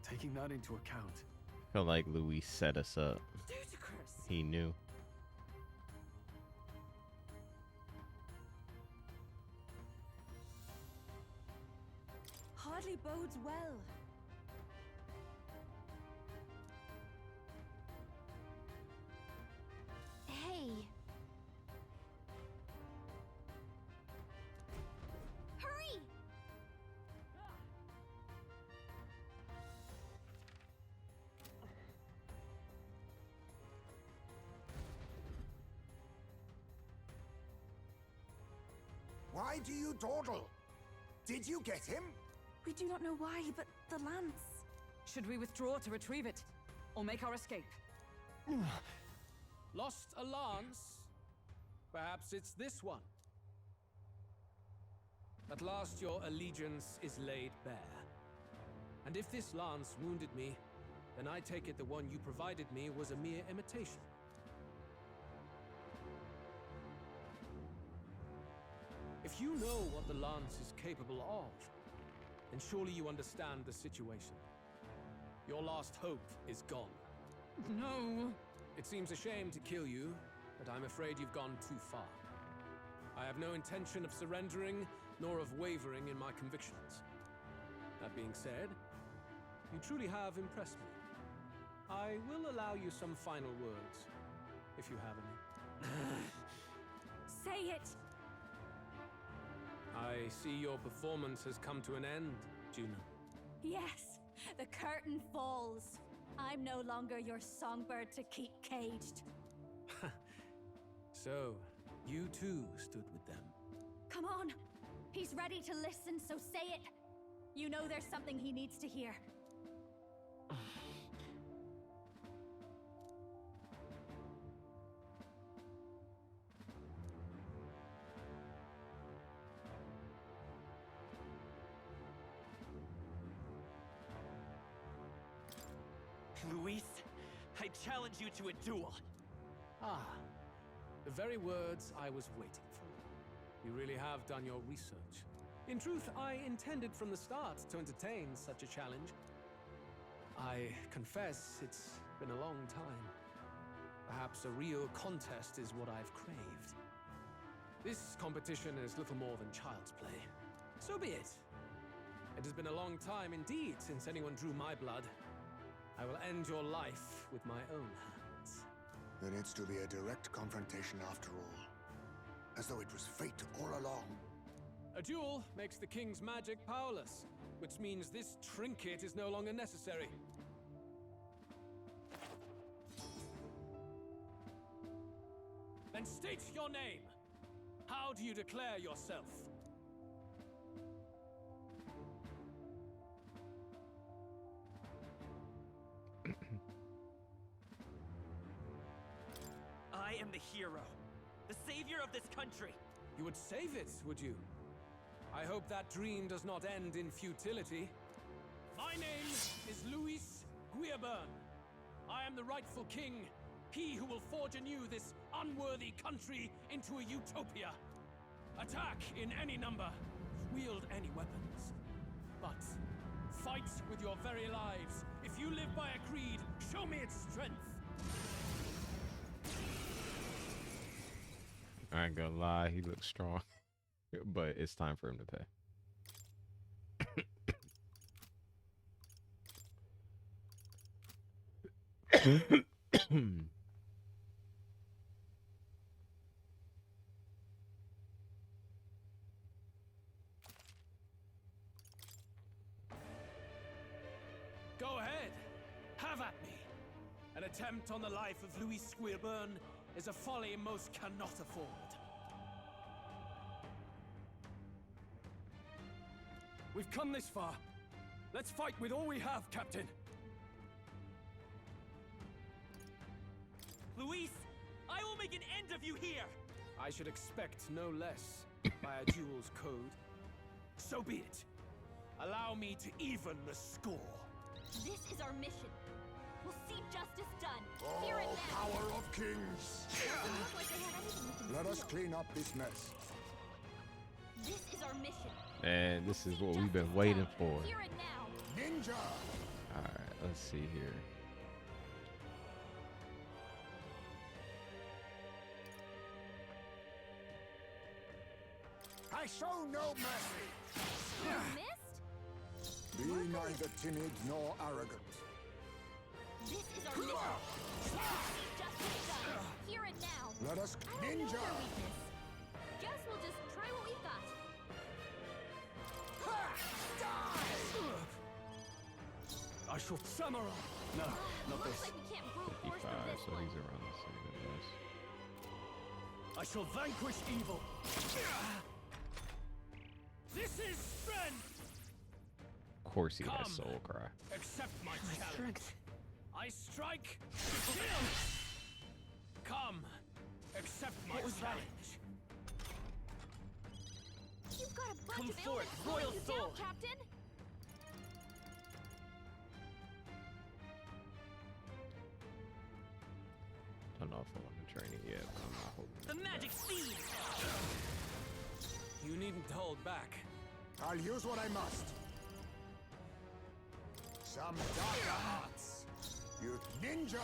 Taking that into account, Felt like Louis set us up. Ludicrous! He knew. Hardly bodes well. Hey. Hurry! Why do you dawdle? Did you get him? We do not know why, but the lance. Should we withdraw to retrieve it? Or make our escape? lost a lance? Perhaps it's this one. At last your allegiance is laid bare. And if this lance wounded me, then I take it the one you provided me was a mere imitation. If you know what the lance is capable of, then surely you understand the situation. Your last hope is gone. No! It seems a shame to kill you, but I'm afraid you've gone too far. I have no intention of surrendering, nor of wavering in my convictions. That being said, you truly have impressed me. I will allow you some final words, if you have any. Say it! I see your performance has come to an end, Juna. Yes, the curtain falls. I'm no longer your songbird to keep caged. So, you too stood with them. Come on! He's ready to listen, so say it! You know there's something he needs to hear. Luis, I challenge you to a duel. Ah, the very words I was waiting for. You really have done your research. In truth, I intended from the start to entertain such a challenge. I confess it's been a long time. Perhaps a real contest is what I've craved. This competition is little more than child's play. So be it. It has been a long time indeed since anyone drew my blood. I will end your life with my own hands. There needs to be a direct confrontation after all. As though it was fate all along. A duel makes the king's magic powerless, which means this trinket is no longer necessary. Then state your name. How do you declare yourself? I am the hero, the savior of this country. You would save it, would you? I hope that dream does not end in futility. My name is Luis Guierburn. I am the rightful king, he who will forge anew this unworthy country into a utopia. Attack in any number, wield any weapons. But fight with your very lives. If you live by a creed, show me its strength. I ain't gonna lie, he looks strong. But it's time for him to pay. Go ahead. Have at me. An attempt on the life of Luis Guierburn is a folly most cannot afford. We've come this far. Let's fight with all we have, Captain. Luis, I will make an end of you here. I should expect no less by a duel's code. So be it. Allow me to even the score. This is our mission. We'll see justice done. Oh, Here and now. power of kings! Doesn't look like they have anything we can Let us steal. clean up this mess. This is our mission. And this is what we've been waiting for. Here and now. Ninja! Alright, let's see here. I show no mercy! You missed? Be neither timid nor arrogant. This is our mission. We'll see justice done. Here and now. Let us I don't know ninja! their weakness. Guess we'll just try what we've got. I shall samurai. No, not Looks this. like we can't brute force 55, through this so one. he's around the same as us. I shall vanquish evil. This is strength. Of course he has Come. soul cry. Accept my challenge. I strike. Kill. Come. Accept my challenge. You've got a bunch Come of forth, illness slowing royal you soul. down, Captain. Don't know if I want to train it yet, but I'm not holding The it magic back. seed. You needn't hold back. I'll use what I must. Some darker arts. You ninja!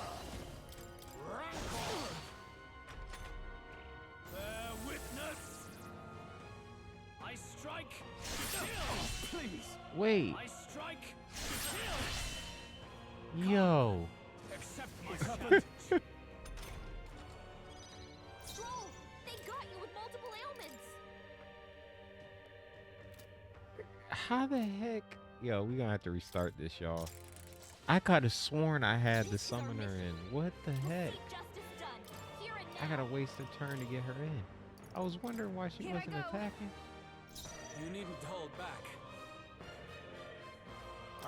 Rancor! Bear witness. I strike. Kill. Please. Wait. I strike. Kill. Yo. Accept my challenge. Stroll, they got you with multiple ailments. How the heck? Yo, we gonna have to restart this, y'all. I could have sworn I had the summoner in. What the heck? Justice done. Here and I now. gotta waste a turn to get her in. I was wondering why she Here I wasn't go. attacking. You needn't hold back.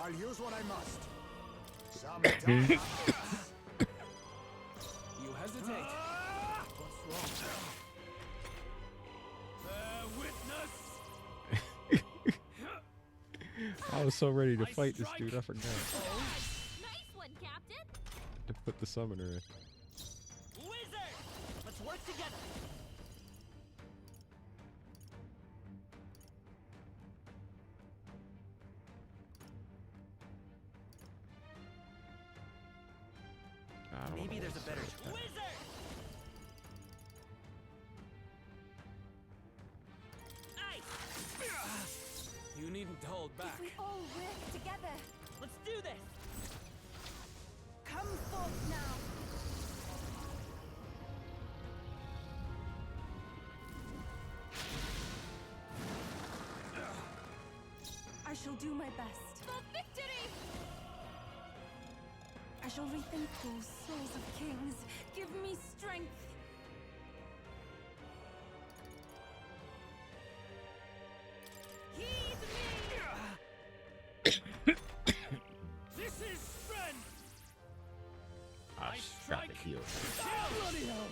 I'll use what I must. Some darker arts. You hesitate. What's wrong? Bear witness. I was so ready to fight this dude, I forgot. Nice one, Captain. Put the summoner in. Wizard! Let's work together. Maybe there's a better wizard! You needn't hold back. If we all work together, Let's do this! come forth now. I shall do my best. For victory! I shall rethink those souls of kings. Give me strength. Heed me! This is strength! I strike the heal. Bloody hell!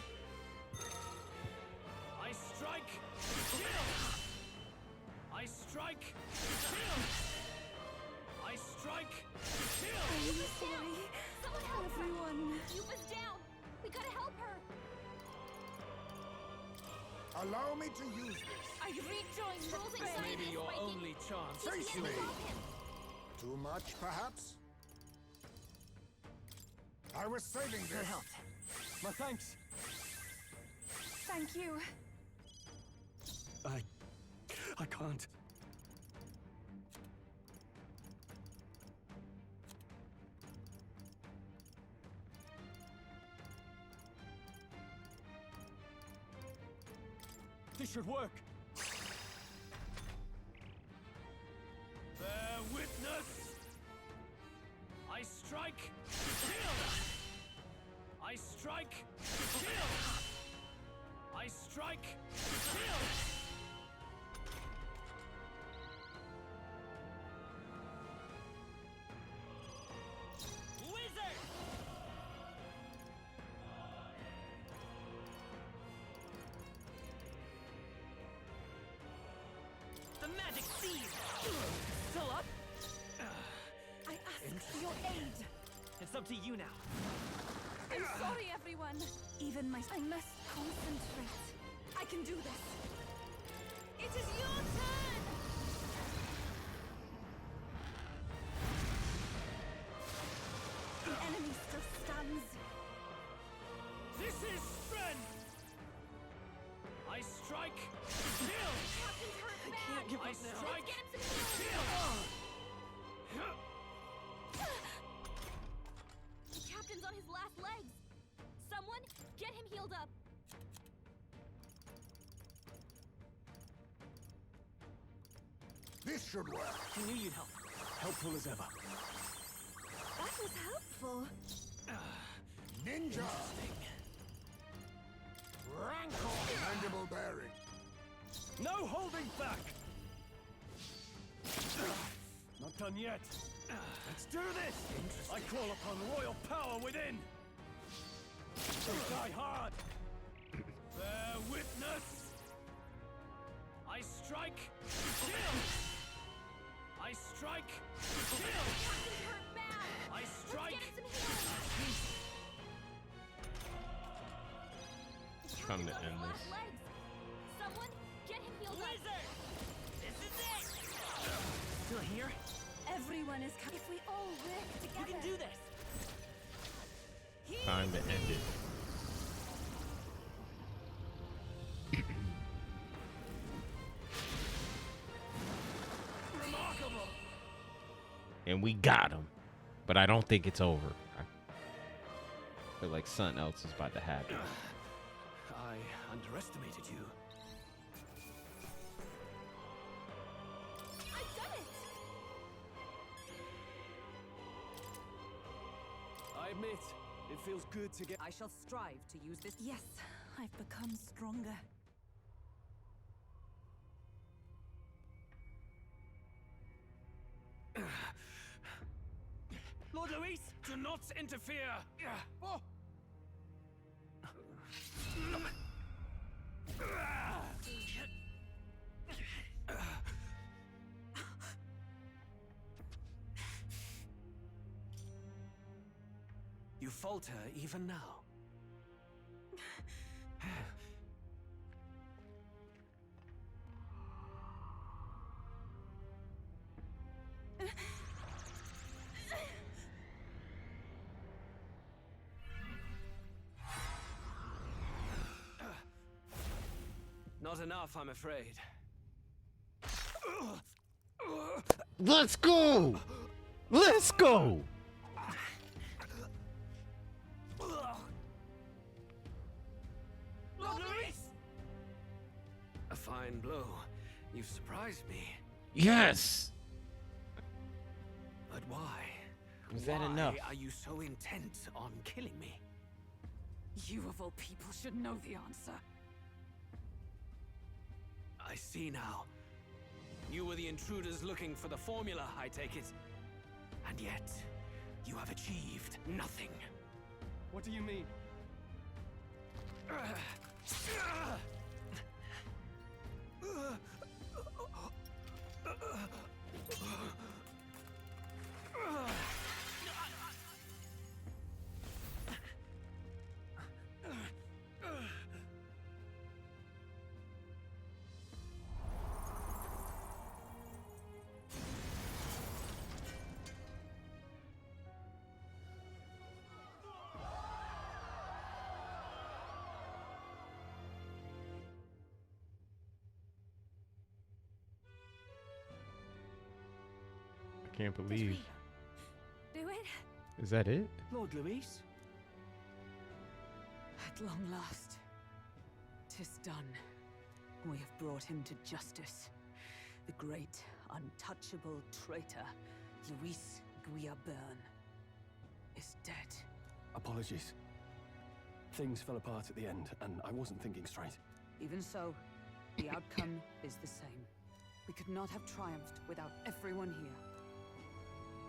I strike! Kill! I strike! Kill! I strike! Kill! I'm sorry. Someone help Everyone. her! Yuba's down! We gotta help her! Allow me to use this. I rejoin the Rules fray. inside Maybe is your breaking. only chance. We Face can't me. stop him. Too much, perhaps? I was saving this. My thanks. Thank you. I can't. This should work. Bear witness! I strike! Kill! I strike! Kill! I strike! Kill! Wizard! The magic seed! Still up? I ask for your aid. It's up to you now. I'm sorry, everyone. Even my... I must concentrate. I can do this. It is your turn! The enemy still stands. This is strength! I strike! Kill! Captain's hurt bad! Can't give up now. Let's get him some healing! The captain's on his last legs! Someone, get him healed up! This should work. I knew you'd help. Helpful as ever. That was helpful. Ninja! Rancor! Mandible bearing. No holding back! Not done yet. Let's do this! I call upon royal power within! Die hard! Bear witness! I strike! Kill! I strike! Kill! Captain's hurt bad! I strike! Let's get him some healing! The Time to captain's on his end last this. legs! Someone, get him healed up! Wizard! This is it! Still here? Everyone is... If we all work You together... can do this! Time to end it. Remarkable! And we got him. But I don't think it's over. I feel like something else is about to happen. I underestimated you. I've done it! I admit, it feels good to get... I shall strive to use this. Yes, I've become stronger. Lord Luis, do not interfere! Oh. You You falter even now. Not enough, I'm afraid. Let's go! Let's go! Lord Luis! A fine blow. You've surprised me. Yes! But why? Was that enough? Why are you so intent on killing me? You of all people should know the answer. I see now. You were the intruders looking for the formula, I take it. And yet, you have achieved nothing. What do you mean? I can't believe. Do it? Is that it? Lord Luis? At long last, 'tis done. We have brought him to justice. The great, untouchable traitor, Luis Guillaburn, is dead. Apologies. Things fell apart at the end, and I wasn't thinking straight. Even so, the outcome is the same. We could not have triumphed without everyone here.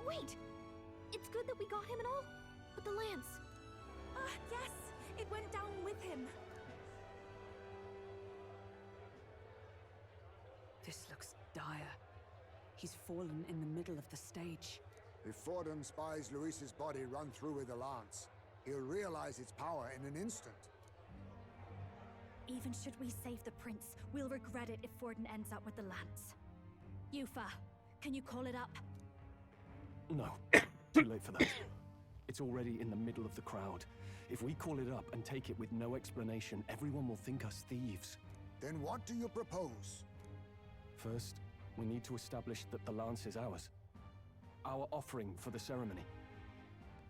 Wait! It's good that we got him and all, but the lance. Ah, yes! It went down with him. This looks dire. He's fallen in the middle of the stage. If Fordham spies Luis's body run through with the lance, he'll realize its power in an instant. Even should we save the prince, we'll regret it if Forden ends up with the lance. Yufa, can you call it up? No, too late for that. It's already in the middle of the crowd. If we call it up and take it with no explanation, everyone will think us thieves. Then what do you propose? First, we need to establish that the lance is ours. Our offering for the ceremony.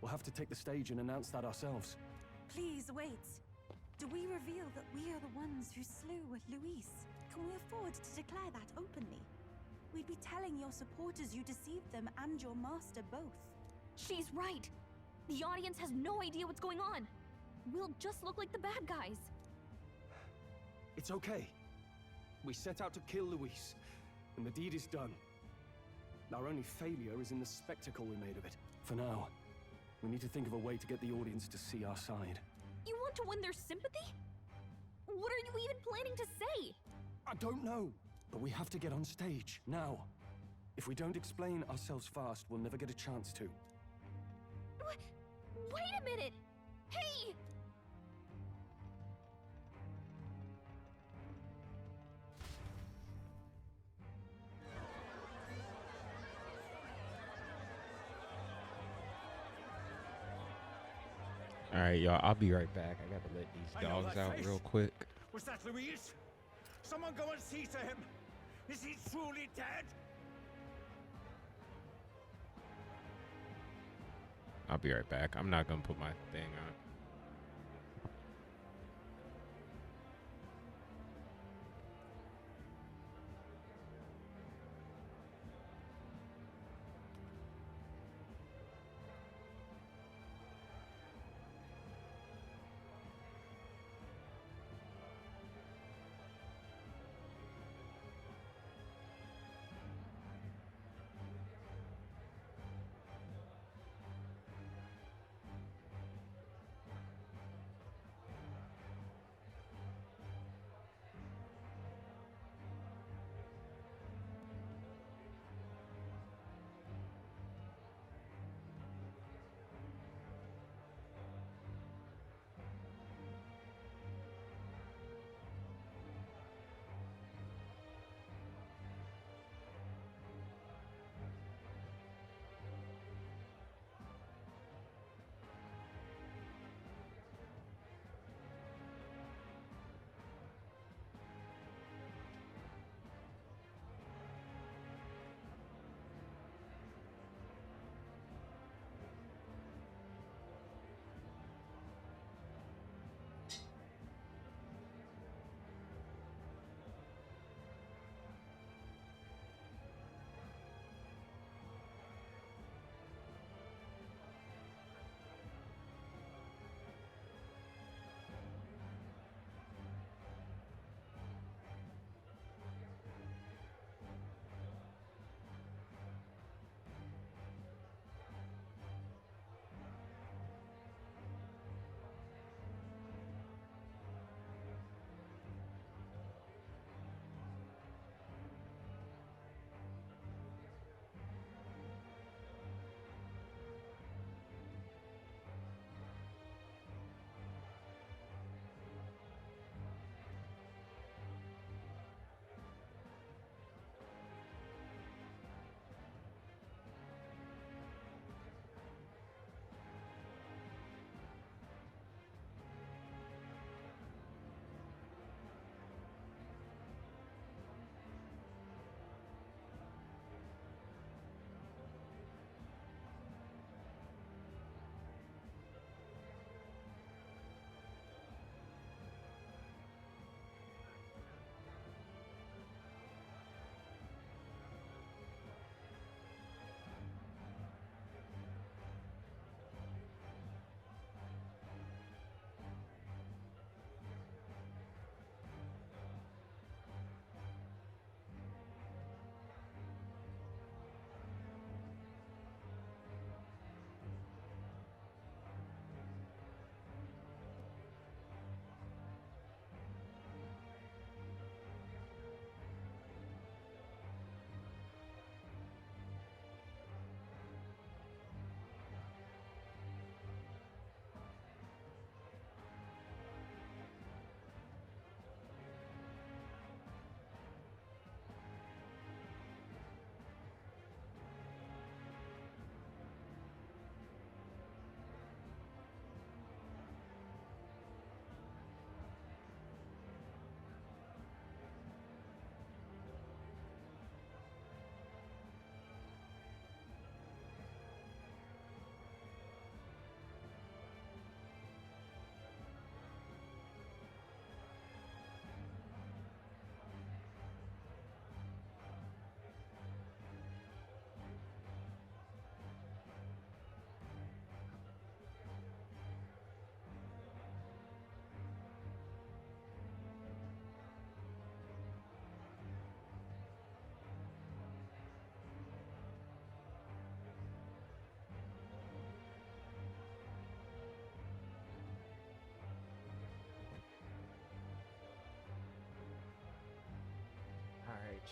We'll have to take the stage and announce that ourselves. Please wait. Do we reveal that we are the ones who slew Luis? Can we afford to declare that openly? We'd be telling your supporters you deceived them and your master both. She's right. The audience has no idea what's going on. We'll just look like the bad guys. It's okay. We set out to kill Luis, and the deed is done. Our only failure is in the spectacle we made of it. For now, we need to think of a way to get the audience to see our side. You want to win their sympathy? What are you even planning to say? I don't know, but we have to get on stage, now. If we don't explain ourselves fast, we'll never get a chance to. Wait a minute! Hey! All right, y'all. I'll be right back. I gotta let these dogs out real quick. Was that Luis? Someone go and see to him. Is he truly dead? I'll be right back. I'm not gonna put my thing on.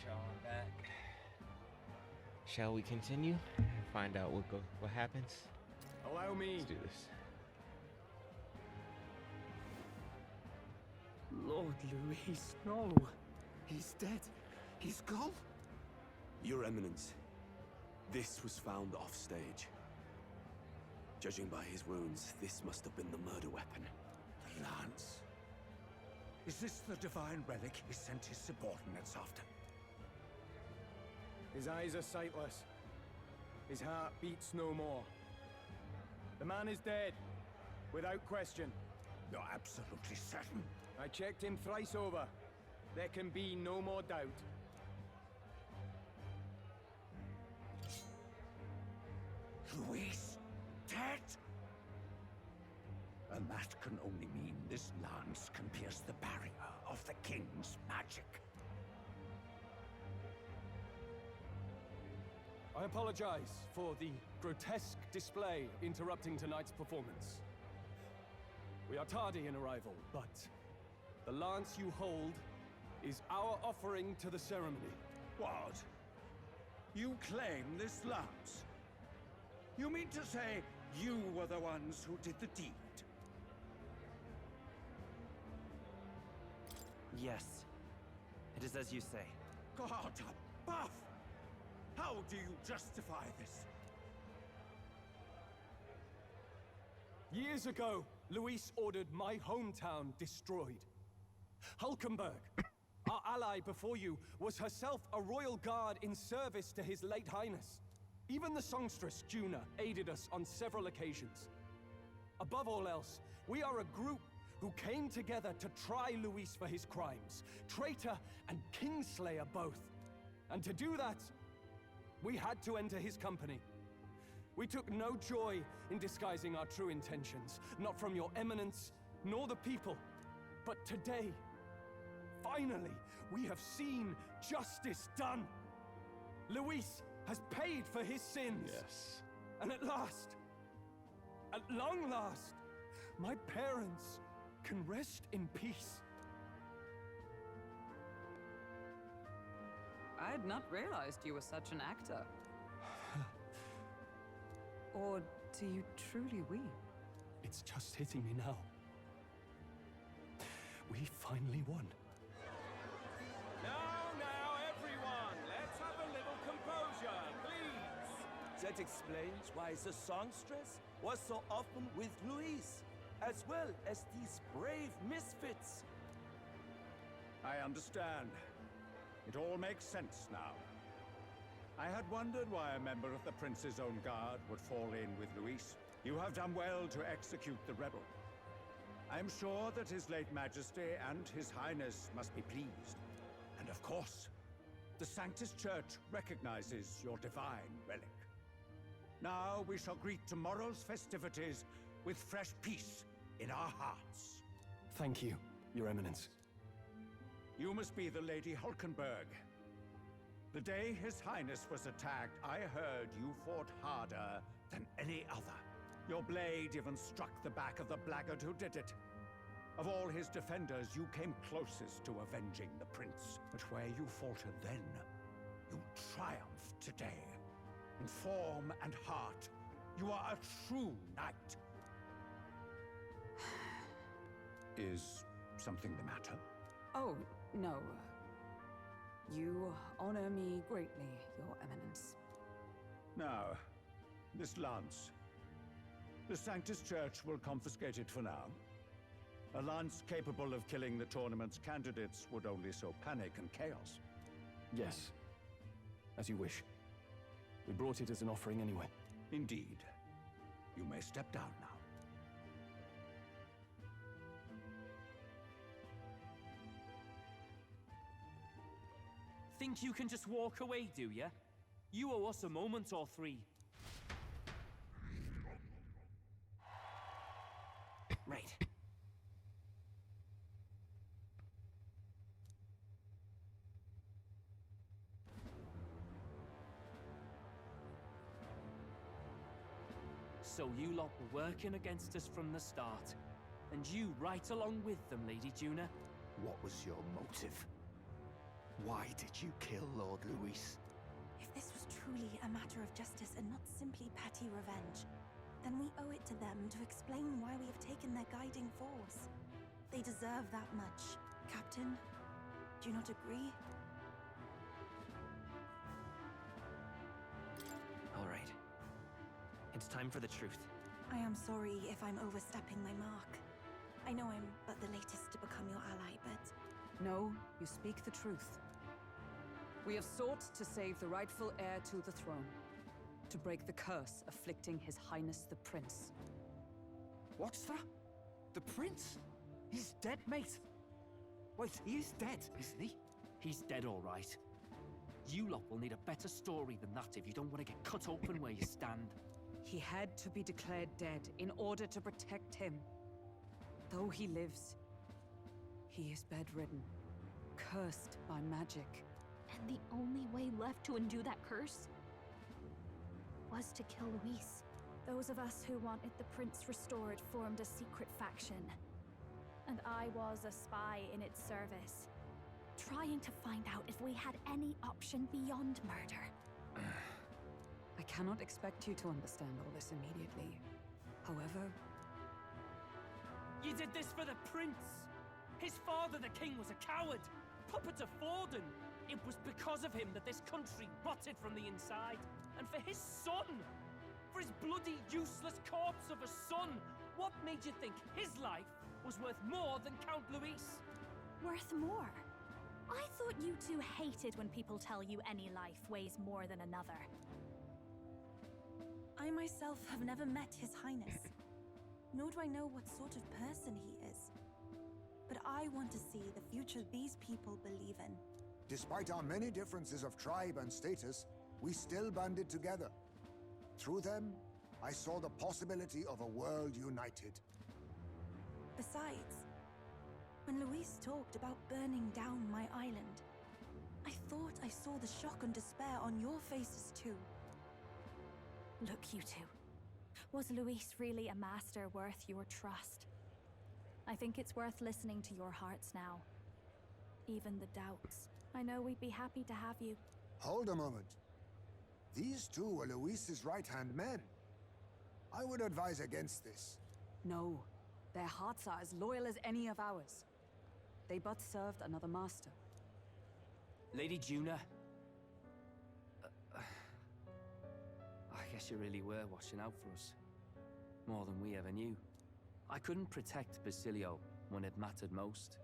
y'all, I'm back. Shall we continue? Find out what happens? Allow me. Let's do this. Lord Luis, no. He's dead. He's gone. Your Eminence, this was found offstage. Judging by his wounds, this must have been the murder weapon. The lance. Is this the divine relic he sent his subordinates after? His eyes are sightless. His heart beats no more. The man is dead, without question. You're absolutely certain? I checked him thrice over. There can be no more doubt. Luis, dead? And that can only mean this lance can pierce the barrier of the king's magic. I apologize for the grotesque display interrupting tonight's performance. We are tardy in arrival, but the lance you hold is our offering to the ceremony. What? You claim this lance? You mean to say you were the ones who did the deed? Yes. It is as you say. God above! How do you justify this? Years ago, Luis ordered my hometown destroyed. Hulkenberg, our ally before you, was herself a royal guard in service to his late highness. Even the songstress, Juna, aided us on several occasions. Above all else, we are a group who came together to try Luis for his crimes, traitor and kingslayer both. And to do that, we had to enter his company. We took no joy in disguising our true intentions, not from your eminence, nor the people. But today, finally, we have seen justice done. Luis has paid for his sins. Yes. And at long last, my parents can rest in peace. I had not realized you were such an actor. Or do you truly weep? It's just hitting me now. We finally won. Now, everyone, let's have a little composure, please. That explains why the songstress was so often with Luis, as well as these brave misfits. I understand. It all makes sense now. I had wondered why a member of the Prince's own guard would fall in with Luis. You have done well to execute the rebel. I am sure that His late Majesty and His Highness must be pleased. And of course, the Sanctus Church recognizes your divine relic. Now we shall greet tomorrow's festivities with fresh peace in our hearts. Thank you, Your Eminence. You must be the Lady Hulkenberg. The day His Highness was attacked, I heard you fought harder than any other. Your blade even struck the back of the blackguard who did it. Of all his defenders, you came closest to avenging the prince. But where you faltered then, you triumph today. In form and heart, you are a true knight. Is something the matter? Oh, no. You honor me greatly, Your Eminence. Now, this lance. The Sanctus Church will confiscate it for now. A lance capable of killing the tournament's candidates would only sow panic and chaos. Yes. As you wish. We brought it as an offering anyway. Indeed. You may step down now. Think you can just walk away, do ya? You owe us a moment or three. Right. So you lot were working against us from the start. And you right along with them, Lady Juna? What was your motive? Why did you kill Lord Luis? If this was truly a matter of justice and not simply petty revenge, then we owe it to them to explain why we have taken their guiding force. They deserve that much. Captain, do you not agree? All right. It's time for the truth. I am sorry if I'm overstepping my mark. I know I'm but the latest to become your ally, but... No, you speak the truth. We have sought to save the rightful heir to the throne. To break the curse afflicting His Highness the Prince. What's that? The prince? He's dead, mate. Wait, he is dead, isn't he? He's dead, all right. You lot will need a better story than that if you don't want to get cut open where you stand. He had to be declared dead in order to protect him. Though he lives, he is bedridden, cursed by magic. And the only way left to undo that curse was to kill Luis. Those of us who wanted the prince restored formed a secret faction. And I was a spy in its service, trying to find out if we had any option beyond murder. I cannot expect you to understand all this immediately. However... You did this for the prince! His father, the king, was a coward! Puppet of Forden! It was because of him that this country rotted from the inside! And for his son! For his bloody, useless corpse of a son! What made you think his life was worth more than Count Luis? Worth more? I thought you two hated when people tell you any life weighs more than another. I myself have never met His Highness, nor do I know what sort of person he is. But I want to see the future these people believe in. Despite our many differences of tribe and status, we still banded together. Through them, I saw the possibility of a world united. Besides, when Luis talked about burning down my island, I thought I saw the shock and despair on your faces too. Look, you two. Was Luis really a master worth your trust? I think it's worth listening to your hearts now. Even the doubts. I know we'd be happy to have you. Hold a moment. These two were Luis's right-hand men. I would advise against this. No, their hearts are as loyal as any of ours. They but served another master. Lady Juna. I guess you really were watching out for us. More than we ever knew. I couldn't protect Basilio when it mattered most.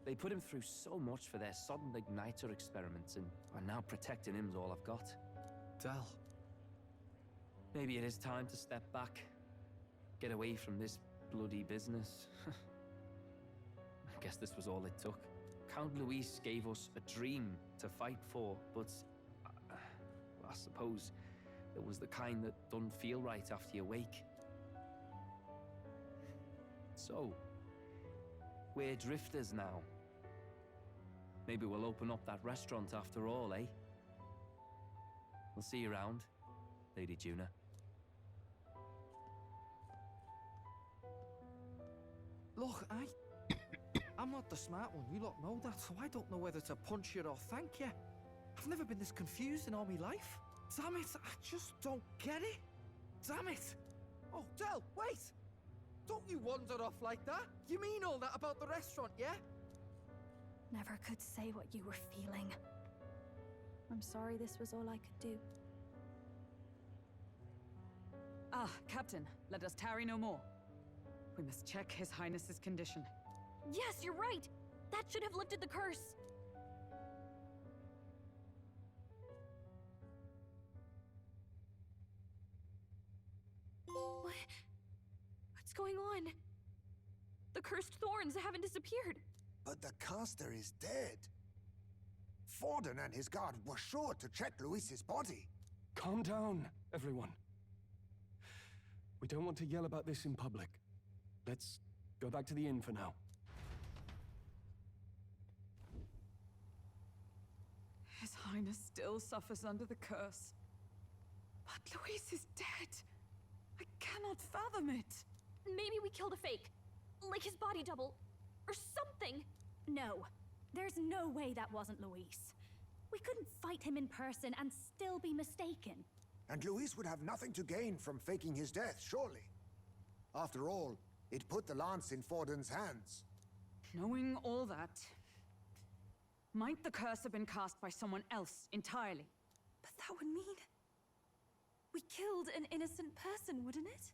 They put him through so much for their sudden igniter experiments, and now protecting him's all I've got. Del. Maybe it is time to step back. Get away from this bloody business. I guess this was all it took. Count Luis gave us a dream to fight for, but I suppose it was the kind that don't feel right after you wake. So, we're drifters now. Maybe we'll open up that restaurant after all, eh? We'll see you around, Lady Juna. Look, I'm not the smart one, you lot know that, so I don't know whether to punch you or thank you. I've never been this confused in all my life. Damn it, I just don't get it. Damn it. Oh, Del, wait! Don't you wander off like that? You mean all that about the restaurant, yeah? Never could say what you were feeling. I'm sorry this was all I could do. Ah, Captain, let us tarry no more. We must check His Highness's condition. Yes, you're right! That should have lifted the curse! What's going on? The cursed thorns haven't disappeared. But the caster is dead. Forden and his guard were sure to check Luis's body. Calm down, everyone. We don't want to yell about this in public. Let's go back to the inn for now. His Highness still suffers under the curse. But Luis is dead. I cannot fathom it. Maybe we killed a fake. Like his body double. Or something. No. There's no way that wasn't Luis. We couldn't fight him in person and still be mistaken. And Luis would have nothing to gain from faking his death, surely. After all, it put the lance in Forden's hands. Knowing all that, might the curse have been cast by someone else entirely? But that would mean we killed an innocent person, wouldn't it?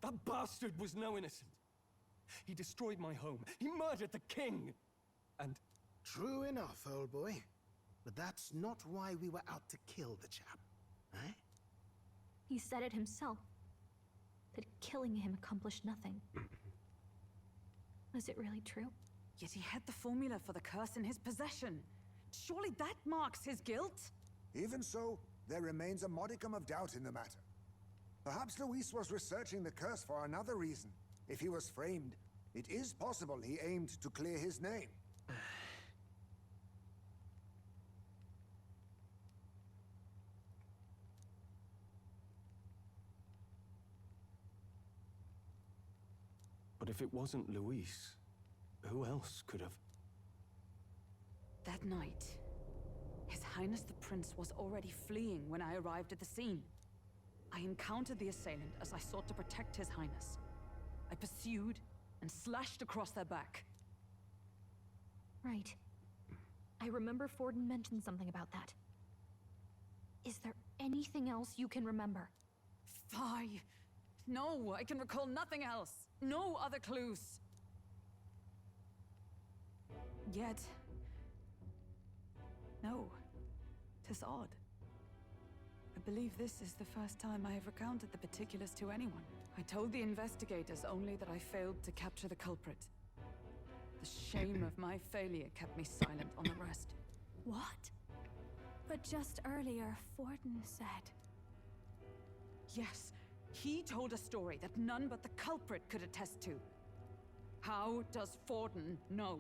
That bastard was no innocent. He destroyed my home. He murdered the king. And true enough, old boy. But that's not why we were out to kill the chap, eh? He said it himself. That killing him accomplished nothing. Was it really true? Yet he had the formula for the curse in his possession. Surely that marks his guilt? Even so, there remains a modicum of doubt in the matter. Perhaps Luis was researching the curse for another reason. If he was framed, it is possible he aimed to clear his name. But if it wasn't Luis, who else could have? That night, His Highness the Prince was already fleeing when I arrived at the scene. I encountered the assailant as I sought to protect His Highness. I pursued and slashed across their back. Right. I remember Forden mentioned something about that. Is there anything else you can remember? Fie! No, I can recall nothing else. No other clues. Yet... no. 'Tis odd. I believe this is the first time I have recounted the particulars to anyone. I told the investigators only that I failed to capture the culprit. The shame of my failure kept me silent on the rest. What? But just earlier, Forden said... Yes, he told a story that none but the culprit could attest to. How does Forden know?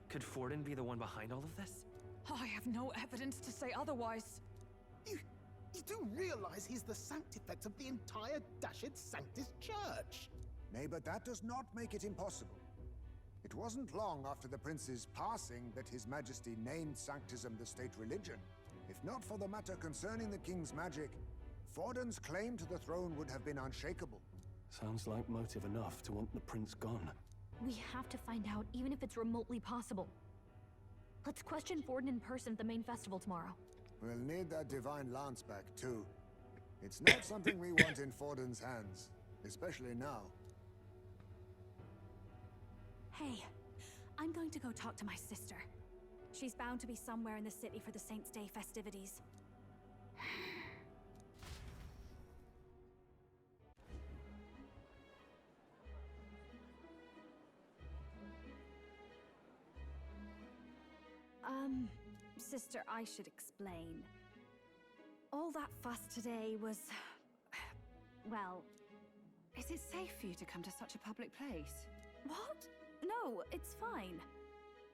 Could Forden be the one behind all of this? I have no evidence to say otherwise. You do realize he's the sanctifex of the entire Dashed Sanctus Church? Nay, but that does not make it impossible. It wasn't long after the prince's passing that His Majesty named Sanctism the state religion. If not for the matter concerning the king's magic, Forden's claim to the throne would have been unshakable. Sounds like motive enough to want the prince gone. We have to find out, even if it's remotely possible. Let's question Forden in person at the main festival tomorrow. We'll need that divine lance back, too. It's not something we want in Forden's hands, especially now. Hey, I'm going to go talk to my sister. She's bound to be somewhere in the city for the Saints' Day festivities. Sister, I should explain. All that fuss today was... well... Is it safe for you to come to such a public place? What? No, it's fine.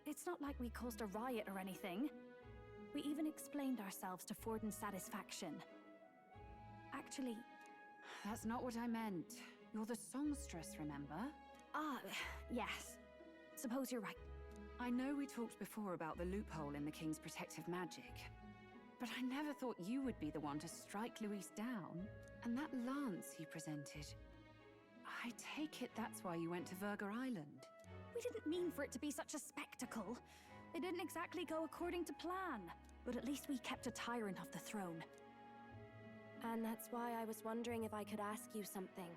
It's not like we caused a riot or anything. We even explained ourselves to Forden's satisfaction. Actually... That's not what I meant. You're the songstress, remember? Yes. Suppose you're right. I know we talked before about the loophole in the king's protective magic, but I never thought you would be the one to strike Luis down. And that lance he presented... I take it that's why you went to Verger Island. We didn't mean for it to be such a spectacle. It didn't exactly go according to plan. But at least we kept a tyrant off the throne. And that's why I was wondering if I could ask you something.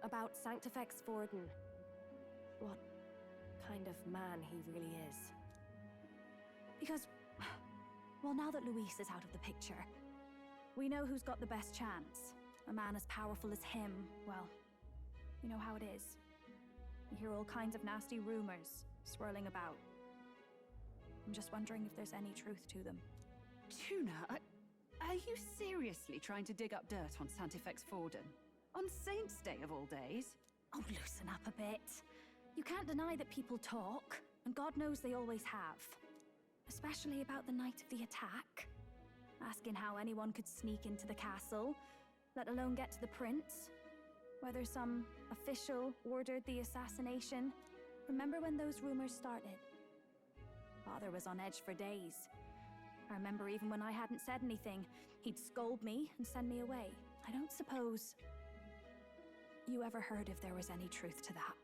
About Sanctifex Forden. What kind of man he really is. Because, well, now that Luis is out of the picture, we know who's got the best chance. A man as powerful as him, well, you know how it is. You hear all kinds of nasty rumors swirling about. I'm just wondering if there's any truth to them. Tuna, are you seriously trying to dig up dirt on Sanctifex Forden? On Saints' Day of all days? Oh, loosen up a bit. You can't deny that people talk, and God knows they always have. Especially about the night of the attack. Asking how anyone could sneak into the castle, let alone get to the prince. Whether some official ordered the assassination. Remember when those rumors started? Father was on edge for days. I remember even when I hadn't said anything, he'd scold me and send me away. I don't suppose you ever heard if there was any truth to that.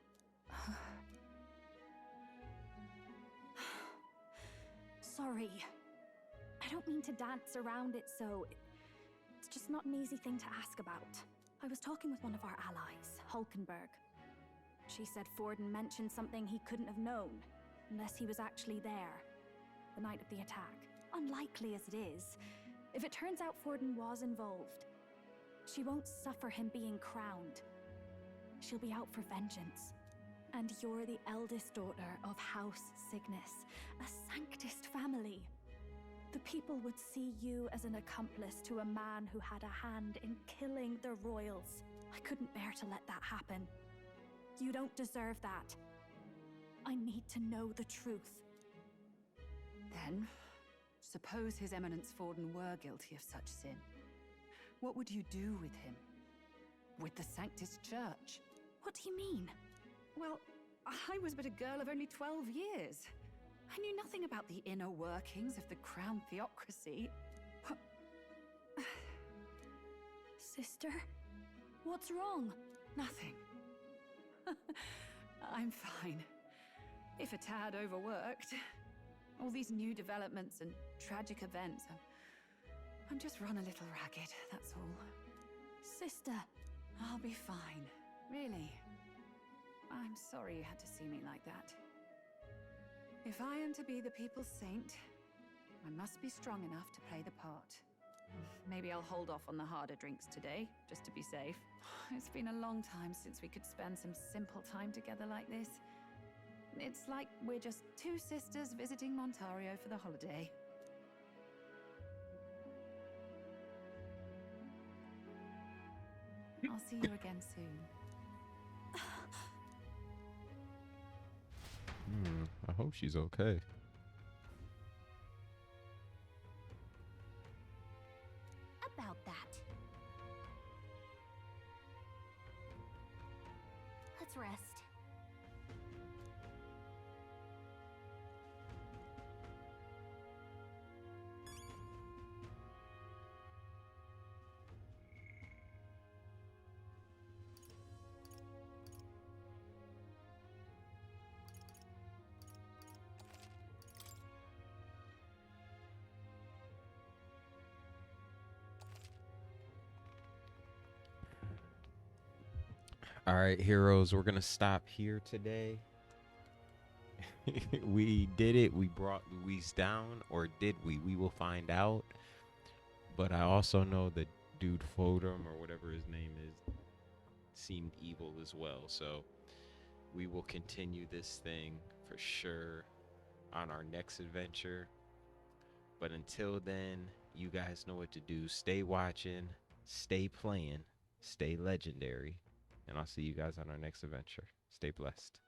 Sorry. I don't mean to dance around it, so it's just not an easy thing to ask about. I was talking with one of our allies, Hulkenberg. She said Forden mentioned something he couldn't have known, unless he was actually there, the night of the attack. Unlikely as it is, if it turns out Forden was involved, she won't suffer him being crowned. She'll be out for vengeance. And you're the eldest daughter of House Cygnus, a Sanctist family. The people would see you as an accomplice to a man who had a hand in killing the royals. I couldn't bear to let that happen. You don't deserve that. I need to know the truth. Then, suppose His Eminence Forden were guilty of such sin. What would you do with him? With the Sanctist Church? What do you mean? Well, I was but a girl of only 12 years. I knew nothing about the inner workings of the crown theocracy. Sister, what's wrong? Nothing. I'm fine. If a tad overworked. All these new developments and tragic events. I'm just run a little ragged, that's all. Sister. I'll be fine. Really. I'm sorry you had to see me like that. If I am to be the people's saint, I must be strong enough to play the part. Maybe I'll hold off on the harder drinks today, just to be safe. It's been a long time since we could spend some simple time together like this. It's like we're just two sisters visiting Montario for the holiday. I'll see you again soon. I hope she's okay. About that. Let's rest. All right, heroes, we're going to stop here today. We did it. We brought Luis down, or did we? We will find out. But I also know that dude Fodrum, or whatever his name is, seemed evil as well. So we will continue this thing for sure on our next adventure. But until then, you guys know what to do. Stay watching, stay playing, stay legendary. And I'll see you guys on our next adventure. Stay blessed.